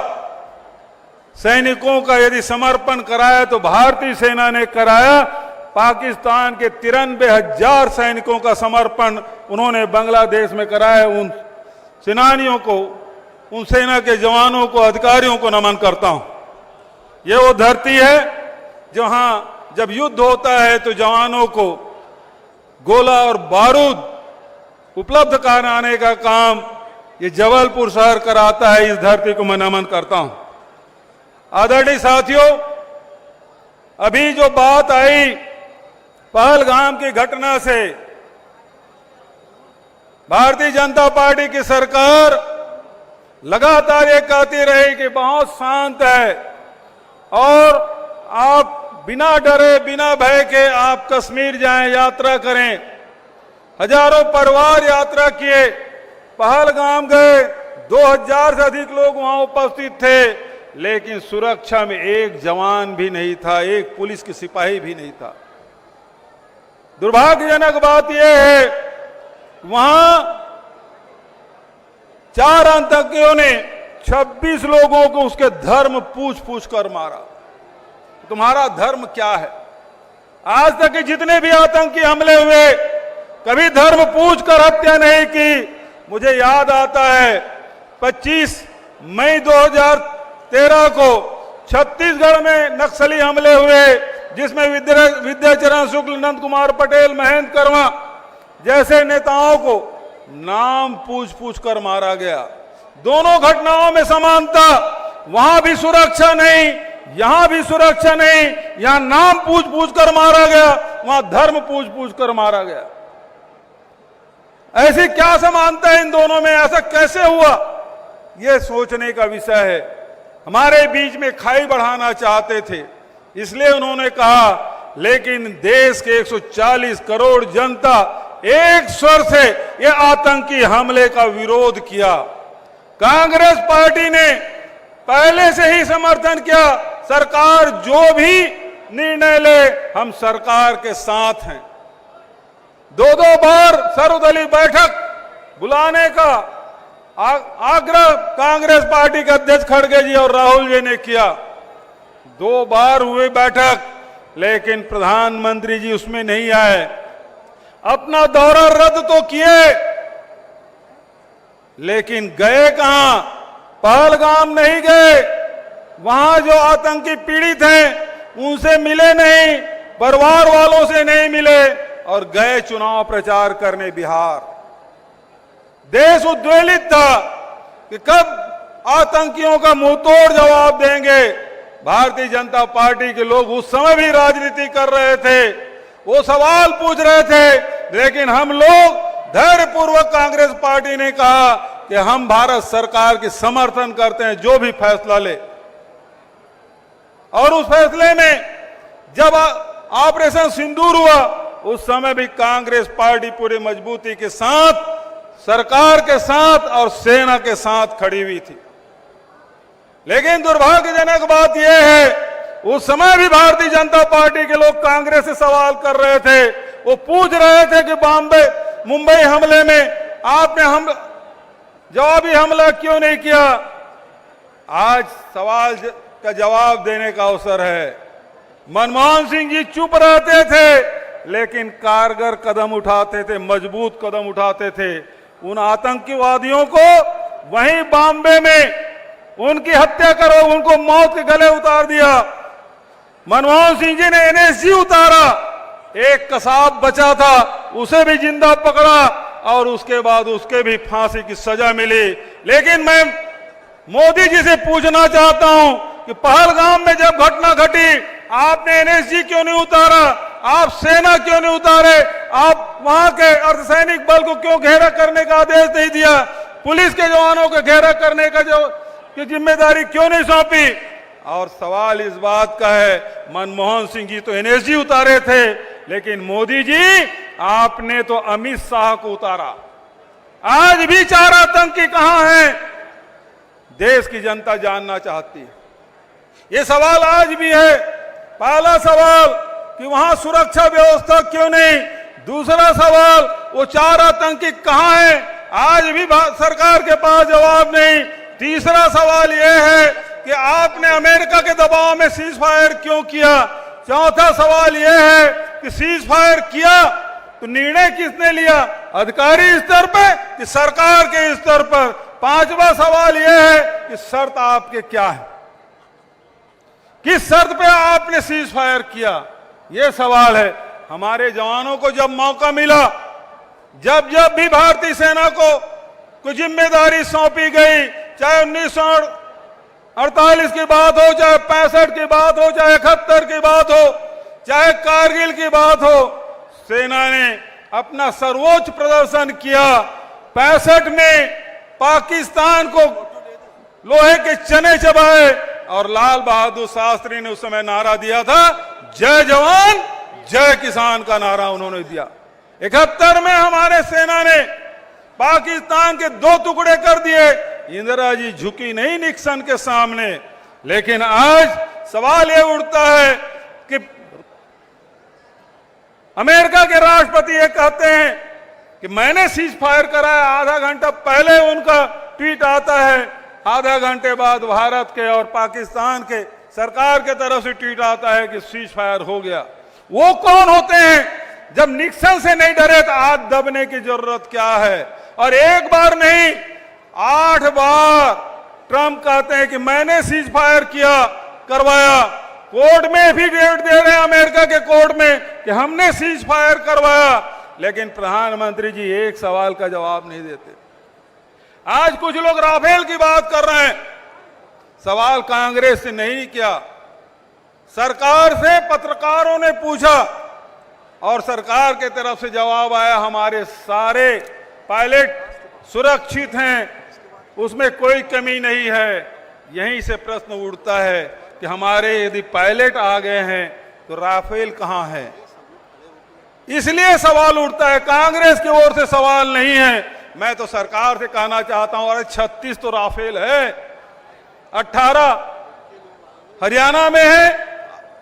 सैनिकों का यदि समर्पण कराया तो भारतीय सेना ने कराया। पाकिस्तान के 93,000 सैनिकों का समर्पण उन्होंने बांग्लादेश में कराया। उन सेनानियों को, उन सेना के जवानों को, अधिकारियों को नमन करता हूं। यह वो धरती है जहां जब युद्ध होता है तो जवानों को गोला और बारूद उपलब्ध कराने का काम ये जबलपुर शहर कराता है। इस धरती को मैं नमन करता हूं। आदरणीय साथियों, अभी जो बात आई पहलगाम की घटना से, भारतीय जनता पार्टी की सरकार लगातार ये कहती रही कि बहुत शांत है और आप बिना डरे बिना भय के आप कश्मीर जाएं, यात्रा करें। हजारों परिवार यात्रा किए, पहलगाम गए, 2000 से अधिक लोग वहां उपस्थित थे, लेकिन सुरक्षा में एक जवान भी नहीं था, एक पुलिस की सिपाही भी नहीं था। दुर्भाग्यजनक बात यह है, वहां 4 आतंकियों ने 26 लोगों को उसके धर्म पूछ पूछ कर मारा। तुम्हारा धर्म क्या है? आज तक के जितने भी आतंकी हमले हुए, कभी धर्म पूछ कर हत्या नहीं की। मुझे याद आता है 25 मई 2013 को छत्तीसगढ़ में नक्सली हमले हुए, जिसमें विद्याचरण शुक्ल, नंद कुमार पटेल, महेंद्र कर्मा जैसे नेताओं को नाम पूछ पूछ कर मारा गया। दोनों घटनाओं में समानता, वहां भी सुरक्षा नहीं, यहां भी सुरक्षा नहीं। यहां नाम पूछ पूछ कर मारा गया, वहां धर्म पूछ पूछ कर मारा गया। ऐसी क्या समानता है इन दोनों में? ऐसा कैसे हुआ? यह सोचने का विषय है। हमारे बीच में खाई बढ़ाना चाहते थे, इसलिए उन्होंने कहा, लेकिन देश के 140 करोड़ जनता एक स्वर से ये आतंकी हमले का विरोध किया। कांग्रेस पार्टी ने पहले से ही समर्थन किया, सरकार जो भी निर्णय ले हम सरकार के साथ हैं। 2 बार सर्वदलीय बैठक बुलाने का आग्रह कांग्रेस पार्टी के अध्यक्ष खड़गे जी और राहुल जी ने किया। 2 बार हुई बैठक, लेकिन प्रधानमंत्री जी उसमें नहीं आए। अपना दौरा रद्द तो किए, लेकिन गए कहां? पहलगाम नहीं गए। वहां जो आतंकी पीड़ित हैं उनसे मिले नहीं, परिवार वालों से नहीं मिले और गए चुनाव प्रचार करने बिहार। देश उद्वेलित था कि कब आतंकियों का मुंहतोड़ जवाब देंगे। भारतीय जनता पार्टी के लोग उस समय भी राजनीति कर रहे थे, वो सवाल पूछ रहे थे, लेकिन हम लोग धैर्यपूर्वक कांग्रेस पार्टी ने कहा कि हम भारत सरकार की समर्थन करते हैं, जो भी फैसला ले। और उस फैसले में जब ऑपरेशन सिंदूर हुआ, उस समय भी कांग्रेस पार्टी पूरी मजबूती के साथ, सरकार के साथ और सेना के साथ खड़ी हुई थी। लेकिन दुर्भाग्यजनक बात यह है, उस समय भी भारतीय जनता पार्टी के लोग कांग्रेस से सवाल कर रहे थे। वो पूछ रहे थे कि मुंबई हमले में आपने जवाबी हमला क्यों नहीं किया? आज सवाल का जवाब देने का अवसर है। मनमोहन सिंह जी चुप रहते थे, लेकिन कारगर कदम उठाते थे, मजबूत कदम उठाते थे। उन आतंकवादियों को वहीं बॉम्बे में उनकी हत्या करो, उनको मौत के गले उतार दिया। मनमोहन सिंह जी ने एनएसजी उतारा, एक कसाब बचा था उसे भी जिंदा पकड़ा और उसके बाद उसके भी फांसी की सजा मिली। लेकिन मैं मोदी जी से पूछना चाहता हूं कि पहलगाम में जब घटना घटी, आपने एनएसजी क्यों नहीं उतारा? आप सेना क्यों नहीं उतारे? आप वहां के अर्धसैनिक बल को क्यों घेरा करने का आदेश नहीं दिया? पुलिस के जवानों को घेरा करने का की जिम्मेदारी क्यों नहीं सौंपी? और सवाल इस बात का है, मनमोहन सिंह जी तो एनएसजी उतारे थे, लेकिन मोदी जी आपने तो अमित शाह को उतारा। आज भी 4 आतंकी कहां हैं? देश की जनता जानना चाहती है। ये सवाल आज भी है। पहला सवाल कि वहां सुरक्षा व्यवस्था क्यों नहीं? दूसरा सवाल, वो 4 आतंकी कहां हैं? आज भी सरकार के पास जवाब नहीं। तीसरा सवाल यह है कि आपने अमेरिका के दबाव में सीज फायर क्यों किया? चौथा सवाल यह है कि सीज फायर किया तो निर्णय किसने लिया? अधिकारी स्तर पर कि सरकार के स्तर पर? पांचवा सवाल यह है कि शर्त आपके क्या है? किस शर्त पे आपने सीज फायर किया? यह सवाल है। हमारे जवानों को जब मौका मिला, जब जब भी भारतीय सेना को कोई जिम्मेदारी सौंपी गई, चाहे 1948 की बात हो, चाहे 65 की बात हो, चाहे 71 की बात हो, चाहे कारगिल की बात हो, सेना ने अपना सर्वोच्च प्रदर्शन किया। 65 में पाकिस्तान को लोहे के चने चबाए और लाल बहादुर शास्त्री ने उस समय नारा दिया था, जय जवान जय किसान का नारा उन्होंने दिया। 71 में हमारे सेना ने पाकिस्तान के 2 टुकड़े कर दिए। इंदिरा जी झुकी नहीं निक्सन के सामने। लेकिन आज सवाल ये उठता है कि अमेरिका के राष्ट्रपति ये कहते हैं कि मैंने सीज फायर कराया, आधा घंटा पहले उनका ट्वीट आता है, आधा घंटे बाद भारत के और पाकिस्तान के सरकार के तरफ से ट्वीट आता है कि सीज फायर हो गया। वो कौन होते हैं? जब निक्सन से नहीं डरे तो आज दबने की जरूरत क्या है? और एक बार नहीं 8 बार ट्रंप कहते हैं कि मैंने सीज फायर किया, करवाया। कोर्ट में भी डेट दे रहे हैं अमेरिका के कोर्ट में कि हमने सीज फायर करवाया। लेकिन प्रधानमंत्री जी एक सवाल का जवाब नहीं देते। आज कुछ लोग राफेल की बात कर रहे हैं। सवाल कांग्रेस से नहीं किया, सरकार से पत्रकारों ने पूछा और सरकार के तरफ से जवाब आया, हमारे सारे पायलट सुरक्षित हैं, उसमें कोई कमी नहीं है। यहीं से प्रश्न उठता है कि हमारे यदि पायलट आ गए हैं तो राफेल कहां है? इसलिए सवाल उठता है, कांग्रेस की ओर से सवाल नहीं है। मैं तो सरकार से कहना चाहता हूं, अरे 36 तो राफेल है, 18 हरियाणा में है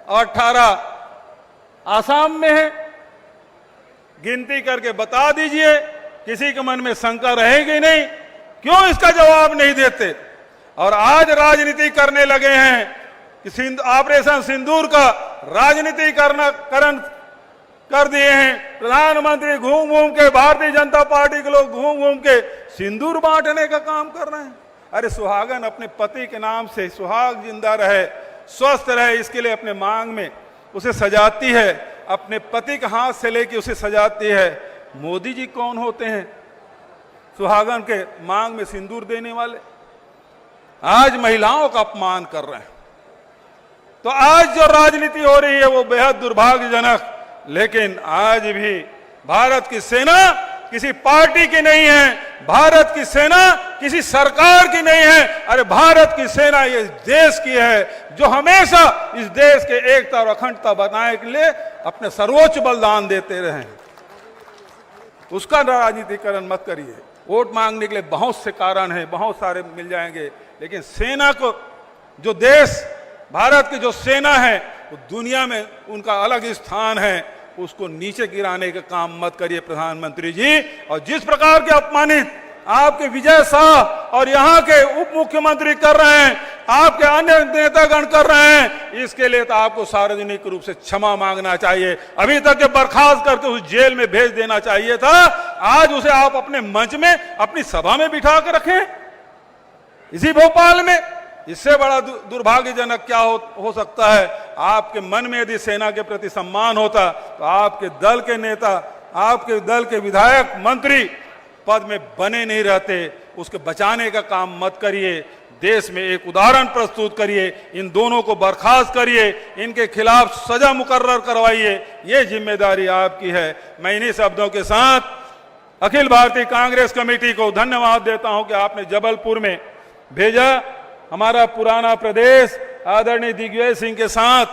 और 18 आसाम में है। गिनती करके बता दीजिए, किसी के मन में शंका रहेगी नहीं। क्यों इसका जवाब नहीं देते? और आज राजनीति करने लगे हैं कि ऑपरेशन सिंदूर का राजनीतिकरण कर दिए हैं। प्रधानमंत्री घूम घूम के, भारतीय जनता पार्टी के लोग घूम घूम के सिंदूर बांटने का काम कर रहे हैं। अरे सुहागन अपने पति के नाम से सुहाग जिंदा रहे, स्वस्थ रहे, इसके लिए अपने मांग में उसे सजाती है, अपने पति के हाथ से लेके उसे सजाती है। मोदी जी कौन होते हैं सुहागन के मांग में सिंदूर देने वाले? आज महिलाओं का अपमान कर रहे हैं। तो आज जो राजनीति हो रही है वो बेहद दुर्भाग्यजनक। लेकिन आज भी भारत की सेना किसी पार्टी की नहीं है, भारत की सेना किसी सरकार की नहीं है। अरे भारत की सेना ये देश की है, जो हमेशा इस देश के एकता और अखंडता बनाने के लिए अपने सर्वोच्च बलिदान देते रहे। उसका राजनीतिकरण मत करिए। वोट मांगने के लिए बहुत से कारण हैं, बहुत सारे मिल जाएंगे, लेकिन सेना को, जो देश भारत की जो सेना है वो दुनिया में उनका अलग स्थान है, उसको नीचे गिराने का काम मत करिए प्रधानमंत्री जी। और जिस प्रकार के अपमानित आपके विजय शाह और यहाँ के उप मुख्यमंत्री कर रहे हैं, आपके अन्य नेतागण कर रहे हैं, इसके लिए तो आपको सार्वजनिक रूप से क्षमा मांगना चाहिए। अभी तक के बर्खास्त करके उस जेल में भेज देना चाहिए था। आज उसे आप अपने मंच में, अपनी सभा में बिठा कर रखें इसी भोपाल में। इससे बड़ा दुर्भाग्यजनक क्या हो सकता है? आपके मन में यदि सेना के प्रति सम्मान होता तो आपके दल के नेता, आपके दल के विधायक, मंत्री पद में बने नहीं रहते। उसके बचाने का काम मत करिए, देश में एक उदाहरण प्रस्तुत करिए, इन दोनों को बर्खास्त करिए, इनके खिलाफ सजा मुकर्रर करवाइए। ये जिम्मेदारी आपकी है। मैं इन्हीं शब्दों के साथ अखिल भारतीय कांग्रेस कमेटी को धन्यवाद देता हूं कि आपने जबलपुर में भेजा। हमारा पुराना प्रदेश आदरणीय दिग्विजय सिंह के साथ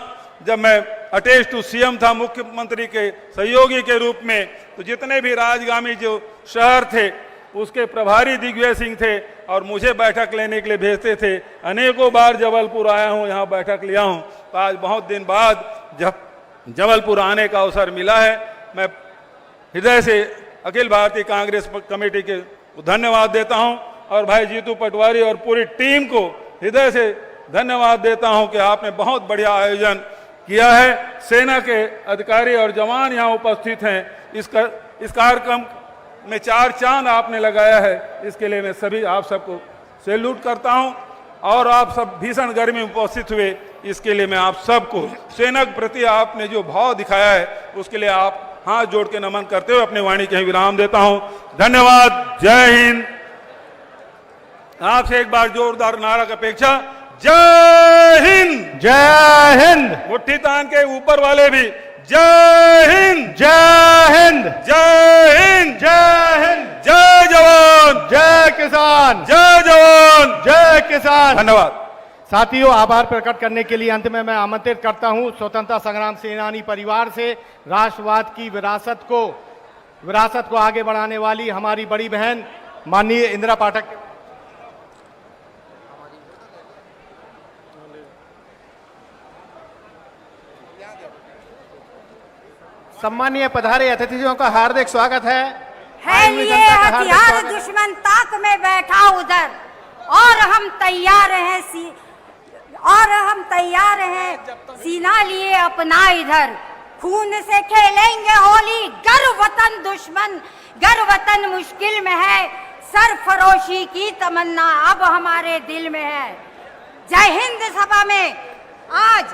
जब मैं अटैच टू सीएम था, मुख्यमंत्री के सहयोगी के रूप में, तो जितने भी राजगामी जो शहर थे उसके प्रभारी दिग्विजय सिंह थे और मुझे बैठक लेने के लिए भेजते थे। अनेकों बार जबलपुर आया हूं, यहाँ बैठक लिया हूं। तो आज बहुत दिन बाद जब जबलपुर आने का अवसर मिला है, मैं हृदय से अखिल भारतीय कांग्रेस कमेटी के धन्यवाद देता हूं और भाई जीतू पटवारी और पूरी टीम को हृदय से धन्यवाद देता हूं कि आपने बहुत बढ़िया आयोजन किया है। सेना के अधिकारी और जवान यहाँ उपस्थित हैं। इस कार्यक्रम में 4 चांद आपने लगाया है, इसके लिए मैं सभी आप सबको सैल्यूट करता हूं। और आप सब भीषण गर्मी में उपस्थित हुए, इसके लिए मैं आप सबको सेना के प्रति आपने जो भाव दिखाया है उसके लिए आप हाथ जोड़ के नमन करते हुए अपनी वाणी के विराम देता हूं। धन्यवाद। जय हिंद। आपसे एक बार जोरदार नारा की अपेक्षा। जय हिंद। जय हिंद। मुट्ठी तान के ऊपर वाले भी जय हिंद। जय हिंद। जय हिंद। जय हिंद। जय जवान। जय किसान। जय जवान। जय किसान। धन्यवाद। साथियों, आभार प्रकट करने के लिए अंत में मैं आमंत्रित करता हूं स्वतंत्रता संग्राम सेनानी परिवार से राष्ट्रवाद की विरासत को आगे बढ़ाने वाली हमारी बड़ी बहन माननीय इंदिरा पाठक। सम्मानीय पधारे अतिथियों का हार्दिक स्वागत है। लिए हथियार दुश्मन ताक में बैठा उधर और हम तैयार हैं सीना लिए अपना इधर। खून से खेलेंगे होली गर वतन दुश्मन गर वतन मुश्किल में है। सरफरोशी की तमन्ना अब हमारे दिल में है। जय हिंद सभा में आज